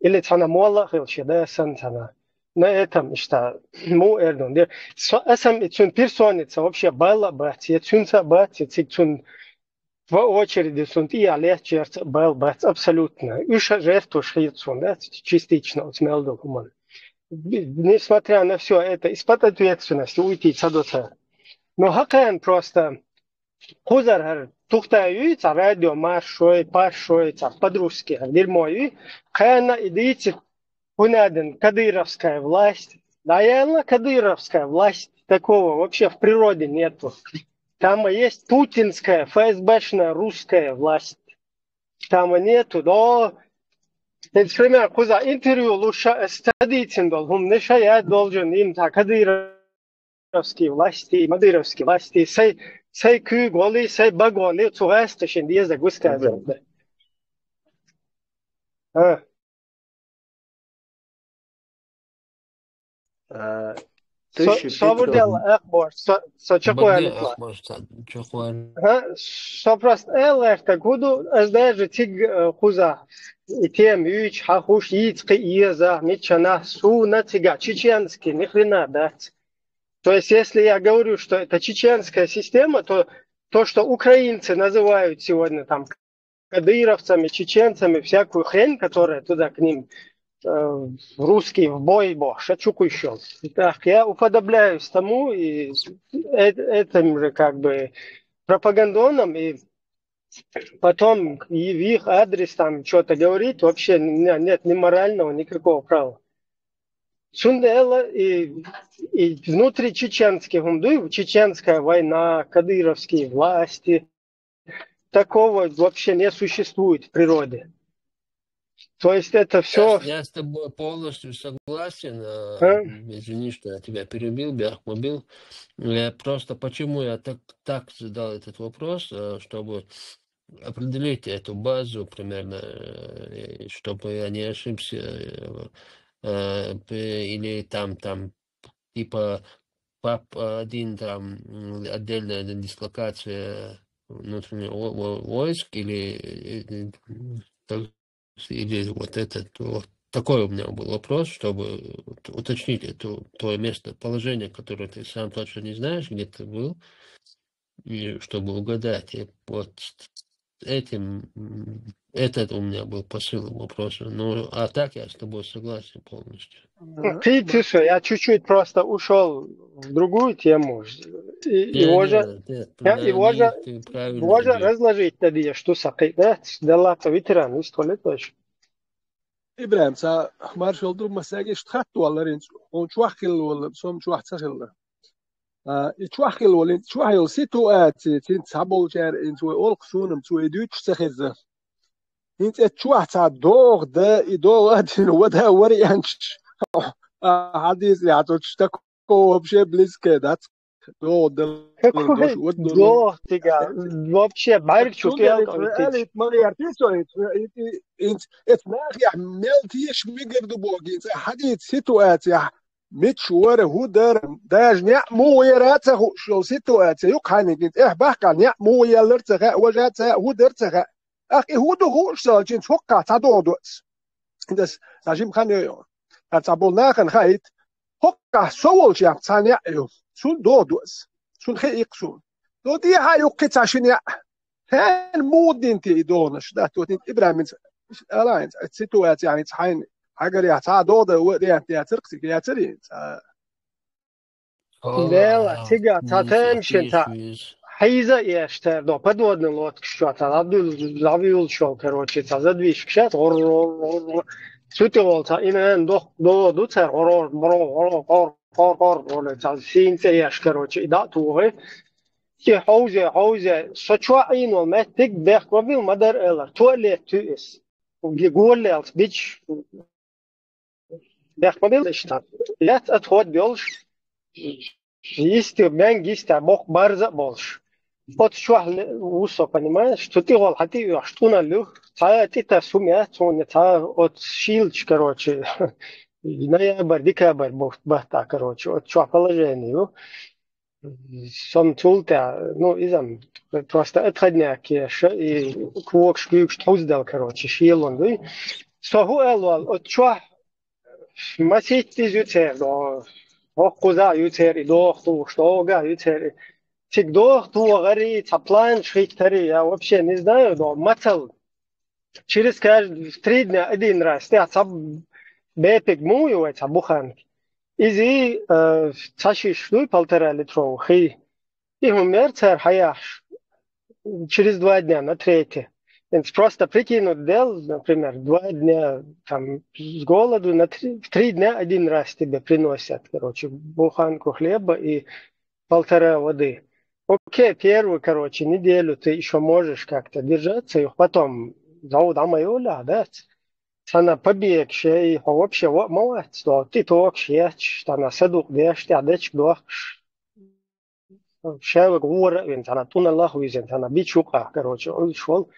Или она мола, да, на этом, что, му эрдун. Эсам и цун персоница вообще была бать, и цунца бать, и цун в очереди сунт и алечерц был бать, абсолютно. Уша жертву шхицун, да, частично, от смелду куман. Несмотря на все это, из-под ответственности уйти цадоца. Но хакан просто хузар тухтаю, радио маршой, пашой, по-дружски, дерьмой, хана идите, хунаден, кадыровская власть. Да, я кадыровская власть, такого вообще в природе нету. Там есть путинская, ФСБшная, русская власть. Там нету, но... Например, куза интервью лучше стадитин должен, не шаять должен им так кадыровские власти, мадыровские власти, сей кю голи, сей баголи, цуэсты шинди за гусказан. Совудел эхбор, со чакуэлитла. Со просто элэрта гуду, даже тиг куза. И тем юч хахуш яицкий иеза мечана суна тига чеченский ни хрена дать. То есть если я говорю, что это чеченская система, то что украинцы называют сегодня там кадыровцами, чеченцами, всякую хрень, которая туда к ним русский в бой шачуку еще. Так, я уподобляюсь тому и этим же как бы пропагандоном и потом в их адрес там что-то говорить, вообще нет ни морального, никакого права. Сундела и внутри чеченских умдуев, чеченская война, кадыровские власти, такого вообще не существует в природе. То есть это все... Я с тобой полностью согласен. Извини, что я тебя перебил, Бяхмобил. Просто почему я так задал этот вопрос, чтобы определить эту базу примерно, чтобы я не ошибся, или там типа один там отдельная дислокация внутренних войск или вот этот вот такой у меня был вопрос, чтобы уточнить твое местоположение, которое ты сам точно не знаешь, где ты был, и чтобы угадать. И вот этот у меня был посыл вопроса. Ну, а так я с тобой согласен полностью. Ты что, я чуть-чуть просто ушел в другую тему. Его же Ты правильно идешь. разложить тогда, что сакай, да? Да ладно, ветеран, история точно. إبراهيم سا مارشال دروب مساجي شتخت ولا رينج ونشوحكل ولا بسوم شوح تسخل يتشوحكل ولا شوحيل سيتواتي تين تسابول جار انتو اولق سونم تو يدوتش تخز انت تشوح تا دوغ دا يدوغ ادين ودا وريانش حديث يعطو تشتكو بشي بليز كده دوغ دا دوغ تيجا вообще بارك شو تيال قلت ما يعرفيش انت اتناخ ملتيش ميقردو بوغي حديث سيتواتي متشوار هو داج مو يراته شو سيتواتي يقحني قلت بحكا مو يلرتغا وجاتها هو درتغا اخي هو دو شالجين توقع تعدودوس داس راجيم خانيو تعبولنا خن خايت هوكا سول جام ثانيا يو سون دودوس سون خيقسون دو دي هاي وقت شنيا هان مودين تي دونش دا توتين ابراهيم الاين سيتواتي يعني تحين حاجه يا تا دوده وريا يا ترقسي يا تري لا تيجا تاتمشن تا حيزة يشتر دو подводный лодки что та лавил шел короче та задвиж кшат сутеволта инен до цер гор та синце яш короче да тугы ки хаузе сочва инол метик бех вил мадар элар туалет туис гурлелс бич бех вил штат лет отход бёлш есть мен гиста бог барза больше. Вот что усо, понимаешь, что ты гол, а ты что на люх, ты-то сумя, та от шилч, короче, ноябрь, декабрь, бахта, короче, от что положение, сам тулта, ну, изам, просто отходняк, и квок шкюк, штуздал, короче, шил он, да, согу элвал, от что масить ты зютер, да, куза ютер, и дохту, что га ютер, тик дохту, агари, цаплан, шхиктари, я вообще не знаю, но матал. Через каждые 3 дня один раз, я цаб бепик мую, это буханки. Изи цашиш, ну, 1,5 литров, хи. И умер царь хаяш. Через 2 дня, на 3. Просто прикинуть дел, например, 2 дня там с голоду, в 3 дня один раз тебе приносят, короче, буханку хлеба и 1,5 воды. Окей, первую, короче, неделю ты еще можешь как-то держаться, и потом, да, она побег, и вообще, молодец, да, ты вообще, что на саду, дешь, ты адечк, да, шевик, вора, она туна лаху, она бичука, короче, он шел.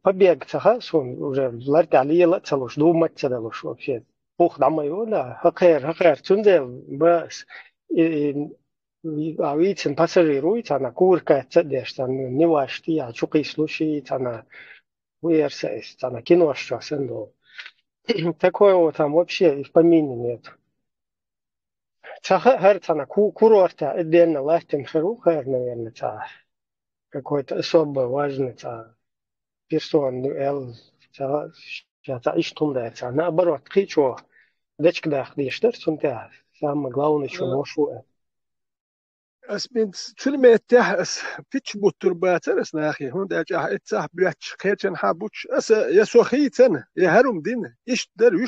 Побег, он уже ларталила, целуш, думать целуш вообще. Пух дамаю, да, хакер, цундел, бас. А видите, пассажирует, она курка, цедешь, там не важно, а чуки слушает, она уерсает, она кино что сенду. Такое там вообще и в помине нет. Цахар, она курорта, отдельно ластен херухер, наверное, какой-то особо важный, персон, это наоборот, кричу, дечка да, что самое главное, что ношу. اسمين تلمي تحس فيتش بوترباتر اسنا اخي هون داج اتسح بياتش خيتن حابوتش اس يسوخيتن يهرم دين يشدر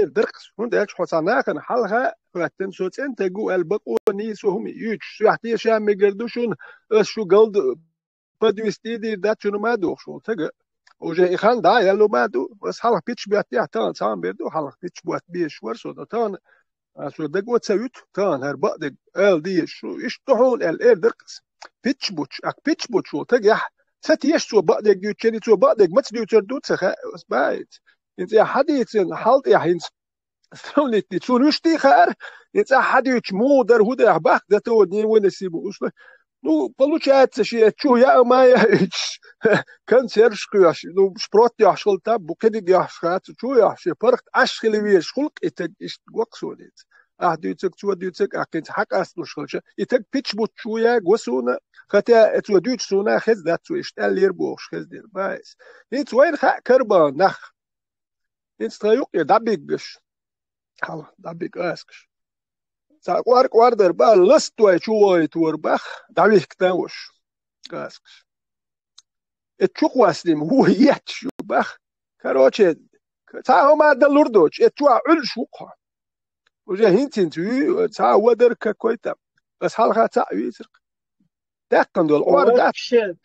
درقس هون داج حصانا كان حلها واتن سوت انت جو البقو نيسهم يوتش يحتي شام ميغردوشون اس شو جلد بدوستيدي دات شنو ما دوخشو تجا وجا خان دا يلو ما دو بس حلق فيتش بياتي تان سام بيردو حلق فيتش بوات بيش ورسو تان سو دغ وتسويت تان هر بعد ال دي شو يشتحول ال درقس بيتش بوتش اك بيتش بوتش تجح ستيش سو بعد يجي سو بعد ما تدو تردو تخ بايت انت حديث حالت يا هينس سولتي سو نشتي خير انت حديث مو در هدا باك ده تو دي وين سيبو نو получается что я моя كان سيرشقياش نو سبروت يحصل تاب بقدي يحصل شو يحصل فرق أشخل ويش خلق إتج إست وقصونيت ديتك تو ديتك أكيد حق أصل شغل إتج بيتش بوت شوية قوسونا ختا إتو ديت سونا خز ذات تو إشتال يربوش خز دير بايس إنت وين خا كربان نخ إنت تريق يدبيقش حالا دبيق أسكش قوار در با لست وای چوای تور بخ دبیق تاوش أسكش اتشوق واسلم هو يتشو بخ كروتش تا ما دلوردوش اتشو عل شوقها وجا هنتين تو تا ودرك كويتا بس حلقة تا يترك دقن دول قوار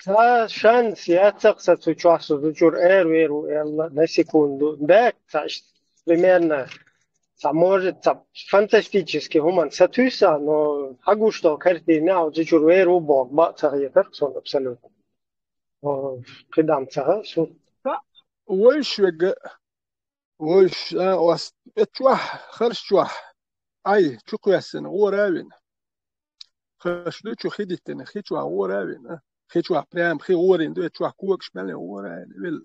تا شان سياتق ستوچاسو دجور ويرو يلا نسيكوندو دак таш примерно может фантастически хуман сатуса но хагушто картина дجور веру бог ба цагетер сон абсолютно قدام تها شو ويش ويش واس اتشوح خرش شوح اي شو كويسن ورابين خشلو شو خيدتن خيشوا ورابين خيشوا برام خي ورين دو اتشوح كوكش مالي ورابين ويل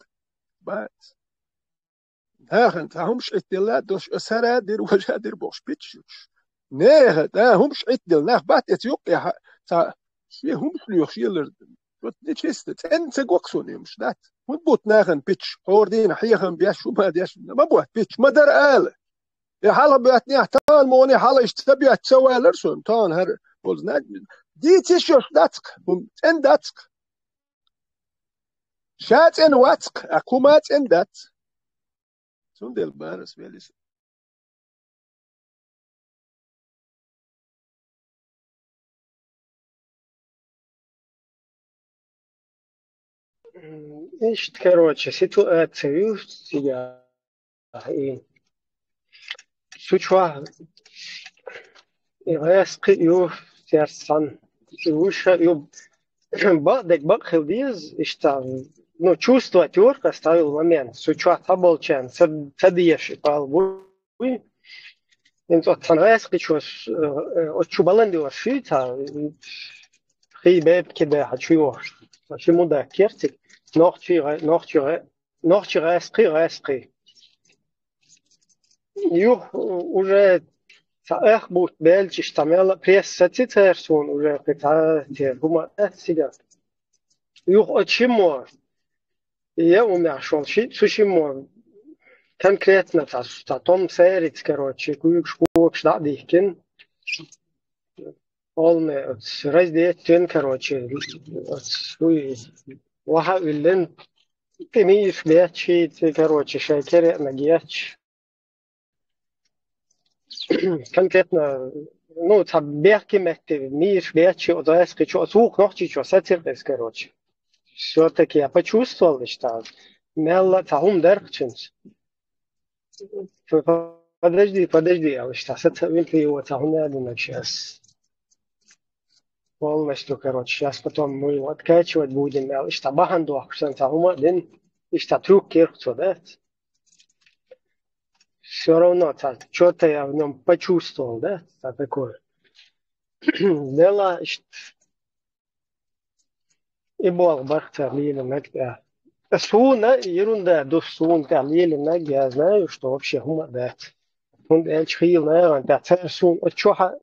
بات هاخن همش اتلا دوش اسرا دير وجه دير بوش بيتشوش نه همش اتل نه بات اتيوقيا تا همش ليخشيلر Wat is het? En ze ook zo neemt dat. Moet boet nagen pitch. Hoordien حيهم بيش وما ديش ما بوت pitch ما در آل. يا حلا بيتني تان موني حلا يشتبي تسوي لرسون تان هر بولز ناج. دي تشوش داتك. إن داتك. شات إن واتك. أكومات إن دات. سون بارس ويليس. Значит, короче, ситуацию сега и сучва и резко ю серсан уша ю бадек бахилдиз и что ну чувство тёрка ставил момент сучва таболчен садиеш палбуй инто танреск чус отчубаланди вашита хибеб кеда хачуш почему да кертик ночи распри. Ю уже эх будет бельчи штамела пресс сатитерсон уже питаете гума сега. Ю очимо я умяшон сушимо конкретно том сериц короче куюк шкук штадихкен полный раздетен короче واحد اللين تميش بيتشي короче شاكر نجيتش конкретно ну там бяки мекте миш бячи одайски чё звук ночи чё сатирбес короче всё-таки я почувствовал что мелла таум дерчинс подожди а что сатирбес его таум надо сейчас полностью, короче, сейчас потом мы его откачивать будем, и что баханду, что там один, и что трюк кирцу, да? Все равно, что-то я в нем почувствовал, да? Такое. Дело, и бол бахтер лили нагда. Суна, ерунда, до сунка лили нагда, я знаю, что вообще хума, да. Он эльчхил, наверное, да, сун, от чоха,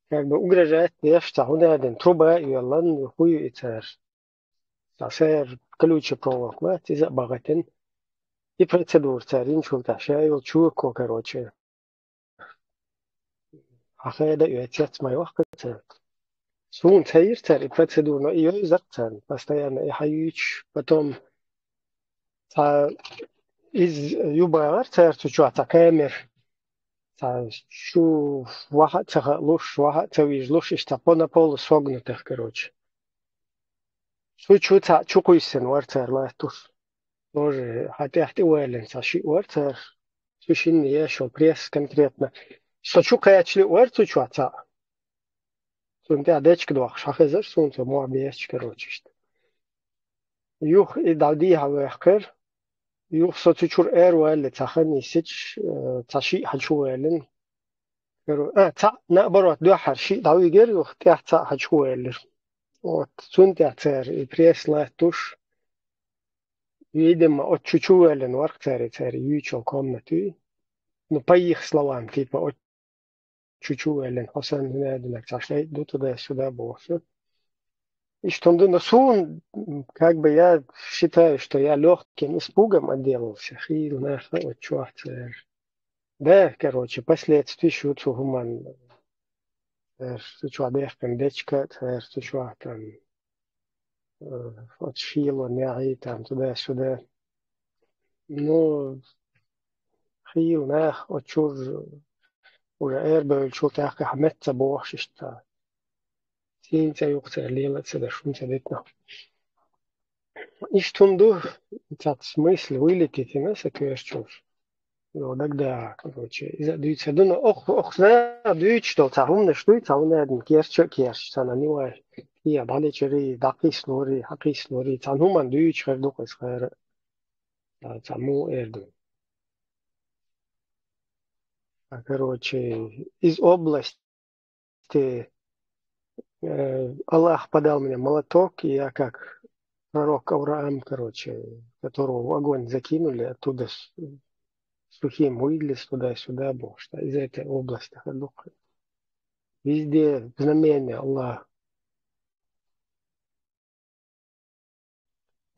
как бы угрожает нечто, он один труба, и он хуй и царь. Царь ключи проволок, мать, и забагатен. И процедур царь, иншул тащайл, чурко, короче. Ахеда и отец мой вахкат. Сун царь, царь, и процедур, но ее из царь, постоянно, и хаюч, потом из юбар царь, чучуа, такэмер. شو واحد تخلوش واحد تويجلوش اشتبونا بول سوغنتك короче. شو كويسن ورتر لا توش. тоже хотят уэлен саши ورتر. Шушин я шо пресс конкретно. Что качли ورту чуата. Сунте адечк двах шахезер сунте муабиеч короче. Юх и далди хавехкер. Юх сочур уэле тахани сич تشيء حشوالن تا نبرات دو حرشي داوي غير وقت تا حشوالر وتسون تاعتر بريس لا توش Видимо, от чучуэлен варктари цари ючел комнаты. Ну, по их словам, типа, от чучуэлен Хасан Геннадьевич, сошли до туда-сюда больше. И что он думал, сон, как бы я считаю, что я легким испугом отделался. Хил, нахуй, вот чё, да, короче, последствия шутку гуманно. Что чё, дехкан дечка, что чё, там, от шило, мяги, там, туда-сюда. Ну, хил, нах, от чё, уже эрбел, чё, тахка, хаметца, бошишта. Синца, юкца, лила, цеда, шумца, детна. И что он ду, этот смысл вылетит, и нас, окрещёшь. Ну, тогда, короче, изадуется. Ну, ох, знаю, что تعاون что تعاون كيرش أنا نوع هي بالي شري دقيس نوري حقيس نوري تعاون من دويش خير دوقس خير تعمو إردن. Короче, из области Аллах подал мне молоток, и я как пророк Авраам, короче, которого в огонь закинули, оттуда сухим вылез туда-сюда, Бог, что из этой области ходок. Везде знамения Аллах.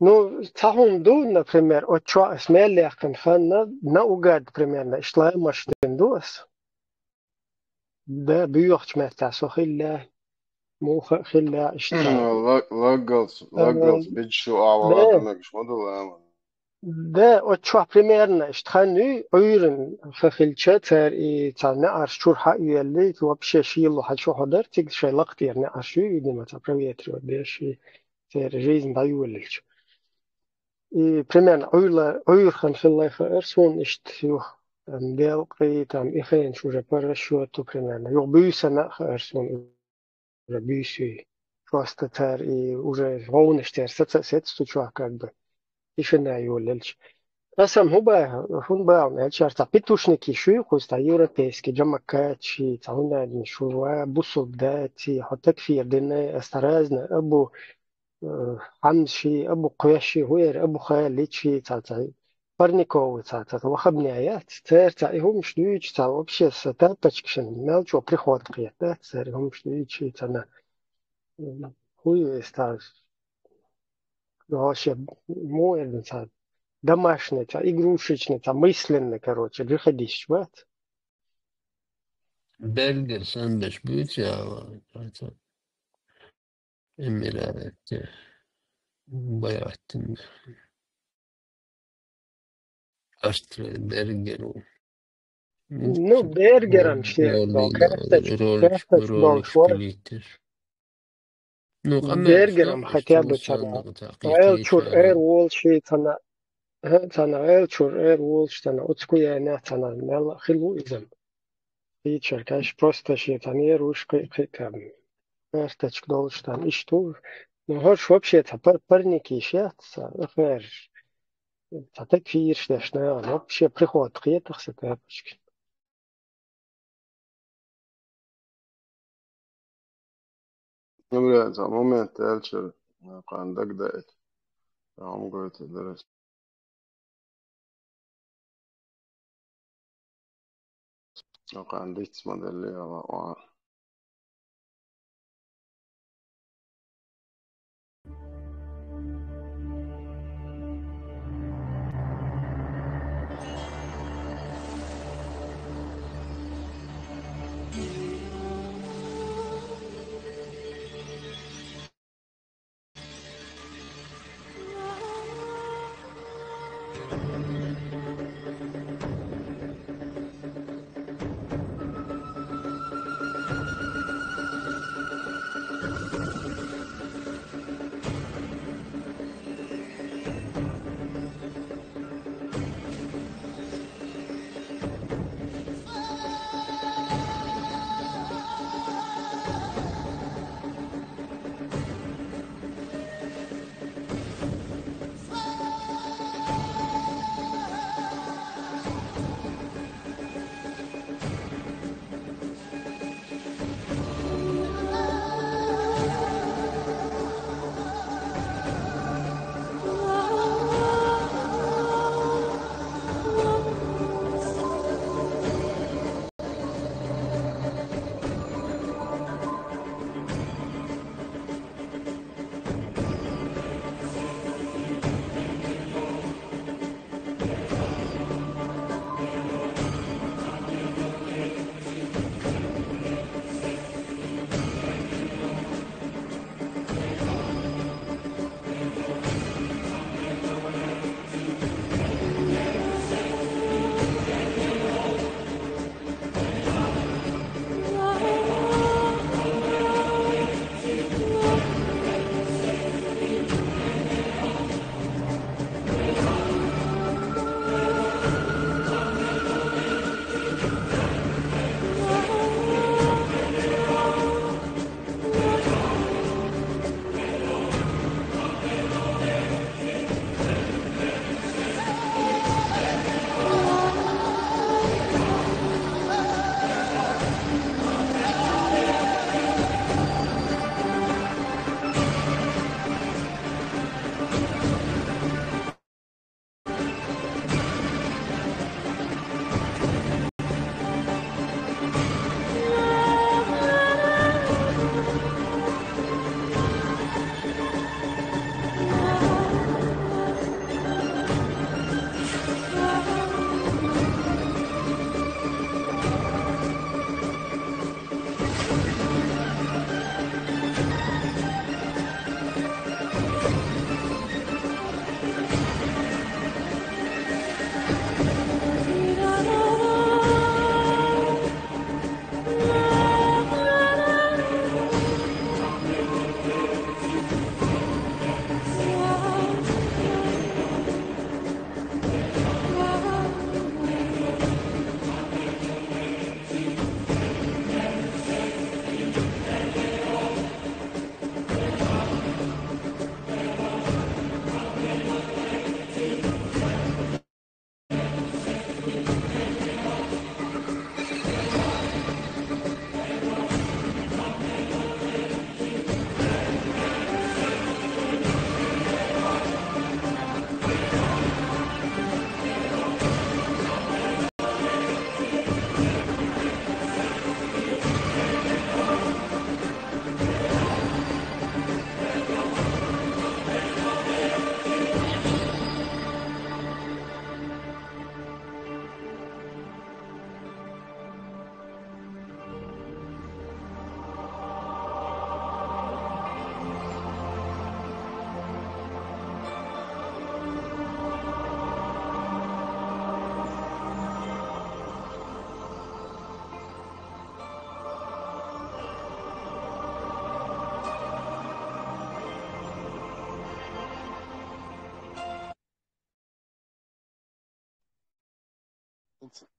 Ну, цахунду, например, от чего смелых конфанна наугад примерно, шла маштендус, да, бьёхч мета, сохилля, муха хилля, штра. лагалс, бедшу, авала, Да, демек, шмадула. да, от чего примерно, штхану, уйрен, хахильчатер, и цана аршур хаиелли, вообще шилу хачу хадар, тиг шайлактир, не аршу, видимо, это проветривает, да, жизнь даюлич. И примерно уйрхан хиллайха эрсон иштю делкри там ихенш уже по расчету примерно. Ё бюсана эрсон уже бюси просто тер и уже волнштер сет стуча как бы. Еще на юлельч. Расам хунба не чарта петушники шу хуста европейский джамакачи тауна не шува бусулдати хотакфир дина осторожно абу حمشي أبو قياشي هوير أبو خالتشي تاتا برنيكو تاتا وخبني آيات تاتا هم شنويج تا вообще сатапочкшен мелчо приход қиета царь هم шнуичи тана хуй ста вообще мой та домашний та игрушечный та мысленный короче приходишь вот برجر ساندويتش بيوتي Emiraat بيعت Berger och ну бергером все карточку большой Ну, бергером хотя бы тана элчур волчи тана элчур волчи тана отскуя на тана мел хилу изем Feature, конечно, просто считание ручкой там карточку должен там и что. Ну, хочешь вообще это парники ищется, например, это так фиршно, что вообще приход приятных с этой карточки. Блядь, за момент элчер, кандак дает. Там говорит, درس. Кандик смотрели,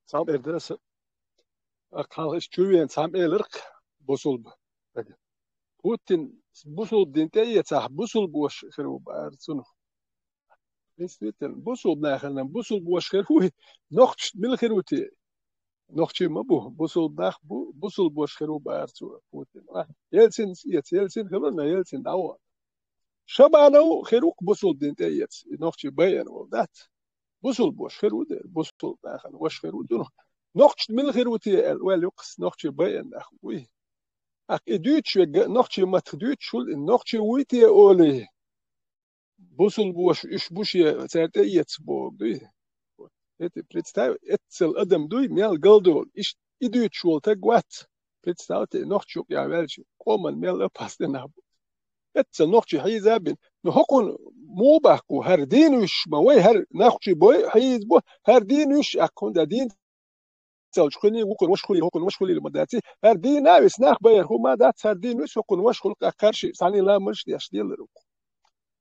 Sam erdesi. Kalış çüven sam elirk bosul. Putin bosul dinte yetsah bosul boş khiru barsunu. Nisteten bosul nakhlan bosul boş khiru nocht mil khiruti. Nochtje ma bosul dag bosul boş khiru barsu Putin. Yeltsin yeltsin khiru yeltsin dawa. Shabano khiruk bosul dinte yets nochtje bayan dat. Bosul boş khiru de bosul nakhlan boş khiru duno. Nocht mil khiruti wel yuqs nochtje bayan akhwi. Ak Deutsch nochtje mat Deutsch schul nochtje witi ole. Bosul boş ish boşye serte yets bo. Это представь, это адам дуй мел голдол. Идут шулта гват. Представьте, ночью я величу. Коман мел опасный набу. Это ночью хайзабин. Но хокон мубахку хардинуш, мавай хар ночью бой хайзбо хардинуш акон дадин. Салчхуни хокон вошхули лмадати. Хардин авис нах байер хума дат хардинуш хокон вошхул карши сани ламыш яшдилеру.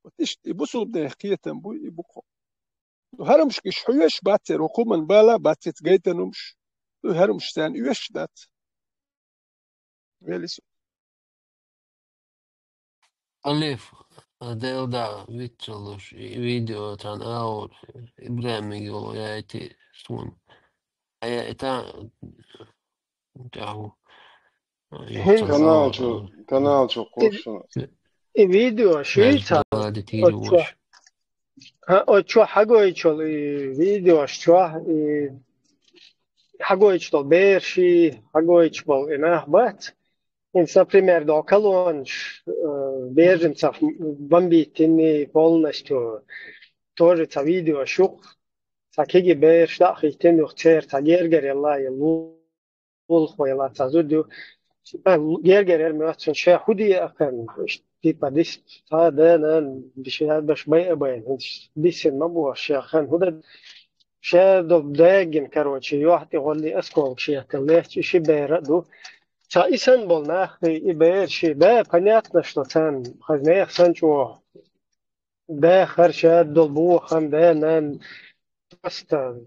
Вот иш ибусул бнехкиетам бу ибуко. هرمش كش حيش باتر وقومن بالا باتت جيتنمش هرمش تان يش دات وليس Alif, del da viccelus video tan aur Ibrahim ja ti sun. Ja ta tahu. Каналчу кошно. И видео швейца. Что хагоичол видео что хагоичол берши хагоичол инахбат. Например, до колонж беженцев бомбить полностью тоже это видео шук. Сакиги берш да хитен дух цер тагергер Аллах лул хвала тазуду. Гергер мёцен ше худи акан типа дис та да бишад баш бай дисен мабу шехан худа ше до дагин короче ёхти голли аскол шеятеллех ши бераду. Исан был нахуй и берши, да, понятно, что там хазнех санчо, да, харшат долбу хам, да, нам просто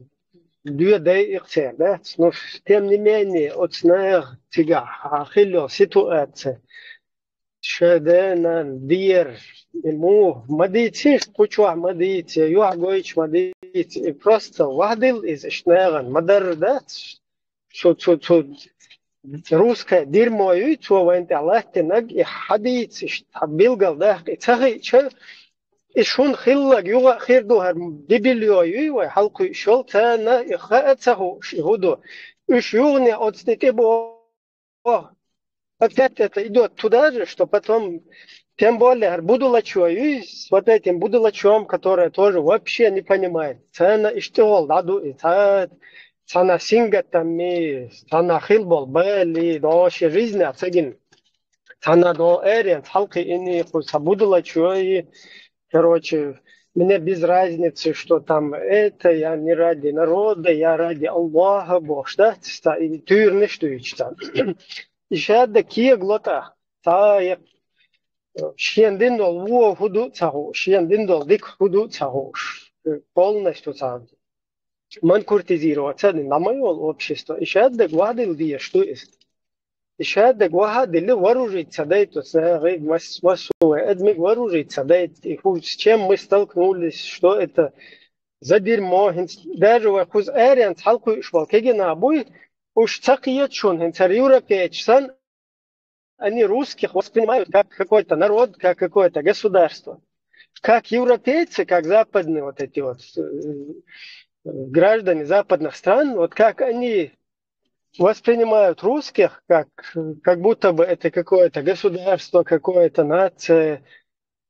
две да их цер, да, но тем не менее от снег тига, ахилло ситуация, что да, нам дир ему мадити, кучу мадити, юагоич мадити, и просто вахдил из снеган, мадар, да, что русское дерьмо и что в интернете наг и хадис табилгал да и цаги чё и шун хиллаг юга хирду хар дебилио и халку шол тана и хацаху шигуду уж югне отстеке бо опять это идет туда же что потом тем более будулачо и с вот этим будулачом которое тоже вообще не понимает цена и что ладу и цана сингатами, цана хилбол бели, доше жизни ацегин. Цана до эрен, халки ини сабудала чуи. Короче, мне без разницы, что там это, я не ради народа, я ради Аллаха, Бог, да? И тюрны, что и читал. Еще такие глота. Та я шендин дол во худу цаху, шендин дол дик худу цаху. Полностью цаху. Man kurtizироваться на мое общество. И сейчас догвадил дия, что есть. И сейчас догвадили вооружиться, да, это массовое, эдмик вооружиться, да, с чем мы столкнулись, что это за дерьмо. Даже вакуз эрен, халку швал, кегена буй, уж цакиет шон, европейчсан, они русских воспринимают как какой-то народ, как какое-то государство. Как европейцы, как западные вот эти вот граждане западных стран, вот как они воспринимают русских, как будто бы это какое-то государство, какое-то нация,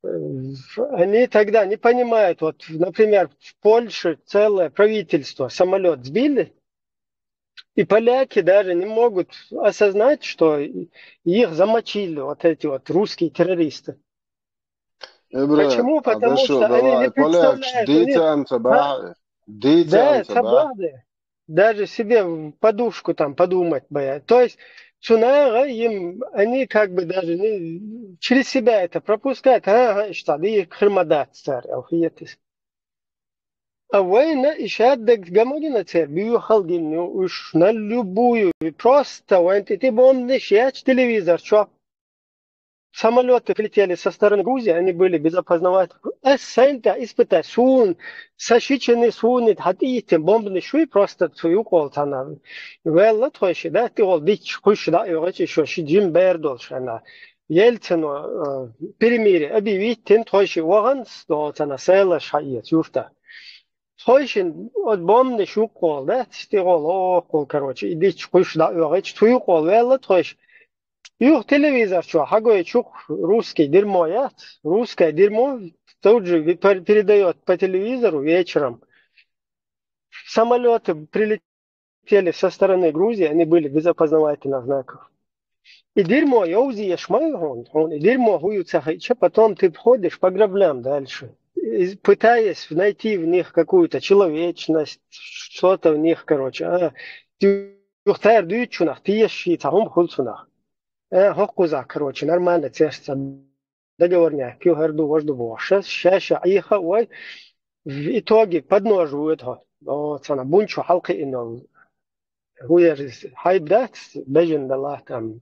они тогда не понимают, вот, например, в Польше целое правительство самолет сбили, и поляки даже не могут осознать, что их замочили вот эти вот русские террористы. Почему? Потому что они не представляют. Да, это правда. Даже себе в подушку там подумать боятся. То есть цунага им, они как бы даже не, через себя это пропускают. Ага, что и хрмадат старый, алхиетис. А война ишаддаг гамагина цер бьюхалгин уж на любую просто война ты помнишь телевизор что самолеты прилетели со стороны Грузии, они были без опознавательных. Эссента испытать сун, сашиченный сунит, хатите бомбный шуй просто твою колтана. Велла твойши, да, ты ол дич хуш да, и вот еще Джим Бердол шана. Ельцину перемирие объявить, тем твойши ваганс, до цана села шаиет, юфта. Твойшин от бомбный шу кол, да, ты ол кол, короче, и дич хуш да, и вот твою кол, велла твойши. Юх телевизор что, хагой чух русский дерьмо, русское дерьмо тут же передает по телевизору вечером. Самолеты прилетели со стороны Грузии, они были без опознавательных знаков. И дерьмо, я узиешь он, и дерьмо хуются, потом ты входишь по граблям дальше, пытаясь найти в них какую-то человечность, что-то в них, короче. Ты юхтар дючунах, ты еши, там хулцунах. Хоккуза, короче, нормально тешится. Договорня, кюхерду вожду боша, щаща, иха, ой, в итоге подноживают его. Вот она, бунчу халки ино. Хуер, хайбдат, бежен дала, там,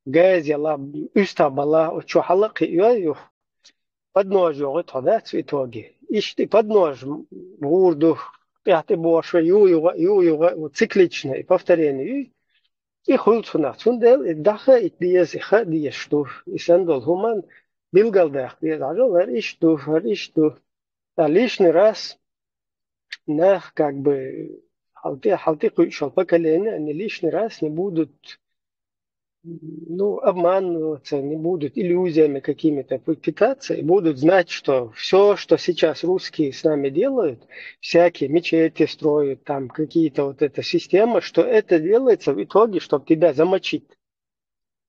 газ яла, уста бала, очу халки, ой, подноживают его, да, в итоге. Ишти поднож, гурду, пятый боша, циклично, и повторение. И хулцуна, цундел, и даха, и диез, и ха, диез, что, и сандол, хуман, билгалдах, диез, ажал, ишту. А лишний раз, как бы, халты кучал поколения, они лишний раз не будут, обманываться, не будут иллюзиями какими-то питаться, и будут знать, что все, что сейчас русские с нами делают, всякие мечети строят, там какие-то вот эта система, что это делается в итоге, чтобы тебя замочить,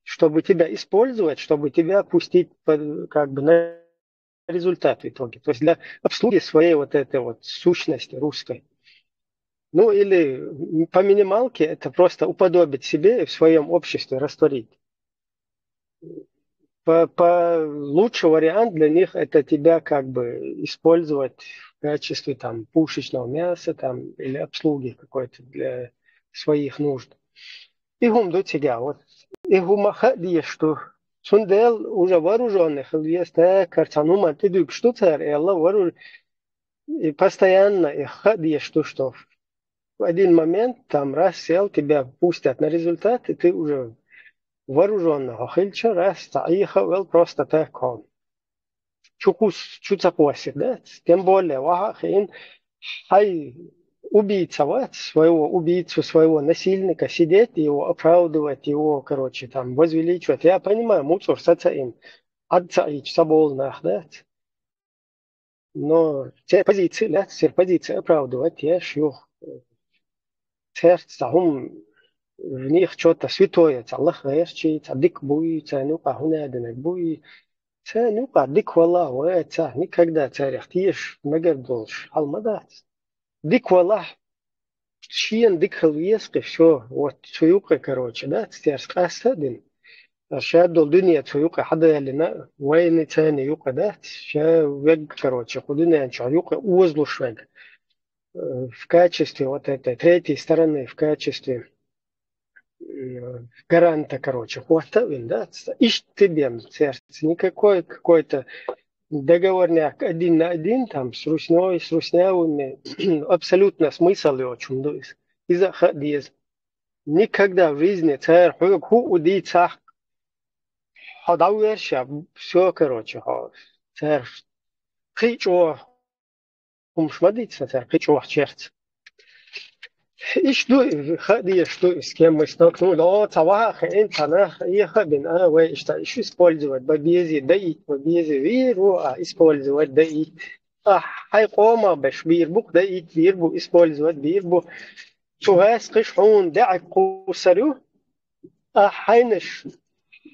чтобы тебя использовать, чтобы тебя пустить как бы на результат в итоге. То есть для обслуги своей вот этой вот сущности русской. Или по минималке это просто уподобить себе и в своем обществе растворить. Лучший вариант для них это тебя как бы использовать в качестве там пушечного мяса там, или обслуги какой-то для своих нужд. И гум до тебя. Вот. И гумаха что сундел уже вооруженных есть карцанума ты дуб что царь и постоянно и хади что в один момент там раз сел, тебя пустят на результат, и ты уже вооруженного хильча раз заехал просто так он. Чуцапосит, да? Тем более, вахахин, хай убийца, своего убийцу, своего насильника, сидеть, его оправдывать, его, короче, там, возвеличивать. Я понимаю, муцур сацаим, адцаич, саболнах, да? Но те позиции, да, все позиции оправдывать, я шью. Сердце, в них что-то святое, Аллах верчит, дик будет, хунадинок будет, дик валла, никогда царях тиеш, нагадолш, алмадат. Дик валла, шиен дик халвески, все, вот, цуюка, короче, да, стерск асадин. Шадол дуния цуюка, хада ялина, войны цани юка, да, ша вег, короче, худуня юка, уозлу швег. В качестве вот этой третьей стороны, в качестве гаранта, короче, хватавин, да, ищ тебе сердце, никакой какой-то договорняк один на один, там, с руснявыми, абсолютно смысл его чумдуис. Из-за хадиз. Никогда в жизни царь ху удица хадауерша, все, короче, царь хичо умшмадица, царь хичо черц. И что, ходи, что, с кем мы столкнулись, цаваха, интанах, ехабин, вы что, еще использовать, бабези, даить, бабези, виру, использовать, даить. Хайкома, беш, бирбук, даить, бирбу, использовать, бирбу. Чугас, кишхун, дa'ак, кусарю, хайнеш,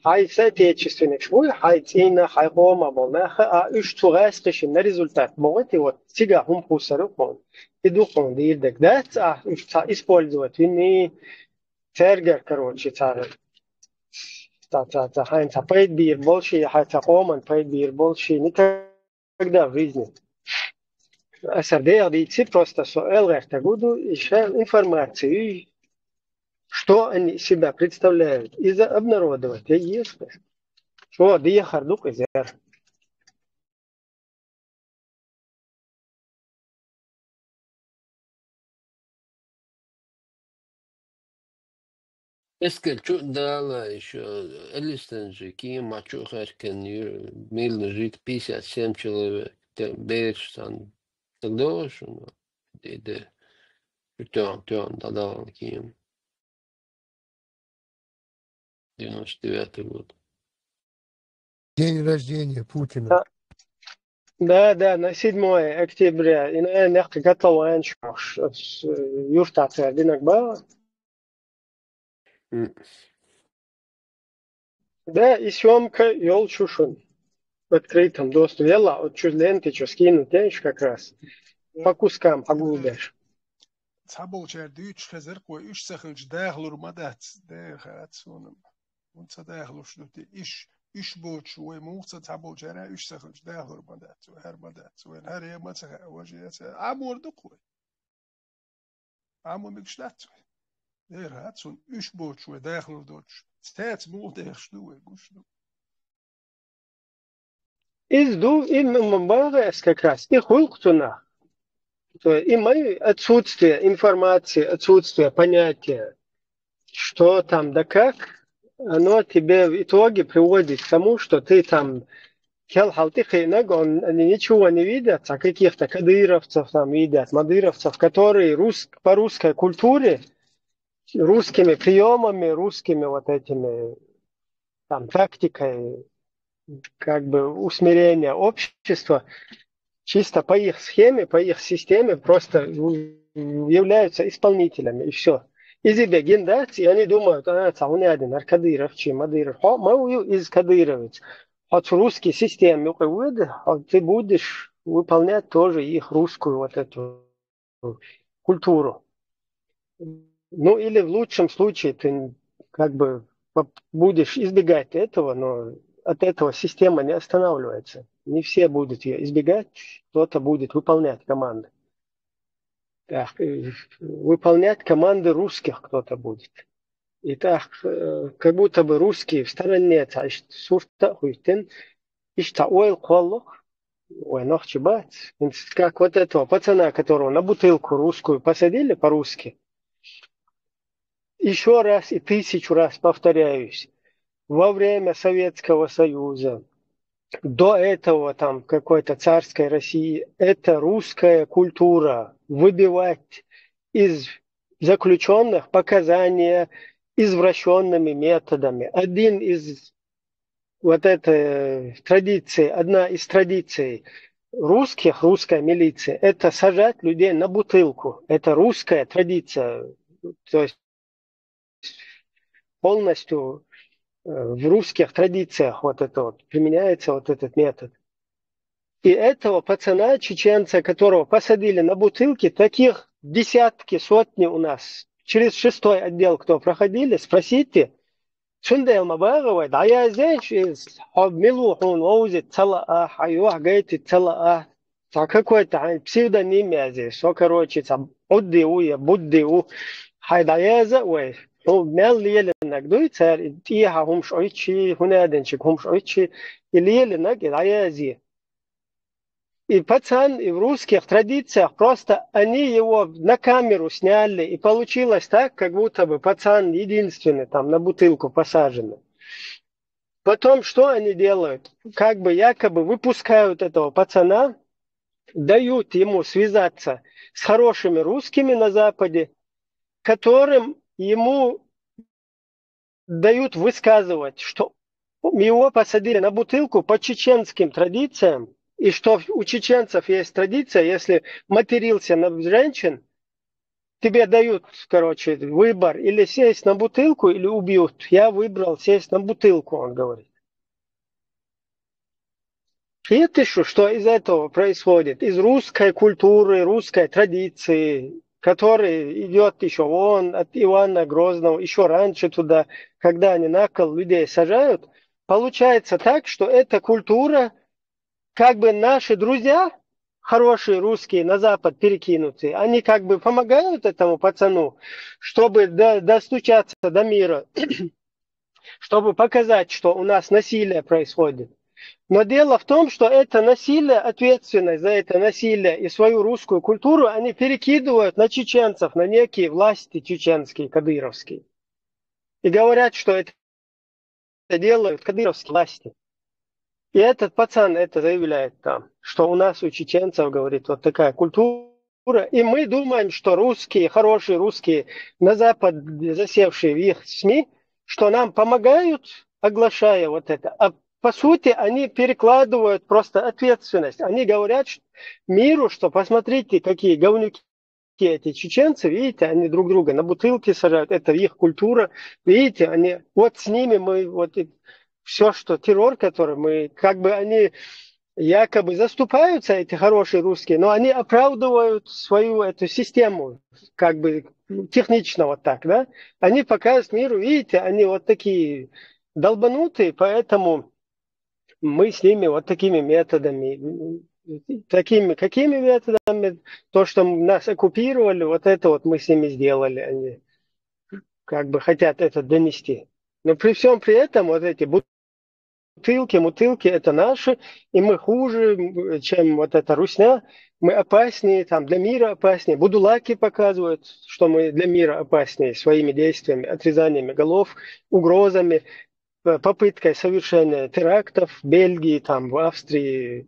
хай соотечественник, швуй, хай цина, хайкома, болнаха, уж чугас, кишин, на результат. Можете вот, сега, хум, кусарю, хон. Идухом дирдек, да, использовать, вини, тергер, короче, хайнца, пейдбир, больше, хайца, оман, пейдбир, больше, никогда в жизни. Сардеяльцы просто элэрта буду еще информацию, что они себя представляют, и обнародовать. И есть. Что, да я хардук из Эскер, что дала еще Элистон же, Ким, Мачо Харкен, мирно жить 57 человек. Бэш, там, тогда что, ну, да, да, Ким, 99-й год. День рождения Путина. Да, на 7 октября. И на нехка готова юртация динак бала. Да, и съемка ёл чушун. В открытом доступе. Ела, вот чуть ленты, что скинуть, знаешь, как раз. По кускам погубишь. Цаболчар дүйч хазар кой үш сахынч дағлур мадат дағат соным. Унца дағлур шдути үш боч ой муца цаболчара үш сахынч дағлур мадат. Хар мадат. Хар я маца вожица. Аморду кой. Amo migштат. Hat so üç boç ve dağlur doç. Stats mu dağşlu ve guşlu. Изду им бавэс как раз. И хулктуна. И мои отсутствие информации, отсутствие понятия, что там да как, оно тебе в итоге приводит к тому, что ты там они ничего не видят, а каких-то кадыровцев там видят, мадыровцев, которые по русской культуре, русскими приемами, русскими вот этими там тактикой как бы усмирения общества, чисто по их схеме, по их системе просто являются исполнителями, и все. И тебе гендать, и они думают, он один, Кадыров, чем Мадыров. Мы из Кадыровец. От русской системы ты будешь выполнять тоже их русскую вот эту культуру. Ну или в лучшем случае ты как бы будешь избегать этого, но от этого система не останавливается. Не все будут ее избегать, кто-то будет выполнять команды. Так, выполнять команды русских кто-то будет. И так, как будто бы русские в стороне, как вот этого пацана, которого на бутылку русскую посадили по-русски. Еще раз и 1000 раз повторяюсь. Во время Советского Союза, до этого там какой-то царской России, это русская культура. Выбивать из заключенных показания извращенными методами. Один из вот этой традиции, одна из традиций русских, русская милиция, это сажать людей на бутылку. Это русская традиция. То есть полностью в русских традициях вот это вот применяется вот этот метод. И этого пацана, чеченца, которого посадили на бутылки, таких десятки, сотни у нас. Через 6-й отдел, кто проходили, спросите, Шундел Мабарова, да я здесь, Милухун, Оузит, Цалаа, Хайуах, Гайти, Цалаа, какой-то псевдоним я здесь, что, короче, там, Уддиу, я Буддиу, Хайдаяза, ой, мел леленак, дуйцар, тиха, хумш ойчи, хуняденчик, хумш ойчи, и леленак, и даязи. И пацан, и в русских традициях просто они его на камеру сняли, и получилось так, как будто бы пацан единственный там на бутылку посаженный. Потом что они делают? Как бы якобы выпускают этого пацана, дают ему связаться с хорошими русскими на Западе, которым ему дают высказывать, что его посадили на бутылку по чеченским традициям, и что у чеченцев есть традиция, если матерился на женщин, тебе дают, короче, выбор, или сесть на бутылку, или убьют. Я выбрал сесть на бутылку, он говорит. И это что из этого происходит? Из русской культуры, русской традиции, которая идет еще вон от Ивана Грозного, еще раньше туда, когда они на кол людей сажают, получается так, что эта культура, как бы наши друзья, хорошие русские на Запад перекинутые, они как бы помогают этому пацану, чтобы достучаться до мира, чтобы показать, что у нас насилие происходит. Но дело в том, что это насилие, ответственность за это насилие и свою русскую культуру они перекидывают на чеченцев, на некие власти чеченские, кадыровские. И говорят, что это делают кадыровские власти. И этот пацан это заявляет там, что у нас у чеченцев, говорит, вот такая культура. И мы думаем, что русские, хорошие русские, на Запад засевшие в их СМИ, что нам помогают, оглашая вот это. А по сути они перекладывают просто ответственность. Они говорят миру, что посмотрите, какие говнюки эти чеченцы, видите, они друг друга на бутылки сажают, это их культура. Видите, они, вот с ними мы, вот все, что террор, который мы, как бы они якобы заступаются, эти хорошие русские, но они оправдывают свою эту систему, как бы технично вот так, да. Они показывают миру, видите, они вот такие долбанутые, поэтому мы с ними вот такими методами, такими, какими методами, то, что нас оккупировали, вот это вот мы с ними сделали, они как бы хотят это донести. Но при всем при этом вот эти бутылки, это наши, и мы хуже, чем вот эта русня, мы опаснее, там, для мира опаснее. Будулаки показывают, что мы для мира опаснее своими действиями, отрезаниями голов, угрозами, попыткой совершения терактов в Бельгии, там, в Австрии.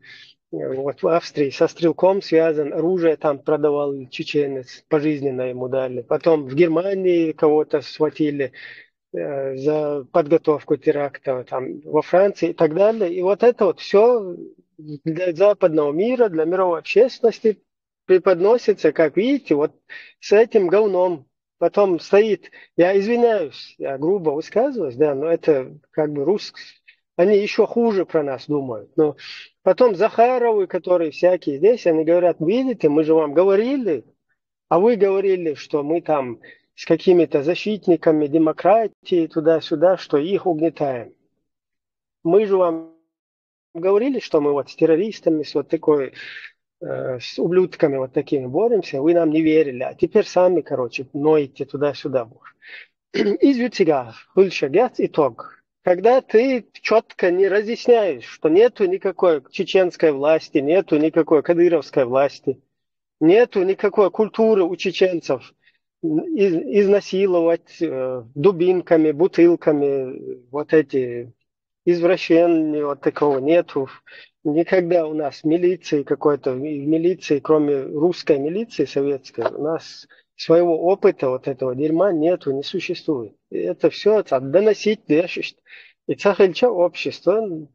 Вот в Австрии со стрелком связан, оружие там продавал чеченец, пожизненно ему дали. Потом в Германии кого-то схватили за подготовку теракта, там, во Франции и так далее. И вот это вот все для западного мира, для мировой общественности преподносится, как видите, вот с этим говном. Потом стоит, я извиняюсь, я грубо высказываюсь, да, но это как бы русские, они еще хуже про нас думают. Но потом Захаровы, которые всякие здесь, они говорят, видите, мы же вам говорили, а вы говорили, что мы там с какими-то защитниками демократии туда-сюда, что их угнетаем. Мы же вам говорили, что мы вот с террористами, с вот такой, с ублюдками вот такими боремся, вы нам не верили, а теперь сами, короче, ноете туда-сюда. Извитига, хульшагец, итог. Когда ты четко не разъясняешь, что нету никакой чеченской власти, нету никакой кадыровской власти, нету никакой культуры у чеченцев изнасиловать дубинками, бутылками, вот эти извращения, вот такого нету. Никогда у нас милиции какой-то, в милиции, кроме русской милиции советской, у нас своего опыта вот этого дерьма нету, не существует. И это все доносить, дешить. И цахельча общество,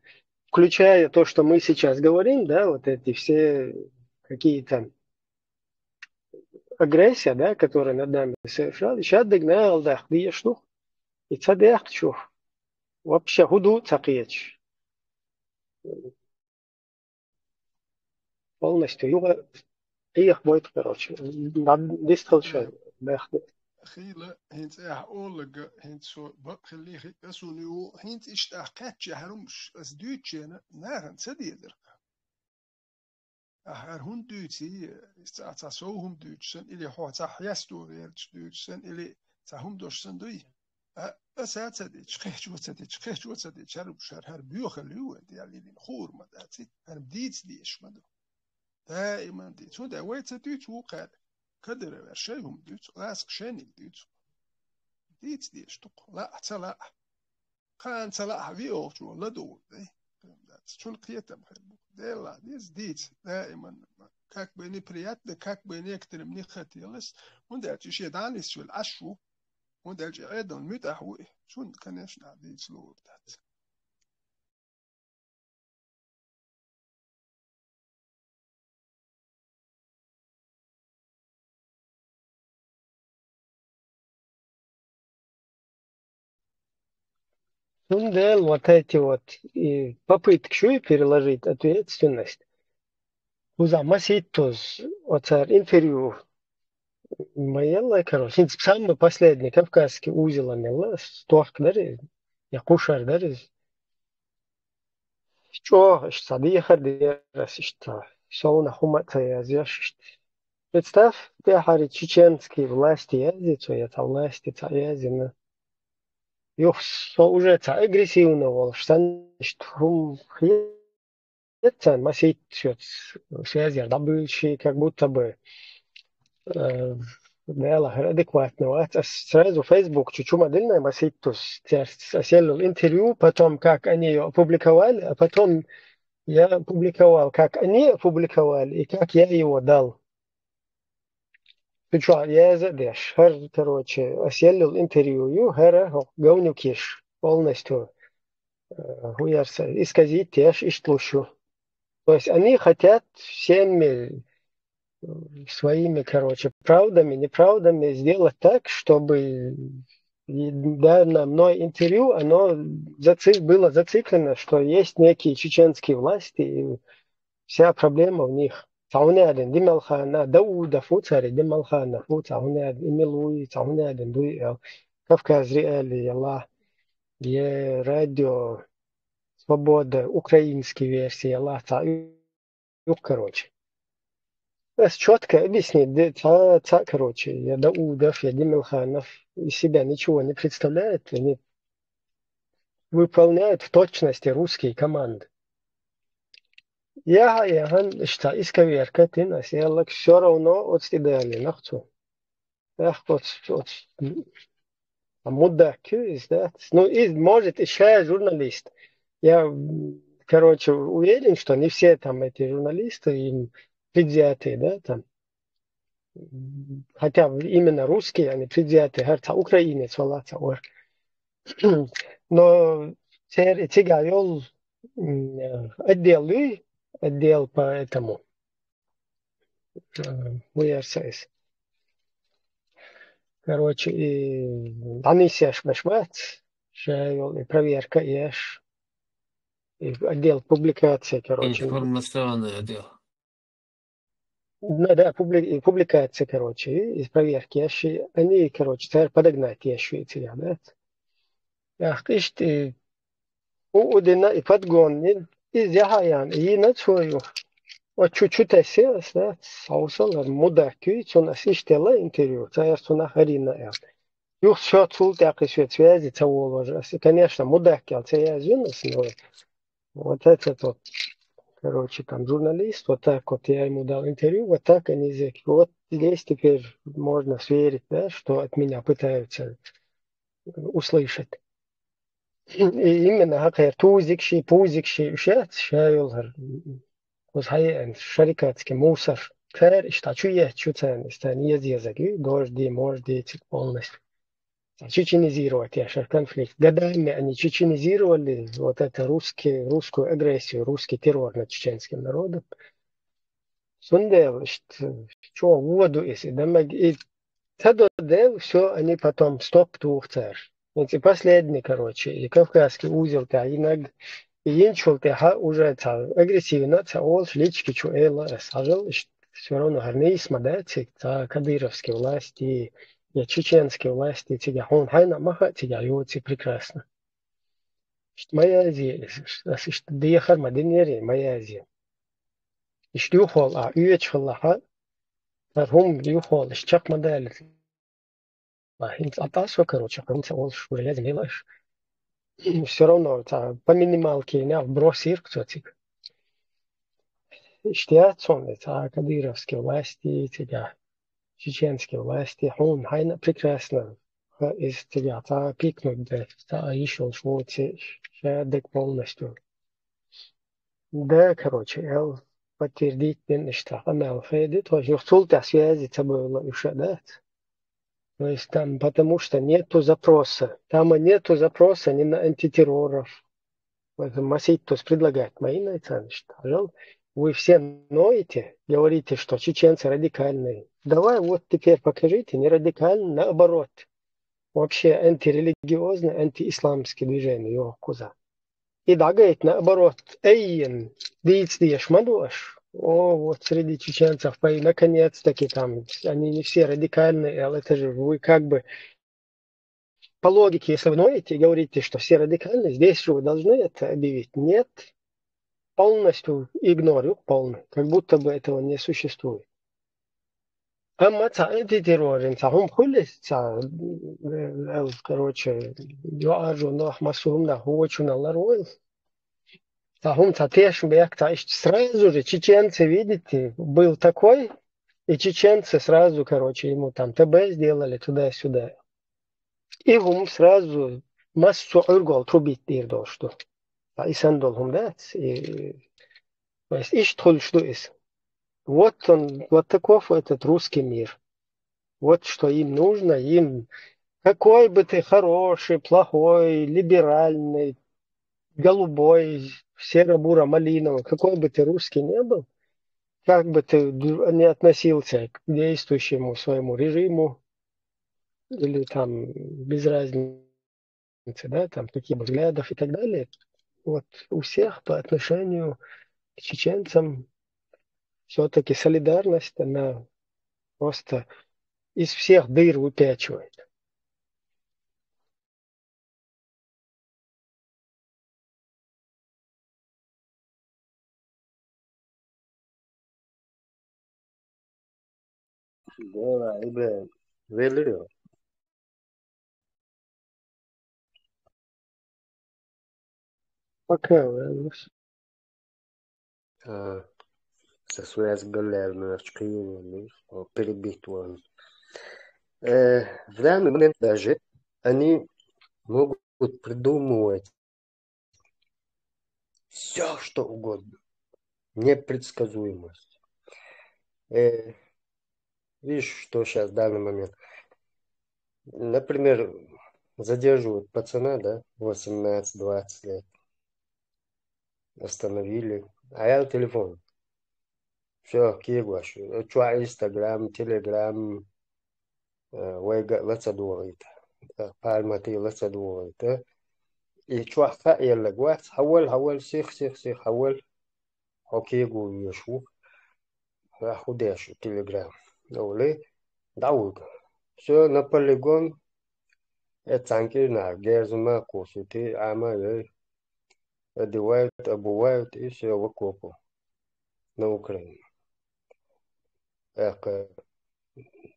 включая то, что мы сейчас говорим, да, вот эти все какие-то агрессия, да, которая над нами совершалась, сейчас догнал, да, дешну, и цадех чух. Вообще худу цакиеч. Полностью. Юга их будет, короче. Дисталшай. خيلة هنت أولج هنت سو بخلي أسونيو هنت إشتاقات جهرمش أس دوتشينا ناهن سديدر هون دوتي استعصوهم دوتشن إلي هو تحيستو غيرش دوتشن إلي تهم دوشن دوي أسات سدي تشخيش وسدي تشخيش وسدي شرب شهر هر بيوخليو دي اللي خور ما داتي هر بديت ديش مدو دائما ديت شو ده ويت دوت وقال كدر ورشيهم دوت راسك شاني دوت ديت ديش تق لا تلا كان تلا فيو شو لا دو دي شو القيت بخير ديلا ديت دائما как бы неприятно, как бы некоторым не хотелось. Он дальше еще дали свой ашу, он дальше это он мютахуй. Что, конечно, дить слово дать. Сундел, вот эти вот и попытки еще и переложить ответственность. Уза маситус, оцар интервью. Моя, короче, самый последний кавказский узел амела, стох, дари, я кушар, дари. Что, сады ехали, раз, что. Солна хуматая зяшишь. Представь, ты хари чеченские власти ездят, что это власти ездят. Юх, уже агрессивно волшебно, что хум это масить связи добычи, как будто бы да, адекватно. А сразу Facebook чуть-чуть модельная масить, то есть оселил интервью, потом как они ее опубликовали, а потом я опубликовал, как они опубликовали и как я его дал. Ты что, я задешь, короче, оселил интервью, говню киш полностью. Хуярса, исказить теж и шлущу. То есть они хотят всеми своими, короче, правдами, неправдами сделать так, чтобы данное мной интервью, оно было зациклено, что есть некие чеченские власти, и вся проблема в них. Тауняден, Дималхана, Дауда, Фуцари, Дималхана, Фуцауняден, Имилуи, Тауняден, Дуэл, Кавказ, Реали, Аллах, радио, Свобода, украинские версии, Аллах, короче. Бس четко объяснить, короче, я Даудов, я Димилханов из себя ничего не представляют, они выполняют в точности русские команды. Я что исковерка, ты нас, я все равно отстидали, нахцу. Эх, вот, мудак, да? Ну, может, еще журналист. Я, короче, уверен, что не все там эти журналисты им предвзятые, да, там. Хотя именно русские, они предвзятые, говорят, украинец, валаца, но тягайол отдел по этому выясняется. Короче, и они сеш башвац, и проверка ешь, и отдел публикации, короче. Информационный отдел. Ну, да, публикация, короче, из проверки ешь, они, короче, теперь подогнать ешь и тебя, да. Ах, ты удина и подгон, и зяхаян, и на свою. Вот чуть-чуть оселось, да, соусал, мудаки, что нас иштела интервью, теперь что на харина. Юх все цултяк и связи того конечно, мудаки, а я извинился, но вот этот вот, короче, там журналист, вот так вот я ему дал интервью, вот так они зэки. Вот здесь теперь можно сверить, да, что от меня пытаются услышать. И именно هكذا توزيكشي بوزيكشي وشات شايل وصحيح شركات мусор كار اشتاچويه чуцен стани языки дожди можди полностью чеченизировать яшер конфликт. Годами они чеченизировали вот это русскую агрессию, русский террор над чеченским народом. Сундел, что воду если дамаг и тадодел, все они потом стоп двух царь. И последний, короче, и Кавказский узел, иногда и инчул, уже агрессивно, ол шлички, чуэла, сажал, все равно гарнисма, да, кадыровские власти, и чеченские власти, тебя, он хайна маха, тебя, юти прекрасно. Моя Азия, доехал Мадинери, моя Азия. И штюхол, а уечхол, тархум, юхол, чак модель. Атасо, короче, он уже лезет, делаешь. Все равно, по минималке, не вбросир, кстати. Штиацон, это кадыровские власти, тебя, чеченские власти, он хайна прекрасно из тебя, пикнуть, да, еще швоти, шадек полностью. Да, короче, я подтвердить, что она фейдит, то есть султа связи с собой еще, да. То есть там, потому что нету запроса. Там нету запроса ни на антитерроров. Маситус предлагает мои пожалуйста. Вы все ноете, говорите, что чеченцы радикальные. Давай вот теперь покажите, не радикально, наоборот. Вообще антирелигиозное, антиисламское движение, его куза. И да, говорит, наоборот, эйен, диешь мадуаш. О, вот среди чеченцев, наконец-таки там, они не все радикальные, а это же вы как бы по логике, если вы ноете и говорите, что все радикальные, здесь же вы должны это объявить. Нет. полностью игнорю, полный, как будто бы этого не существует. أما أنت تيرورين هم خلص короче, يعرجوا نوح مسهم ده هو شون الله روил. هم тешмбек, сразу же чеченцы, видите, был такой, и чеченцы сразу, короче, ему там ТБ сделали туда-сюда. И هم сразу массу ургол трубить дирдо, что. И сандолхум, да? То есть, что есть. Вот он, вот таков этот русский мир. Вот что им нужно, им какой бы ты хороший, плохой, либеральный, голубой, серо-буро-малиновый, какой бы ты русский не был, как бы ты не относился к действующему своему режиму, или там без разницы, да, там каких взглядов и так далее, вот у всех по отношению к чеченцам все-таки солидарность, она просто из всех дыр выпячивает. Да, İbrahim. Veriyor. Пока, Со связь галерную очкою, перебить он. В данный момент даже они могут придумывать все, что угодно. Непредсказуемость. Видишь, что сейчас в данный момент? Например, задерживают пацана, да, 18-20 лет. Остановили. А я телефон. Все, кигуаш. Чуа Инстаграм, Телеграм, вайга лацадуарит. Пальмати лацадуарит. И чуа ха يلقوات حول سيخ حول حكيجو يشوف خداش تليجرام أولي داود все на полигон танки на герзма косити ама одевают, обувают и все в окопу на Украине.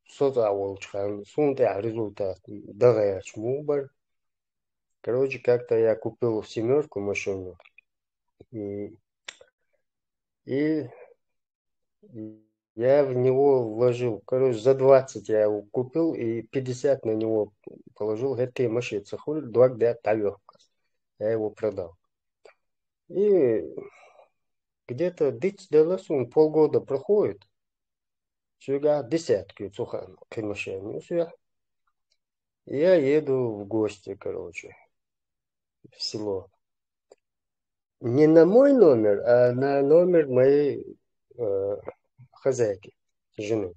Соцаволчхан, сунтя результат, дагаяч мубар. Короче, как-то я купил семерку машину, и я в него вложил, короче, за 20 я его купил, и 50 на него положил. Это машина, цехуль, 2 где тавёрка. Я его продал. И где-то дичь деласун полгода проходит. Сюда десятки цухан к машине. Я еду в гости, короче, в село. Не на мой номер, а на номер моей хозяйки, жены,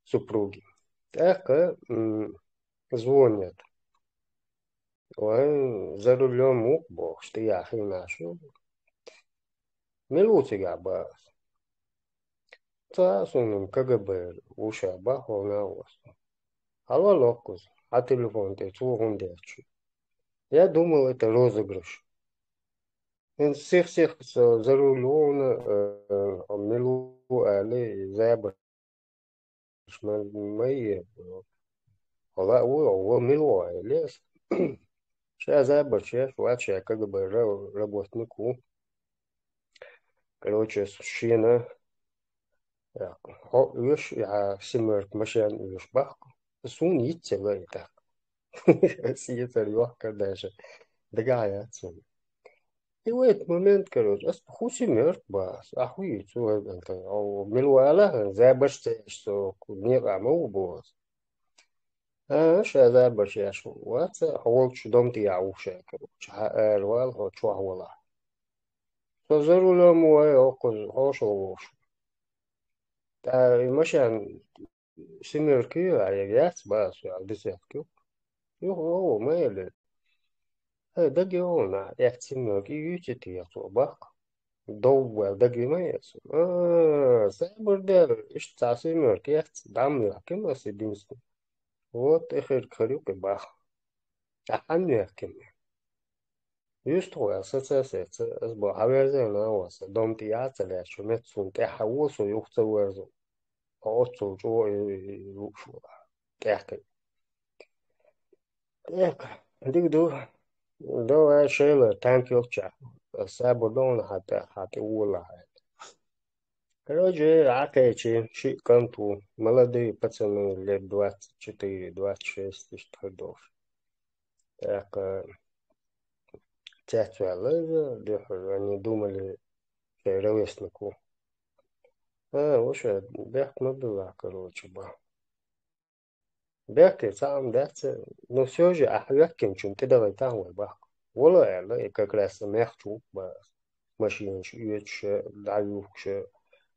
супруги. Так звонят. Ой, за рулем мук бог, что я нашу. Милуция бас. Цасуном КГБ, уша бахо на вас. Алло, локус, а телефон ты цугундечу. Я думал, это розыгрыш. Всех за рулем милу али забр. Мои ола о милу лес. Сейчас забр, сейчас вообще как бы работнику. Короче, шина. Юж я семерк машин юж бахку. Сун идти лай так. Сидится легко даже. Догадаться. И в этот момент, короче, семерк бас. Охуеть, это. Милуала, забрste, что не раму бос. Сейчас забрste, что вот, волч дом ты ауше, короче. Рвал, чуахвала. Что за рулем мой окон, хошо. Машин семерки, а я бас, десятки. Його, мейле. Дагиона, як семерки, ючити я собак. Довго дагимається. Забордер, ішта семерки, як дам яким осібінство. Вот, ехер харюки бах. А хан яким. يشتغل أساسا أسبوع حوالي أنا واسا دوم تياتة لا شو متسون تحول سو يختار أوتو جو يوشوا تحكي ديك دو شيء تانك يوتشا سابو دون حتى ولا короче عكايتي شيء كنتو молодые пацаны лет 24-26 годов так тяцуалы они думали что ровеснику вообще бяк была короче ба бяк сам даться но все же ахвякин чем ты давай там ба ولا يعني как раз мягчу ба машин юче даюкше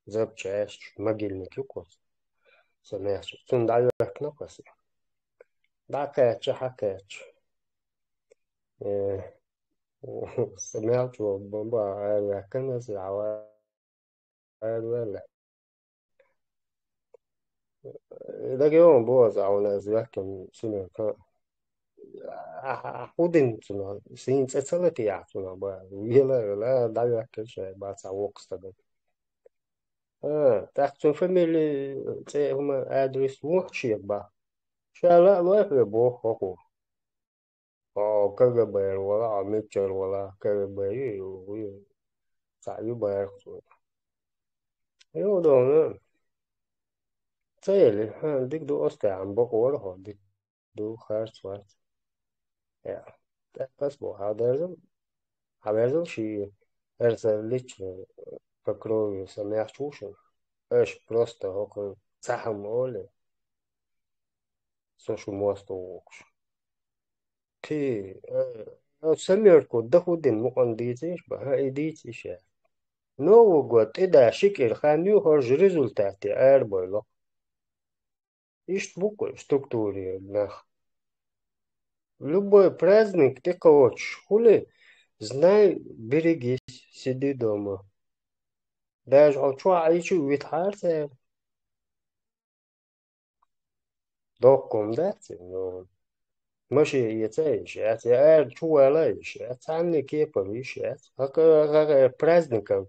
запчасть могильник юкос سمعت تون دعوك نقص دعكاتش حكاتش سمعت بابا عارف كان عوار ولا ده يوم بوز أو نازل كم سنة كان أخذين سنة سنين تسلتي يعطونا بقى ويلا دعوك كش بعد سوق استدل تحت فاميلي تي هما أدرس وحشي بقى شالا ما في بوه حقوق KGB ولا ميتشر ولا KGB سعيو بيرخصو يو دون تيلي ديك دو أستي عم بقول هو ديك دو خارج وات يا بس بو هذا شيء أرسل ليش بكرو سميع شوشن إيش просто هو سهم أولي سوشو موستوكش كي سميركو دخو دين مقن ديتيش بها إيديتيش نو год إذا شكل خانيو هرج результаты أربعة إيش بقول структуре нах любой праздник ты хочешь хули знай берегись сиди дома даже хочу عايشوا ويتحارسوا دوكم داتي نو ماشي يتعيش يعني شو ولا إيش يعني كيف إيش هكا праздником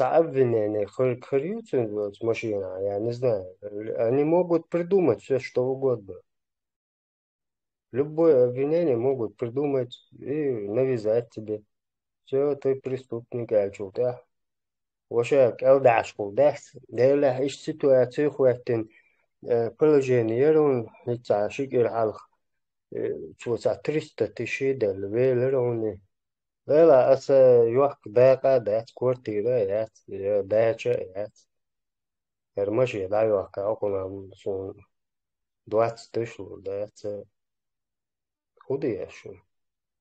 обвинения хрются с машиной, я не знаю. Они могут придумать все, что угодно. Любое обвинение могут придумать и навязать тебе. Все, ты преступник, а что да? Вообще, когда да, да, إيش ситуацию хватит, положение, он лица шикер халх, что за 300 тысяч долларов, لا أس يوحك داقة دات كورتيرا يات داچة يات هرمشي دا يوحك أقوم سون 20 тысяч دات خودي شو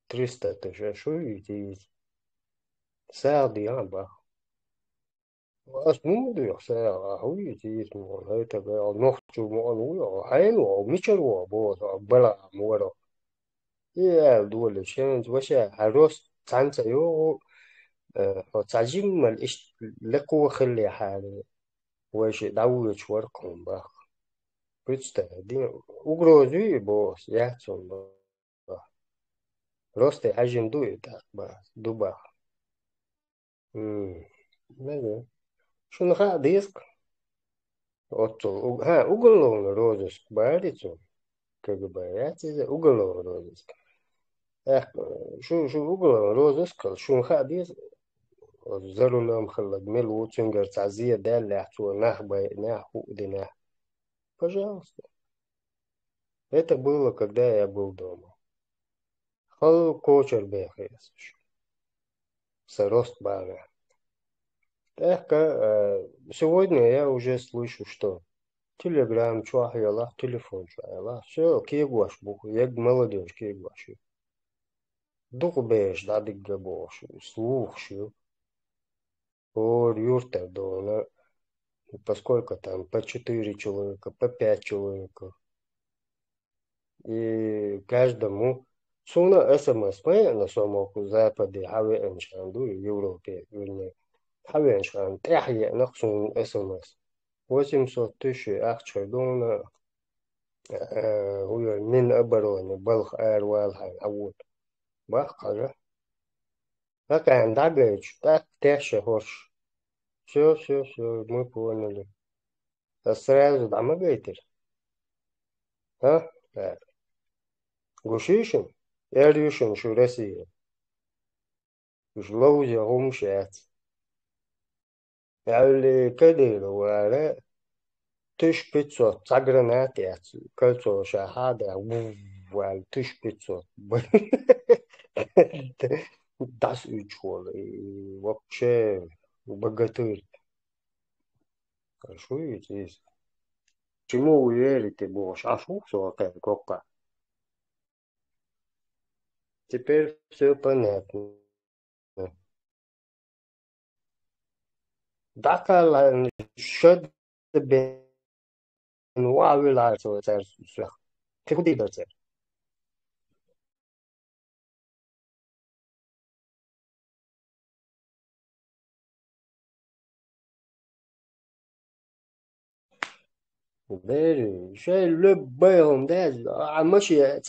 300 тысяч شو يتي ساعة دي عم با أس مو دي ساعة هو يتي مو هاي تبع نختو مو نو حين وميشر وبوز بلا مورا يا دول شنز وشا هروس تانسا يو تعجيم الإيش لقوة خلي حالي وش دعوة ورقهم بخ представь угрозы босс яцун ба просто ажим дует ба дуба не шунха диск отто уголовный розыск барицу КГБ яцизе уголовный розыск شو уголовный розыск шунха диск زرنا خلق ملو تنجر تعزية دال لحتو نحبا نحو دنا пожалуйста это было когда я был дома хал кочер бехес сарост бага так сегодня я уже слышу что телеграм чуахяла телефон чуахяла все кегуаш буху яг молодежь кегуаш дух беш дадик габош слухшу or юрта дона поскольку там по 4 человека, по 5 человека. И каждому суна СМС, на самом Западе, Хавеншанду, Европе, вернее, Хавеншан, Тяхья, Нахсун СМС. 800 тысяч Ахчардона, Минобороны, Балх Айрвалхай, Авод. Бахкара. Какая дагач, так теша хош. Все, мы поняли. А сразу дамагайтер. А? Так. Гушишин? Эрюшин шу Россия. Уж лоузя гумшат. Ялли кадыр вара. 1500 загранат яц. Кольцо шахада. Вал 1500. Das учёл. И вообще богатырь. Хорошо ведь здесь. Чему вы верите больше? А шутка какая? Теперь все понятно. Dacă شد به نوع العرض في خودی دارد. بله شيء لبهم ده ماشي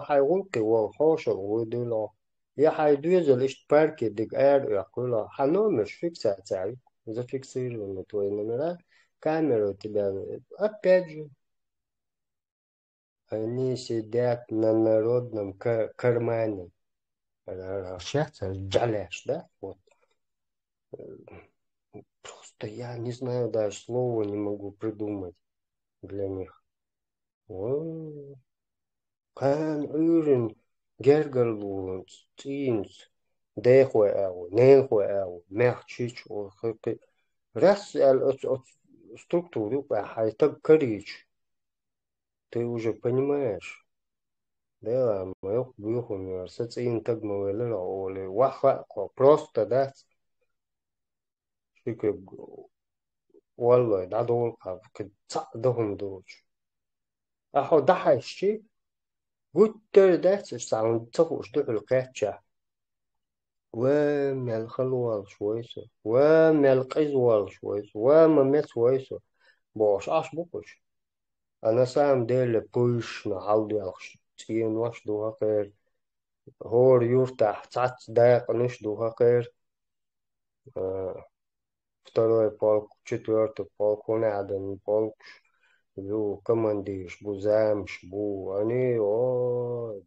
حيوان كوا خوش ودلا يا حيدوز الاشتباك دق اير كلها حنو مش فيكس تعرف إذا فيكسير لما توين نمرة камеру тебя опять же они сидят на народном кармане сейчас жалеешь, да? Вот. Просто я не знаю, даже слова не могу придумать для них. Kan uren gergerloons, teens, dehwe neehwe merchich or раз структуру так коричь, ты уже понимаешь, да, мы выхуем, социин так мы или ваха, просто, да, шикы, والله ده دول كتصعدهم دول أهو ده هالشي قلت ده ساوند تخوش ده القاتشة وما الخلوة شويسة وما القزوة شويسة وما مت شويسة باش عش بقش أنا سام ديل بوش نحاول يخش تين واش دوها غير هور يفتح تحت داق نش دوها غير второй полк, четвертый полк, он один полк, командиш, бузамш, они,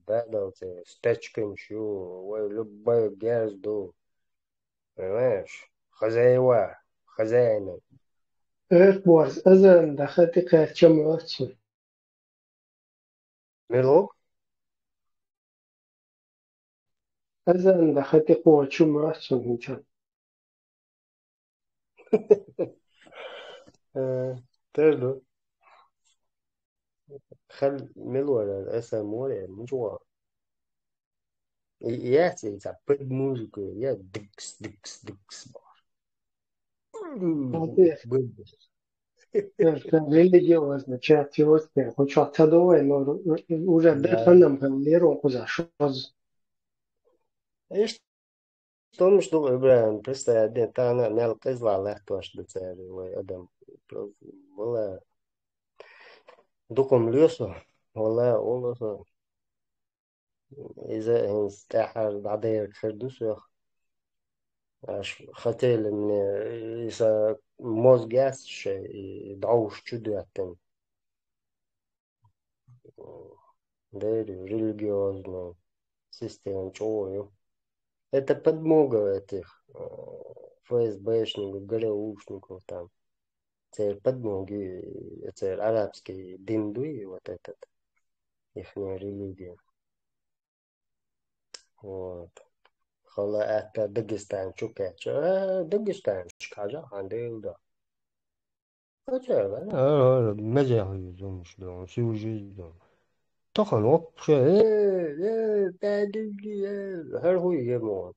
бедалцы, стечкин, любой гезду, понимаешь, хозяины. Эрборс, азан, да хати качам отцу. Милок? Азан, да хати кочум отцу, ничего. تردو خل ملوى اسم ولا مجوا ياتي تعبد موسيقى يا دكس دكس دكس Религиозно, чатиостно, хоть оттуда, но уже бефаном хамлеру кузашоз. Что что Ибраим представляет, та она мелко излала тоже до цели, Адам была духом лесу, ولا والله إذا استحر بعدين خردوسه хотели мне из-за мозга يدعوش чудятен, да, религиозную систему чего. Это подмога этих ФСБшников, ГРУшников там. Это подмоги, это арабские диндуи, вот этот, их религия. Вот. Хала это Дагестан, чукач. Дагестан, шкажа, андел, да. Хотя, да, мазахи, думаешь, да, всю жизнь, да. طبعا вообще هل هو يمون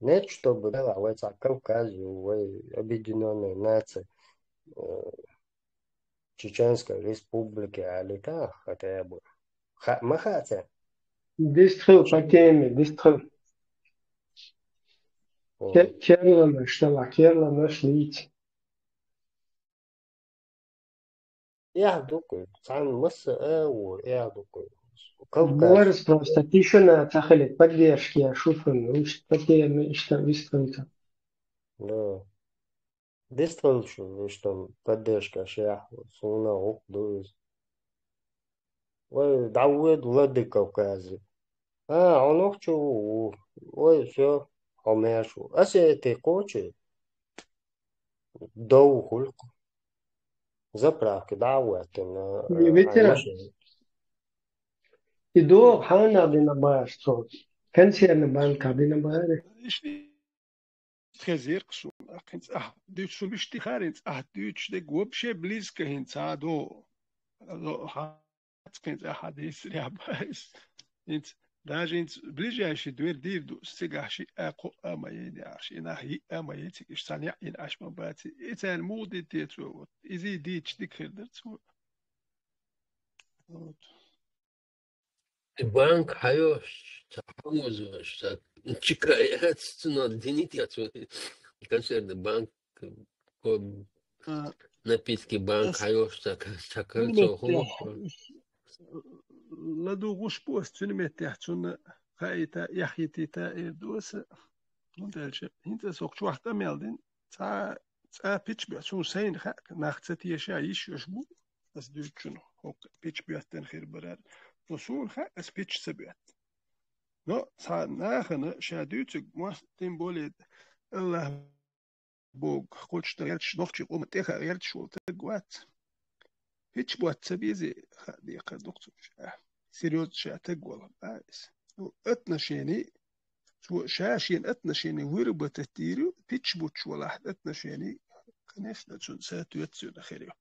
нет, чтобы давать Кавказе, Объединенной Нации, Чеченской Республики, Алита, хотя бы. Махатя. Дистрил по теме, дистрил. Керла нашла, Керла нашлить. Я думаю, сам мысль, я думаю, Кавказ. Борис просто тишина тахалит поддержки, а шуфан, такие что выстроить. Да. Действительно, что поддержка шех, суна ухдуз. Ой, дауд лады Кавказы. Он ухчу, ой, все, хомяшу. Асе ты кочи, доу хульку. Заправки, дауэты на Ветеран. машине. И до хана бина баш то. Консервный банк бина баш. خزيركسون أخنت دوتسون بشتي خارنت دوتش دي قوبشي بليز كهين تادو كنت أحاديث ريابايس انت داج انت بليجاشي دوير دير دو استيقاشي أقو أما يدعشي ناهي أما يتك اشتانيع إن أشما باتي إتان مودي تيتو إزي ديتش دي كردرت Банк хаёш, хамузуш, чикает, но денит я концерны банк, напитки банк хаёш, чакальцо хулу. لدو غوش بوست سنمت تحتون خايتا يحيتي تا إردوس نونتالش هنت سوق شو واحدة ميلدين تا بيتش بيتشون سين خاك ناختي يشا يشبو بس دوتشون هوك بيتش بيتن خير برار وصول خاك اس بيتش سبيت نو تا ناخنا شادوتك موستين بوليد الله بوغ قلتش تغيرتش نوختي قوم تيخا غيرتش ولتقوات هيتش بوات سبيزي خاديقة دكتور سيريوز شاتق والله بايس اتنشيني شاشين اتنشيني وربة التيريو بيتش بوتش ولا اتنشيني كنيش نتشون ساتو يتسون خيريو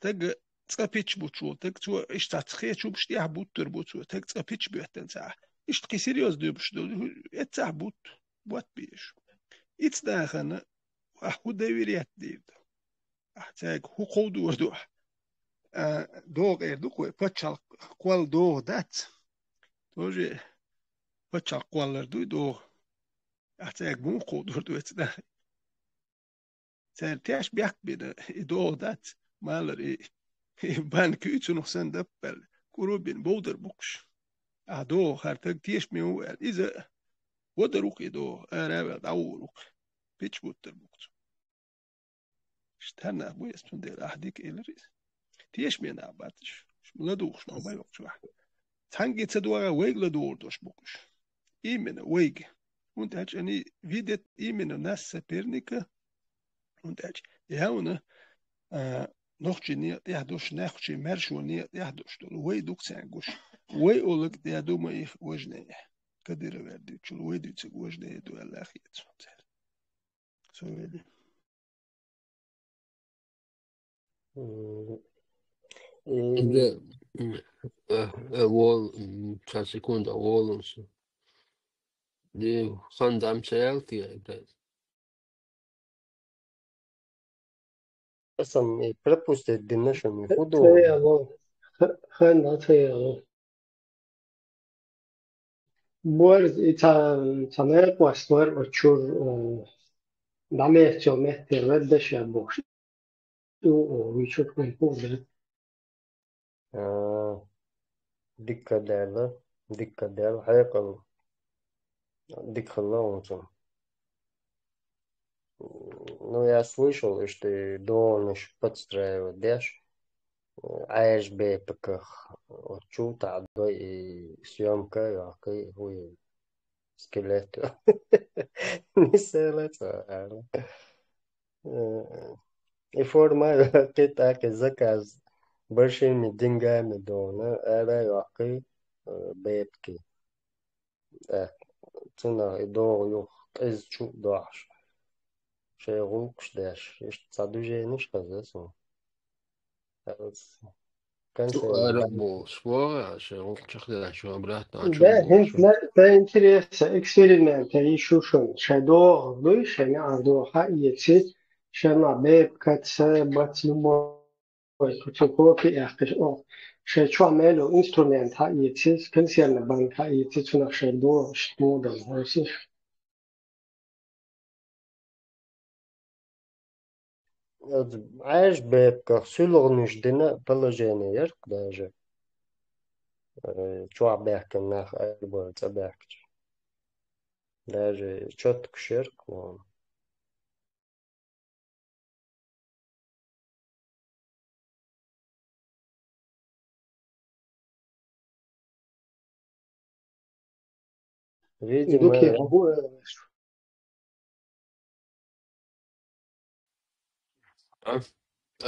تق تقا بيتش بوتشو تق تو ايش تاتخي شو بش تيح بوتر بوتشو تق تقا بيتش بيوتن ساعة ايش تقي سيريوز دو بش دو اتساح بوت بيش اتس داخنا احو داويريات دير احتاج هو قودو وردوح دوغ اردوكو باتشال قوال دوغ دات توجي باتشال قوال دوغ احتاج مو قودور دو اتسدا سير تياش بيحك بينا دوغ دات مالر بان كيوتو نحسن دبل كورو بين بودر بوكش دوغ هارتاج تياش ميو إذا ودروك دوغ رابع داوروك بيتش بوتر بوكش اشتهنا ابو يسمون دير احديك إلريس تيش مين عباتش شمولا دوغش ما بايوكش واحد تانجي تدوغا ويغ لدور دوش بوكش إيمنا ويغ und هاج أني فيدت إيمنا ناس سبيرنيكا und هاج يهونا نوخشي نيات يهدوش ناخشي مرشو نيات يهدوش دول وي دوك سانجوش وي أولك ديادو ما إيخ وجنية كدير وردي تشول وي دي تسيق وجنية دو الأخيات سوالي ده wall ta sekunda wall så det خندم alltid det أصلا пропустят динашами худого. Тейало. خان تيالو. Борис تناق واستور وشور دمه جمعه ترد شابوش. ويشوف من فوق. دكة دالة حيقل دكة лаунцем. Ну, я слышал, что Доныш подстраивает, дашь, АСБ паках, чута, и съемка, хуй, скелет. Не селится, и форма, так, заказ большими деньгами, Дона, райоки, бебки. Цена и долг, из чу дашь. شيغوكش داش إيش تصعدو جينيش قزاسو كان انا سيبان بو spåra så jag شو برات Да, نشوف شو это интересно, эксперимент, еще что, шедо, выше, не ардо, хаицы, шена беб, катса, бац, любой, кучукопи, яхкаш, о, шечуа мело, инструмент, хаицы, консервный банк, хаицы, цуна шедо, штудом, знаешь, عايش بيبقى سلغ نجدنا بلجاني يرك داجة чуа бяхкин нах альбо цабяхч. Даже четко ширк, но видимо, Дуки гуэ.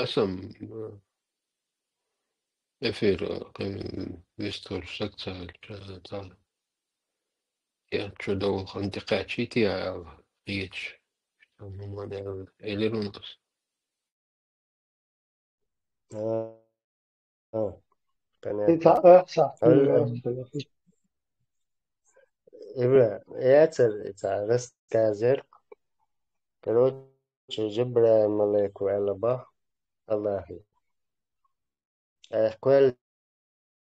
esam efīrā, ka vispār sekcēļ tā, ja čudov antiqāčītī rīč, man eilirunas. понятно. صح. Я рассказер, короче, جبرا ملاك وعلبة الله أحكال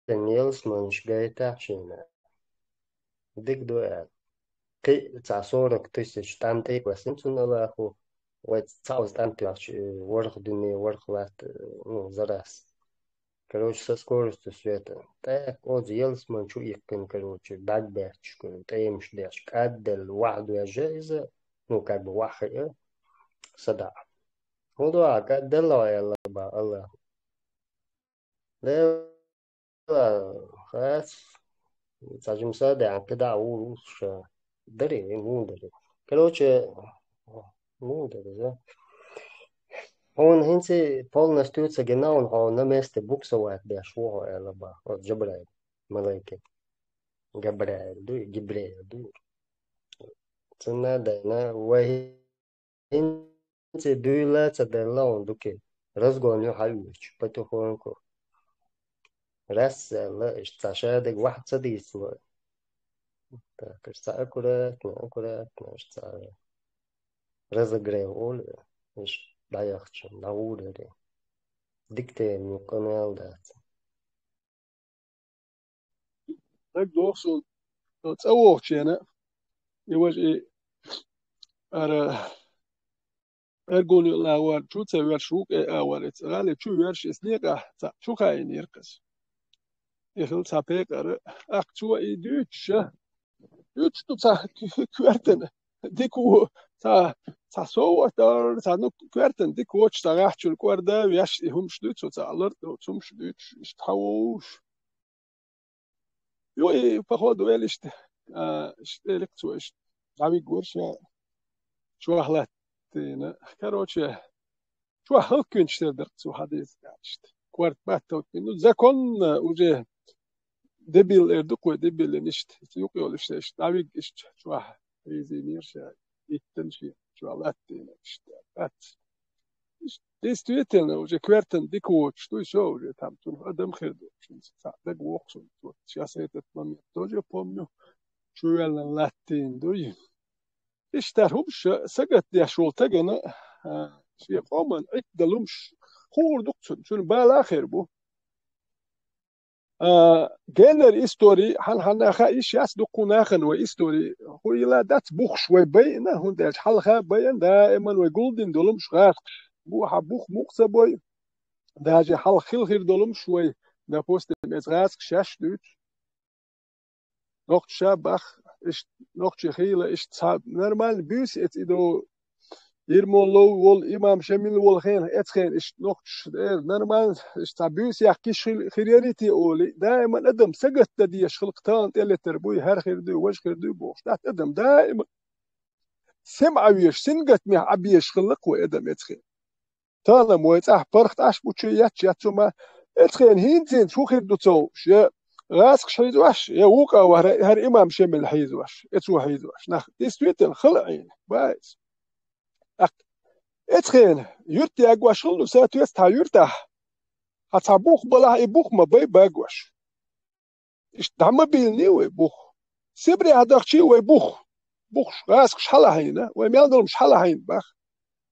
نيلس منش جايتا شينا ديك دوال كي تصورك تسج تانتي وسمسون الله أخو وتصاوز تانتي ورق دنيا ورق لات زراس короче со скоростью света так вот يلس من شو يمكن короче بعد بيحكي كل تيمش داش قدل واحد وجائزة как бы واحد صدع موضوع قدل الله الله لا خلاص تاجم صدع كده وش دري مو دري короче مو دري Он хинси полностью genau он на месте буксовать бешвого элаба от Джабраил малайки Габраил Гибрея цена да на вахи хинси дуйла цадела он дуки разгоню халюч потихоньку раз لا اشتاشادك واحد صديق так аккуратно что разогрев مش ضيعتش نعود دكتور من قناة ده Tak doorzo dat oortje ne. Je was ergon la war chuta wer shuk awar et gale chu wer shnega ta chuka inirkas. Ihil tapek ak chu Dutch to ta kwerten. Diku ta so ta no kwerten diku ta rachul kwarda wiash hum shdut so ta alert zum shdut stawush. Jo походу велишь электрош дави горша شو أهلت كروتشة شو أهلكن شتدر شو حديث قاشت كوارت باتوت منو زكون وجه دبل إردقوا دبل نشت يقول إيش داوي إيش شو هيزي ميرشة يتنشي شو أهلتين إيش بات إيش ديستويتن وجه كوارتن ديكوت شو وجه تامتون أدم خيردو شو صعب وقصون شو سياسة تمام توجه بومنو شو يلا لاتين دوي اشتهمش سجت يا شو تجنا شيء قوما اقدلمش خور دكتور شو بالاخر بو جنر استوري هن خايش ياس دقونا خن واستوري هو لا دات بوخ شوي بينا هون ده حلقه بين دائما وجولدن دولمش غاق بو حبوخ مقصبوي ده جي حل خير دولم شوي ده بوست مزغاس شاش دوت noch Schabach ist noch Chile ist normal bus et ido irmolo wol imam shamil wol khain et khain ist noch normal ist bus ya kish khiriyati oli دائما ادم سقط دي خلقتان اللي تربوي هر خير دو وش خير دو بوش ادم دائما سمع ويش سنقت مع ابيش خلق وادم et khain تانا مويت فرخت اش بوتشيات ياتما et khain هين شو خير دو تو راسك حيزواش يا وقع هر إمام شمل حيزواش اتسو حيزواش ناخ تسويت الخلعين بايز اتخين يرتي أقواش خلو ساتو يستها يرتاح هتعبوخ بلا إبوخ ما باي باقواش إش دعما بيلنيوي بوخ سبري هداخشي ويبوخ بوخ راسك شحلا هينا ويميالدل مشحلا هين باخ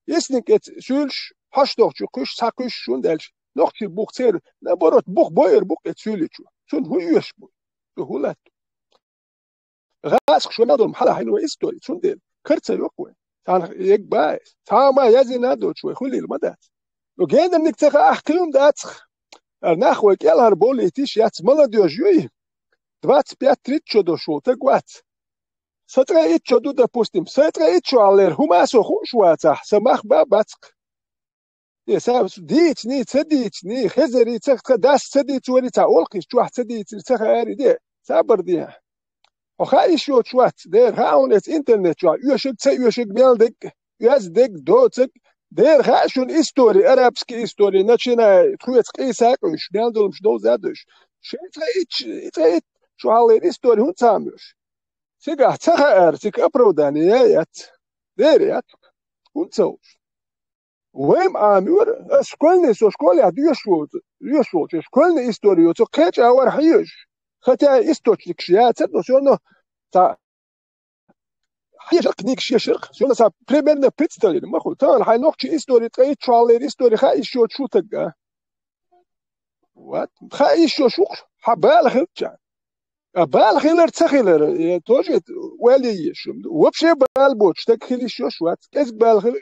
يسنك ات سولش حشدوخشو كش ساكش شون دالش نوختي بوخ تير نبروت بوخ بوير بوخ ات سوليشو شون هو يشبه هو لا غاسق شو نادو محل حين ويستوري شون ديل كرتة يقوي تان يقباي تاما يزي نادو شوي خلي المدات لو جينا نكتخ أحكلهم داتخ ناخوك يلهر بولي تيش يات ملا ديو جوي 25-30 дошел, так вот. Сатраит чоду, допустим, сатраит чуалер, хумасо хушваца, самах бабацк. И сам дични, цедични, хезери, цехка дас цедич урица, олкиш, чуах цедич, цеха ариде, сабардия. Оха еще чуат, дер хаунец интернет чуа, юшик белдек, юаздек, доцек, дер хашун истории, арабский истории, начиная, труец кисакуш, белдулм шдол задуш. Шейтраит чуалер истории, он самюш. Сега цеха арцик, оправдание, ят, дер ят, он цауш. وهم عامور شكلنا سو شكل يشوت شكلنا историю то кэч авар хьюж хотя источник шият но все равно та хьюж книг шишерх все равно примерно представили мы хоть там хай ночи истории трои чуалер истории хай еще шутка вот хай еще шук حبال خلچا بال خيلر تخيلر توجد ولي شم وبشي بال بوش تكخيل شو شوات كيس بال خيلر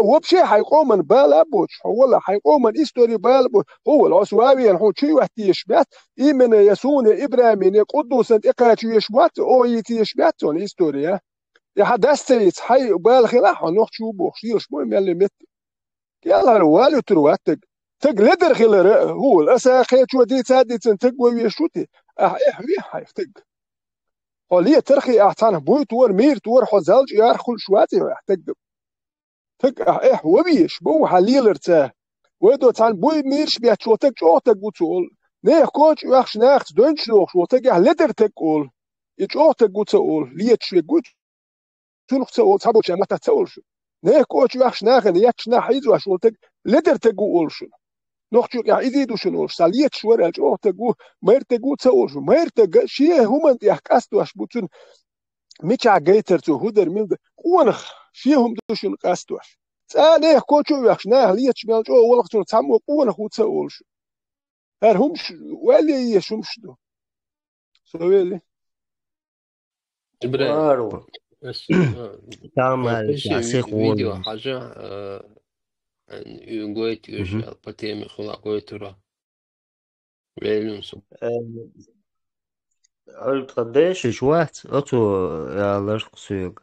وبشي حيقوم من بال بوش هو حيقوم من إستوري بال بوش هو العسوابي الحين شو وقت يشبات إيمن يسون إبراهيم يقدس إقاش يشبات أو يتيشبات on إستوريا يحدثت حي بال خيلر حنوخ شو بوش يشبو ملي مت يلا والو ترواتك تقلدر خيلر هو الأسا خيل شو دي تادي تنتقوي يشوتي إحوي حيفتق وليه ترخي أحسن بوي تور مير تور حزالج يارخل شواتي ويحتق تق إحوبيش بو حليل ارتاه ويدو تان بوي ميرش بيات شوتك شوتك وتقول نيه كوش يخش ناخت دونش لوخ شوتك لدر تقول يشوتك وتقول ليه تشوي قوت تنخ تقول تابو شا متى تقول شو نيه كوش يخش ناخن يتش ناحيزو شوتك لدر تقول شو نخشوا يعني يزيدوا شنو ساليت شوار الجو تجو مير تجو تسوش مير تج شيء هم يحكستوا أشبوتون مش عجيتر تو هدر من ده قونخ شيء دوشون قاستوش سأله كوتشو يخشناه ليت شمال جو والله شنو تسمو قونخ وتسوش هرهمش ولا يشومش دو سويلي إبراهيم وارو بس تعمل كل شاسيق فيديو وولن حاجة يقويت يوشي البتيم خلا قويتورا ويلون سو قلت قديش شوات أتو يا لرقسيق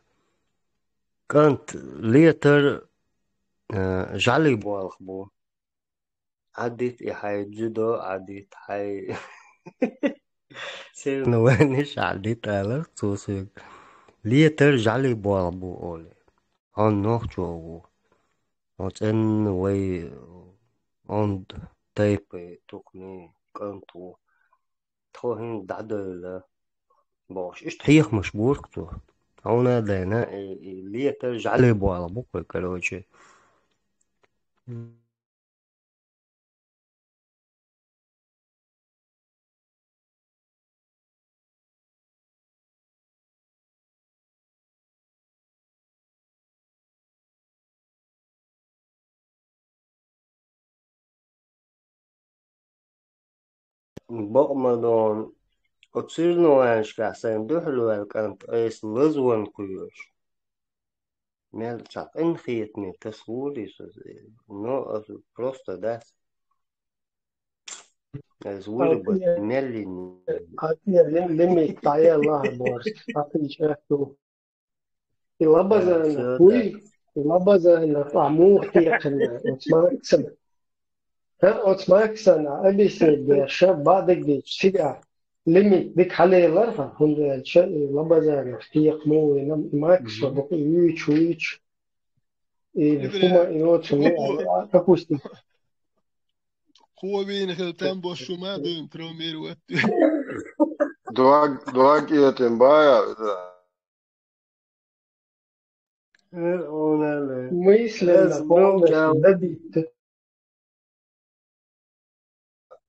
كانت ليتر جعلي بوالخ بو عديت إحاي جدو عديت حي سير نوانش عديت على لرقسيق ليتر جعلي بوالخ بو أولي هون نوخ جوو وتن وي عند تايبي توكني كنتو توهين دعدل باش إيش تحيخ مشبور كتو هنا دينا اللي ترجع لي بوالا بوكو كروجي بقمدون وتصير نوانش كحسين دوحلو كانت ايس لزوان كيوش مال تشاق انخيتني تسولي نو просто да زولي بس مالي لمي تعيا الله بورس أعطي شاكو لبزانا وي لبزانا طعمو خيقنا وتماكسنا وتماكسنا أبي سيد شاب بعدك دي شجع لمي ديك حالي لرها هند الشيء لبزانا خيق مو ماكس وبقي ويتش فما يوتش أكوستي هو بين خلتان بوشو ما دون ترومير وات دوك يتنبايا мысленно добить.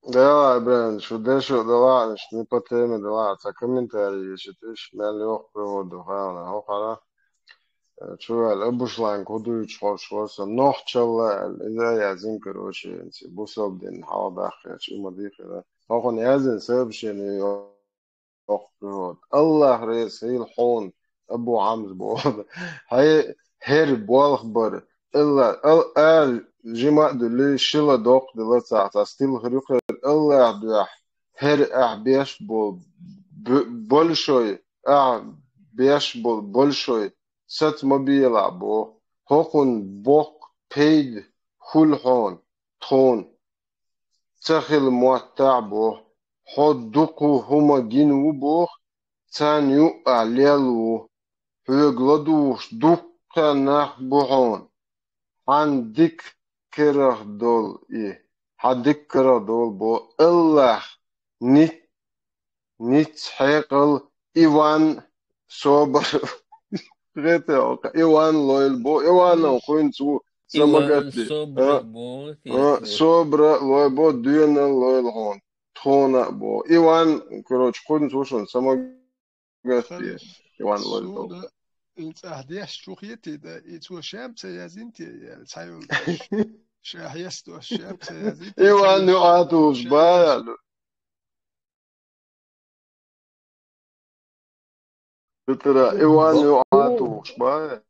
Да, Брен, що дещо даваниш, не по темі даваться, коментарі, що ти ж мельох приводу, гавна, гохара. Чувал, обушлайн, кудують шоша, нох чалла, іде язин, короче, інці, бусоб дин, хавабах, чи мадихи, да. Нохон язин, себшені, йох привод. Аллах рейс, хіл хон, абу амз бод. Хай, هر بالخبر إلا جماعة اللي شلا دوق دلتا تعستيل خريقة إلا دح هر أحبيش большой, беш был большой, сет мобила бо, хокун бок пейд хулхон, тон, цехил муаттаа бо, ход дуку хума гину бо, цан ю алелу, högladus dukka nach bohon, han dik kerah dol i, hadik kerah dol bo, Allah nit حيقل إيوان صبر غير إيوان لويل بو إيوان وكوين سو Иван سمقتلي Собрак бо, صبر لويل بو دينا لويل هون تونا بو إيوان كروش كوين سوشون سمقتلي إيوان لويل بو سودا انت اهديش شوخيتي دا يتو شامسة يا زينتي يا تسايل شاهيستو الشامسة يا زينتي إيوان نعاتوش بايا ترى إيوان نعاتوش بايا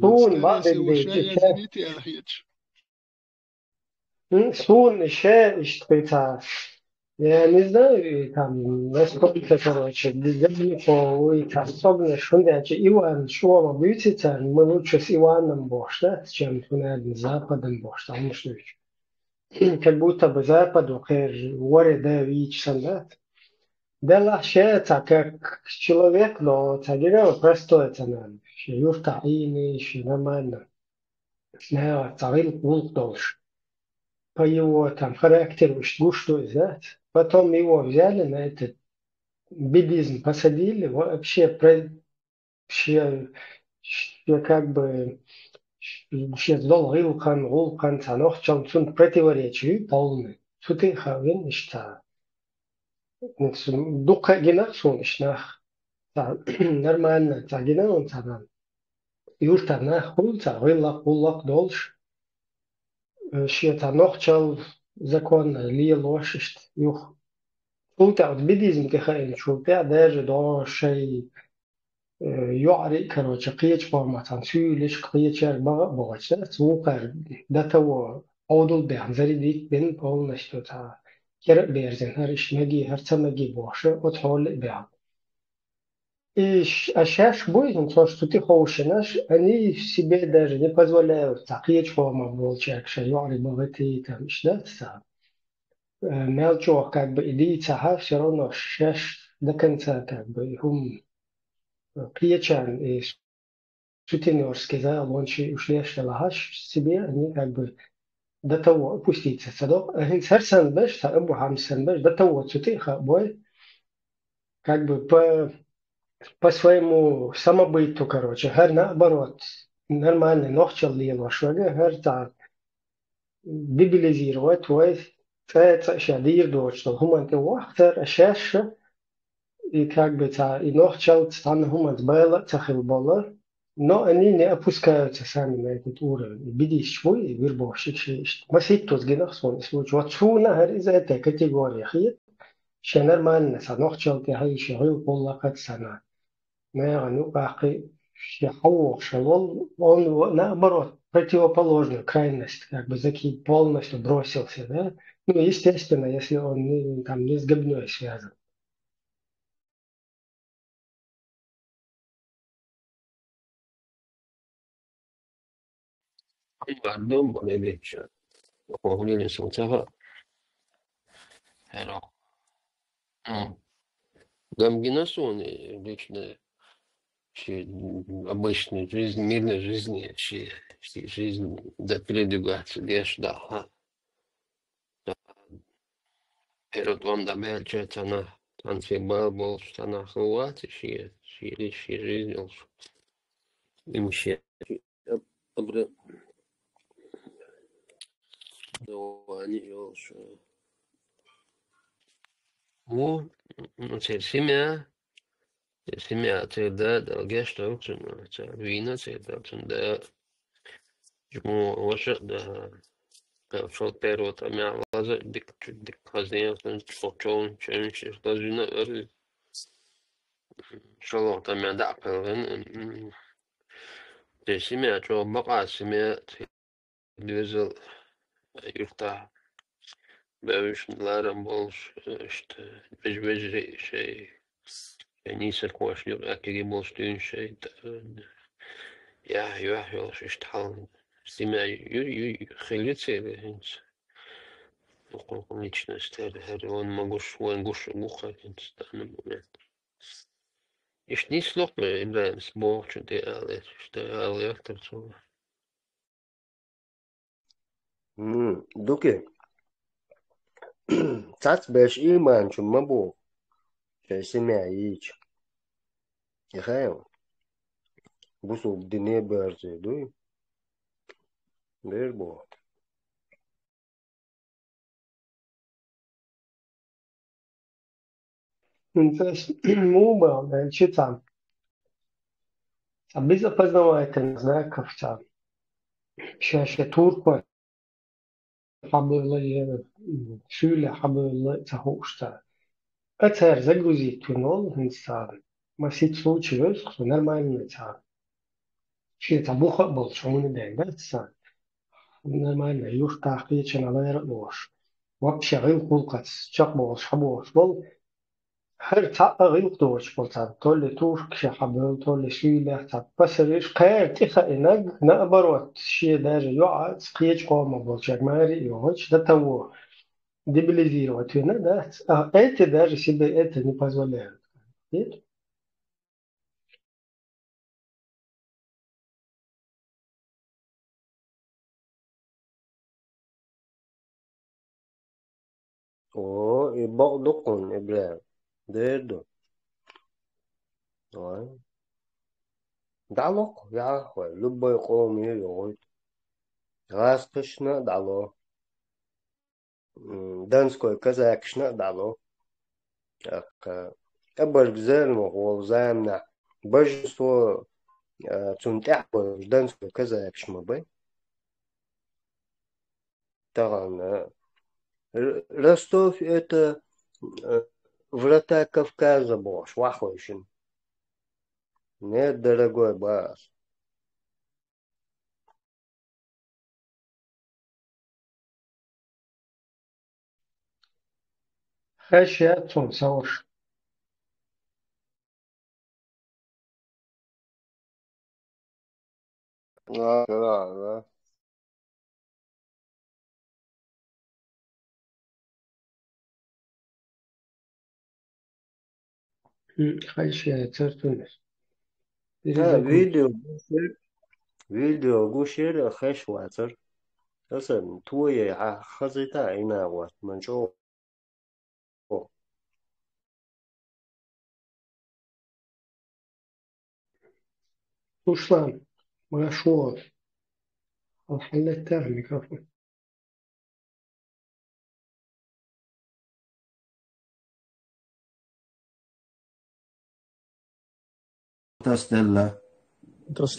سون بعد وشايا زينتي الهيتش سون الشاي اشتريتها я не знаю, там, насколько, короче, Дебнико и особенно Шундячи, Иван Шуама бьются, мы лучше с Иваном Бош, да, чем с Западом Бош, потому что как будто бы Западу, горе, да, вичсан, да. Да, лашается, как человек, но цагира простой цена, юрта ини, нормально, не, царил пункт должен. По его там характеру, гушту, да. Потом его взяли на этот буддизм, посадили, вообще как бы гулкан, цанох, чем противоречию полный. Суты хавин ишта. Дука гина сунишнах. Нормально, цагина он цаган. Юртанах хул, цагила хуллак долж. Шиетанох чал закон ли лошишт. Юх. Шулта от буддизм кахаин, шулта даже до шей يعرق كروچ قيچ باماتان سويلش قيچ بغاچ سوقر دتو اودل به زري ديك بين بول نشتو تا كر بيرزن هرش مگي هرڅ مگي باشه او تول به ايش اشاش بوين то что ты хочешь они себе даже не позволяют так قيچ بام болчак шаюри богатый там да мелчо как бы идти все равно шаш до конца как бы هم Приячан и сутенерский, да, лончи ушли лагаш себе, они как бы до того опуститься садок. Они сарсан беш, та абу хамсан беш, до того цутиха бой, как бы по своему самобыту, короче, гар наоборот, нормально нохчал ли лошага, гар та дебилизировать твой это шадир до что хуман те вахтер ашаша и как бы та и нохчал стан хуман бела цахил бола. Но они не опускаются сами на этот уровень. Бедишь свой, вербовщик, масить тут генах сон, случай. Вот шуна из этой категории хит, что нормально, санохчал ты хаиши, гил полла катсана. Но ну бахи, что хаух шалол, он наоборот, противоположную крайность, как бы заки полностью бросился, да. Ну, естественно, если он там не с гобней связан. Guardom bolevich, погуляли солнца, pero, гамгинасон лично, обычной жизни, мирной жизни, жизнь до передвигаться, лишь да, pero вам добавить цена, танцевал был, цена хватит, лишь жизнь, им ще, добре, они елш. Ну, семья, это да, гештов, это вина, это да, ему вообще да, что первое там я лаза, дик хозяин, что ченчи, даже на что там я да, это семья, что бака семья, движел, юрта. Бевиш ларам больше, что бежбежри шей Ja niissä kuosi jo äkkikin musta ynseitä. Ja jos istahal. Sima khilitsele hins. Nokon lichnost her on magus wan gush mukhakent stana moment. Ist nicht slot me in Rams bocht de alle ste achter so. دوكي تات باش إيمان شو مبو شي سمع ييج يخايم بوسو بدنيا بارزي دوي بيربو Înțelegi? Nu, bă, ce ți-am? Biza познаватель, знаков ți-am. Și așa turco, حبل شولة حبل تهوشتا. أتهر زجوزي تونول هنستان. ما سيت سوتش بس خسنا ما نتعب. شيء تبوخ بالشون ده بس خسنا ما نيوش تحقيق شنا لا يرقوش. وقت شغل كل قص شق بوش حبوش بول هر تعب غير دوش بول تعب تول توش كش حبل تول شيلة تعب بس ريش قير تخا إنك نقبر وقت شيء داج يقعد قيش قام بول شق ماري يوش ده تو ديبليزيرو تينا ده это даже себе это не позволяют. Нет? О, и бог докон إبراهيم ديردو أي دعلق يا أخوي لبا يقوم يقول غاز قشنا دعلو دانسكوي كذا كشنا دعلو أبر جزال مغول زامنا بجسو تنتع دانسكوي كذا كشما بي طبعا Ростов это врата Кавказа бош, вахойшин. Нет, дорогой бас. خشية صوش. Да. خشية ترتونس. فيديو قوشير خش واتر أصلا توي خزيتا إنا وات منشو Руслан, хорошо. الحلتها الميكروفون. تستلا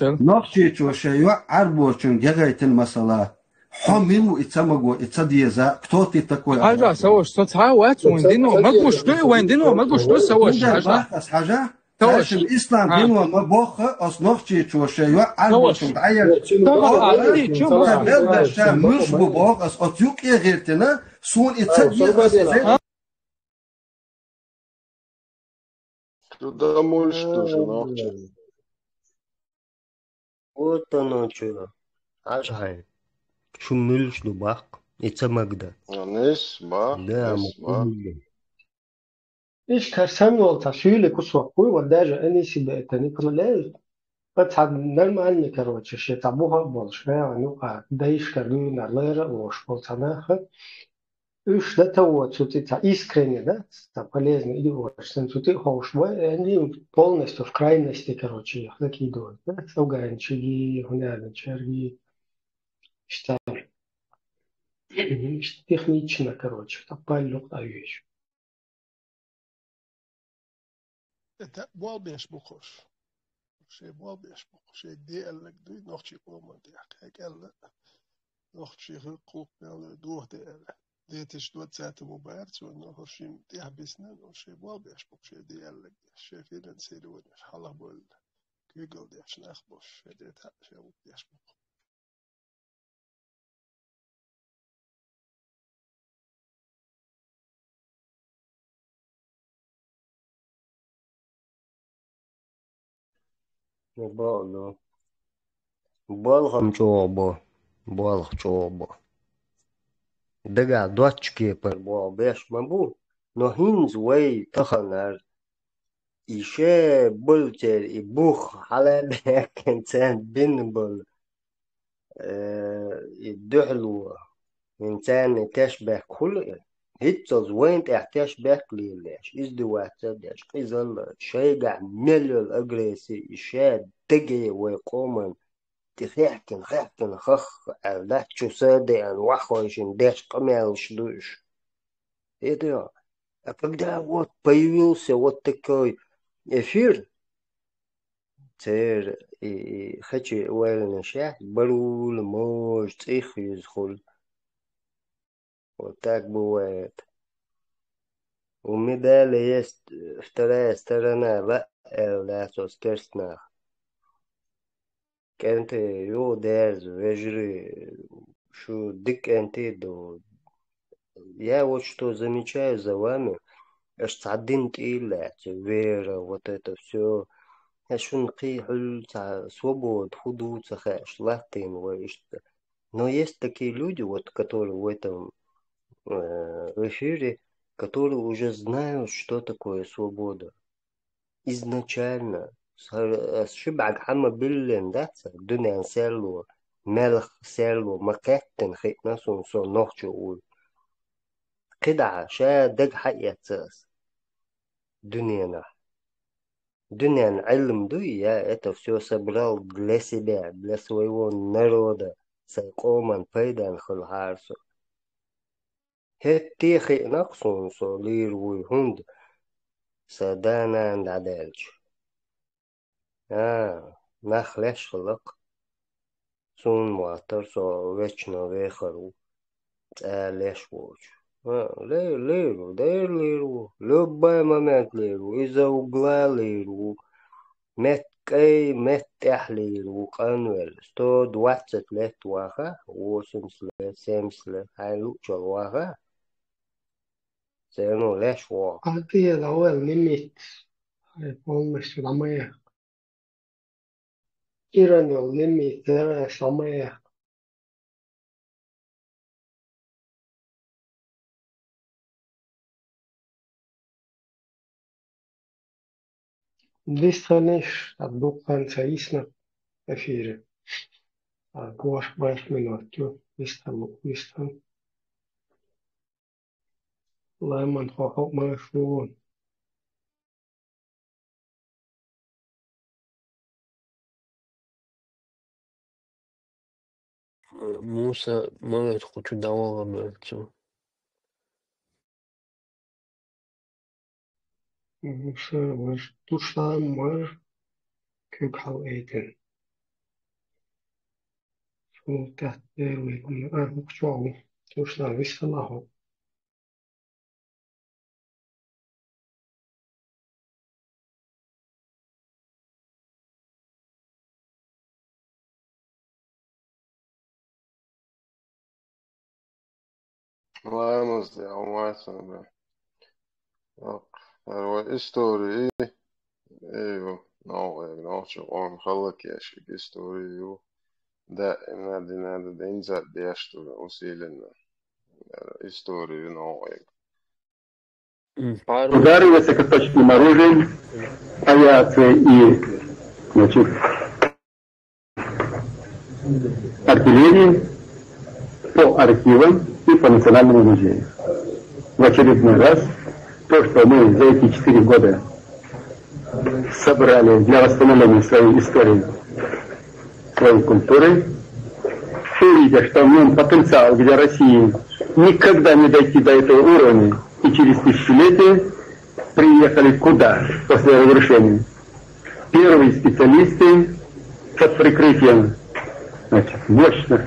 نقشي شيء عربوشن جايت المسألة حملوا اتسمجوا اتسديزا كتوتي تكوي حاجة سوش تتعاوت ويندينو ماكوش تو ويندينو ماكوش تو سوش حاجة تاش الإسلام دينو ما بوخ أص نقشي شيء عربوشن تعير تبدأ شام مش بوخ أص أتيوك غيرتنا سون اتسديزا Домой что же нахче? Вот оно что. Ажай. Шумнул бак. Это Магда. Несма. Да, إيش كرسان والتا شيء كسوة قوي وداجة أني سبعتني كله بتحد نرمى عني كروتش شيء تعبوها بالش يعني وقع دايش كردوين على وش بالتنا خد إيش ده تو تسوتي تا искренне да та полезно и вош тсути хош они полностью в крайности короче их закидывают да ограничили гуляли черги что технично короче та палю вещь. Это болбеш بخوش شيء болбеш بخوش شيء دي قالك دوي نخشي قوم دي حكاك قال نخشي خلقوك قال دوه دي قال دي تشتوت ساعة مبارس وانه هرشي دي حبسنا نخشي болбеш بخوش شيء دي قالك شيء فينا نسيري ونش حاله بول كيقل دي عشان اخبش شيء دي تحق شيء مبارس بخوش Bollo. Bolham çoğbu. Bolh çoğbu. Daga doçki per bo beş mabu. No hinz way tahanar. İşe bulçer ibuh hala bekken sen bin bul. الدحلو إنسان تشبه كل هيتز وين تشبه ليش إز دو واحد إذا شيء مليون أجريسي إشاد تجي ويقومن تخيحكن خخ لا تشوسادي أن وحوشين داش قمال شلوش إيه ده когда вот появился вот такой эфир, теперь и хочу уверенно шах, барул, может, их изхол. Вот так бывает. У медали есть вторая сторона, لا تسترسنا. كانت يو دارز вежри, что дик انتي я вот что замечаю за вами, аж تعدين تقيلة, вера, вот это все. аж نقيحل свобод, худу, цахаш, латин, вот. Но есть такие люди, вот, которые в этом эфире, которые уже знают, что такое свобода. Изначально. شبعك حما بلن داتس الدنيا سالو ملخ سالو مكتن خيط ناسو نصو نوخشو قدعة شا دق حقيقة تاس دنيا علم дуя, это все собрал для себя, для своего народа, сайкоман пайдан хулхарсу. هتيخي نقصون صلير ويهند سادانا ندالج نخلش خلق سون معطر سو وچنا ويخرو تالش ووش лиру, любой момент лиру, из-за угла лиру, меткой, метях лиру, канвел, 120 лет ваха, 80 лет, 70 лет, хайлу чол ваха, цену леш вах. هذه الأول نميت полностью самая إيران نميت самая две страны от конца ясно в эфире. Гош 20 минут, вистал. Лайман хохок мафун. موسى ما يدخل دعوة بلتو Musa was toestaan, maar ik hou eten. Zo dat ik me ook zo toestaan wisten nog. Lēmums jau mācām. Ar istoriju, nav noču on halakieši istoriju, da nada denza deštu усиленно. Историю новую. Удары высокоточным оружием, авиацией и, значит, артиллерией по архивам и по Национальному музею. В очередной раз то, что мы за эти 4 года собрали для восстановления своей истории, своей культуры, видя, что в нем потенциал для России никогда не дойти до этого уровня, и через тысячелетия приехали куда после разрушения? Первые специалисты под прикрытием, значит, мощных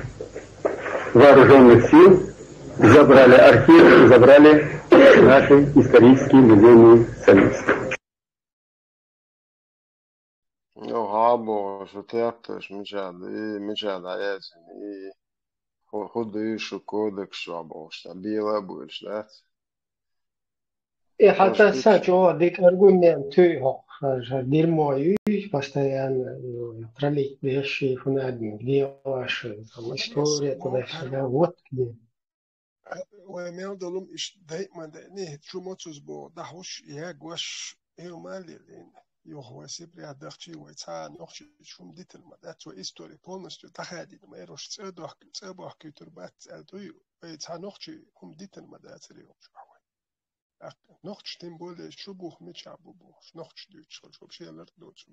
вооруженных сил забрали архив, забрали наши исторические музейные ценности. Jo habo što teaktors mičāda jāzina, hudu īšu kodeksu abo, šta bija labu ir šlēts. И хотя Аж сачо дик аргумент тюйho, дерьмо постоянно троллить вещи фунадни, где ваши там خلاص история ما هو туда-сюда, هرو вот где. وما دولم إيش دايما ده شو ما تزبو ده هوش ياقوش إيه مالي لين يوهو سيبري هدخشي ويتسا نوخشي شوم ديت المدات وإستوري بولنستو تخادي ما يروش تصبح كتربات أدويو ويتسا نوخشي هم ديت المدات اليوم شو نوخش تنبول شو بوخ ميتشا بوخ نوخش دوتش شو بشي alert دوتش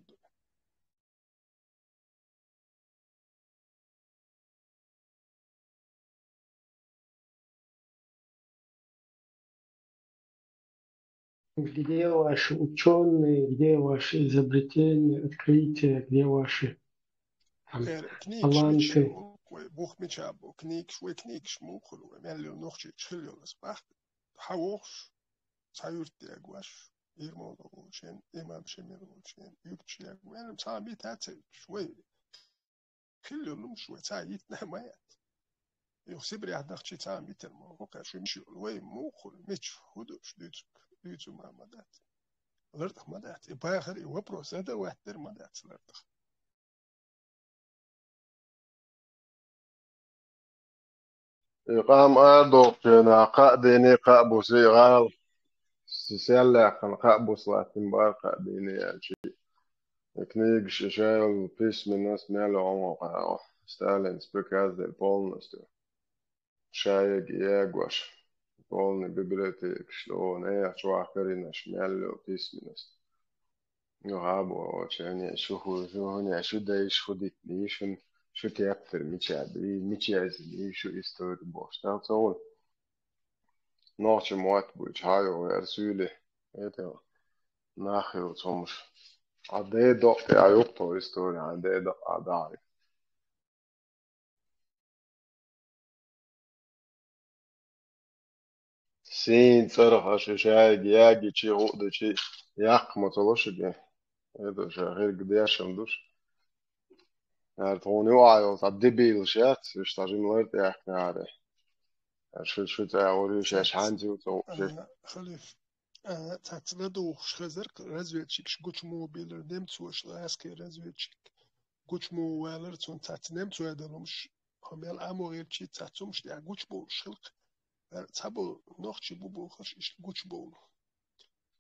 Где ваши ученые, где ваши изобретения, открытия, где ваши там, غير كنيكش ميتشا таланты? بوخ ميتشا بو كنيكش وكنيكش موخلو مالي نوخشي تشيليو لسباخت حوخش سايورتي أقواش يرمو وشين إمام شمير وشين يكتشي أقواش أنا مسامي تاتي شوي خلي لهم شوي تايتنا مايات يخسبري عدخشي تامي ترمو هوكا شو مشي وي موخل ميتش هدوش دوتو ما مدات لردخ مدات باخر وبروس هذا واحد در مدات لردخ قام أدوك جنا قاديني قابوسي غال سيسيلا خن قابوس لاتن بار قاديني يعني كنيج شايل بيس من ناس ماله عمو ستالين سبيكاز دي بولنستو شايق ياغوش بولني بيبليوتيك شلون ايه شو آخرين شمالو بيس من ناس يغابو يعني شو هني شو دايش شو ديتنيشن شو تيابتر ميتشازي شو استوري بوش تاول نوچه موات بوش هايو ارسولي ايه ناخر وصمش عدي دقت عيوبته استوري عدي دق عداري سين صرخ شايق ياجي شي غقد شي ياق ما طلوش جه هذا غير قديش مدوش توني وعيو تعدي بيلشات مش تاجين لرت يحكي عليه شو تعوري شاش عندي وتوقف خليف تعتمدوا خزرك разведчик شكوش موبيلر نمتوش لاسكي разведчик كوش مو والر تون تعتنم تو ادلمش هميل امو غير شي تعتمش دي كوش بول شلق تابو نوخشي بو خش اش كوش بول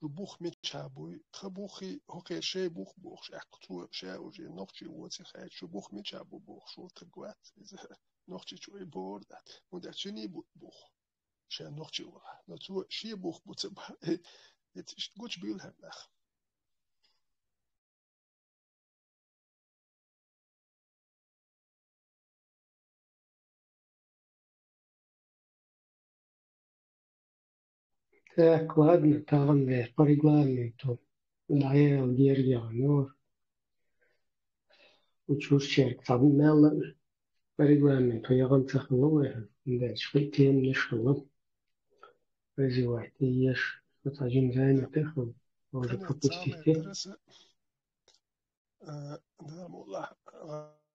بوخ ميتشابوي تخبوخي هوكي شي بوخ شاكتو شاوجي نوخشي وتي خايت شو بوخ ميتشابو بوخ شو تقوات نوخشي شوي بوردات وداتشني بوخ شا نوخشي ورا نتو شي بوخ بوتبا يتش كوش بيل هنخ Так, ладно, там по регламенту. Даел Гергианор, учушчик, там меллен, по регламенту, я вам цахнула, да, швидким не шло, развивать, и ешь, вот один занят, эхо, уже خلي пропустить. تسامي درس ده والله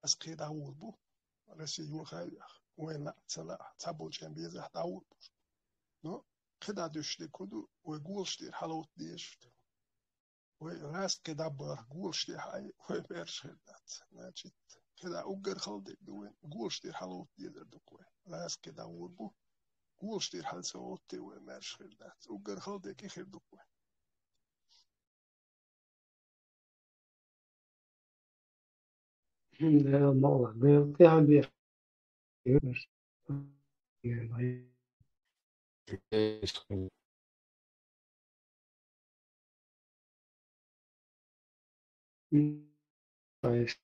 اسقي داوود بو رسي يو خايل وين لا تلا تابو جنب بيزح داوود نو كده دشتي كدو ويقولشتي حلوت ديش وراس كده بر قولشتي هاي ويبرش هدات ناجت كده اوجر خلدك دوين قولشتي حلوت ديدر دكوي راس كده داوود بو قولشتي حل سوتي ويمرش هدات اوجر خلدك يخير دكوي Да, мало, да, ты объявишь. То есть,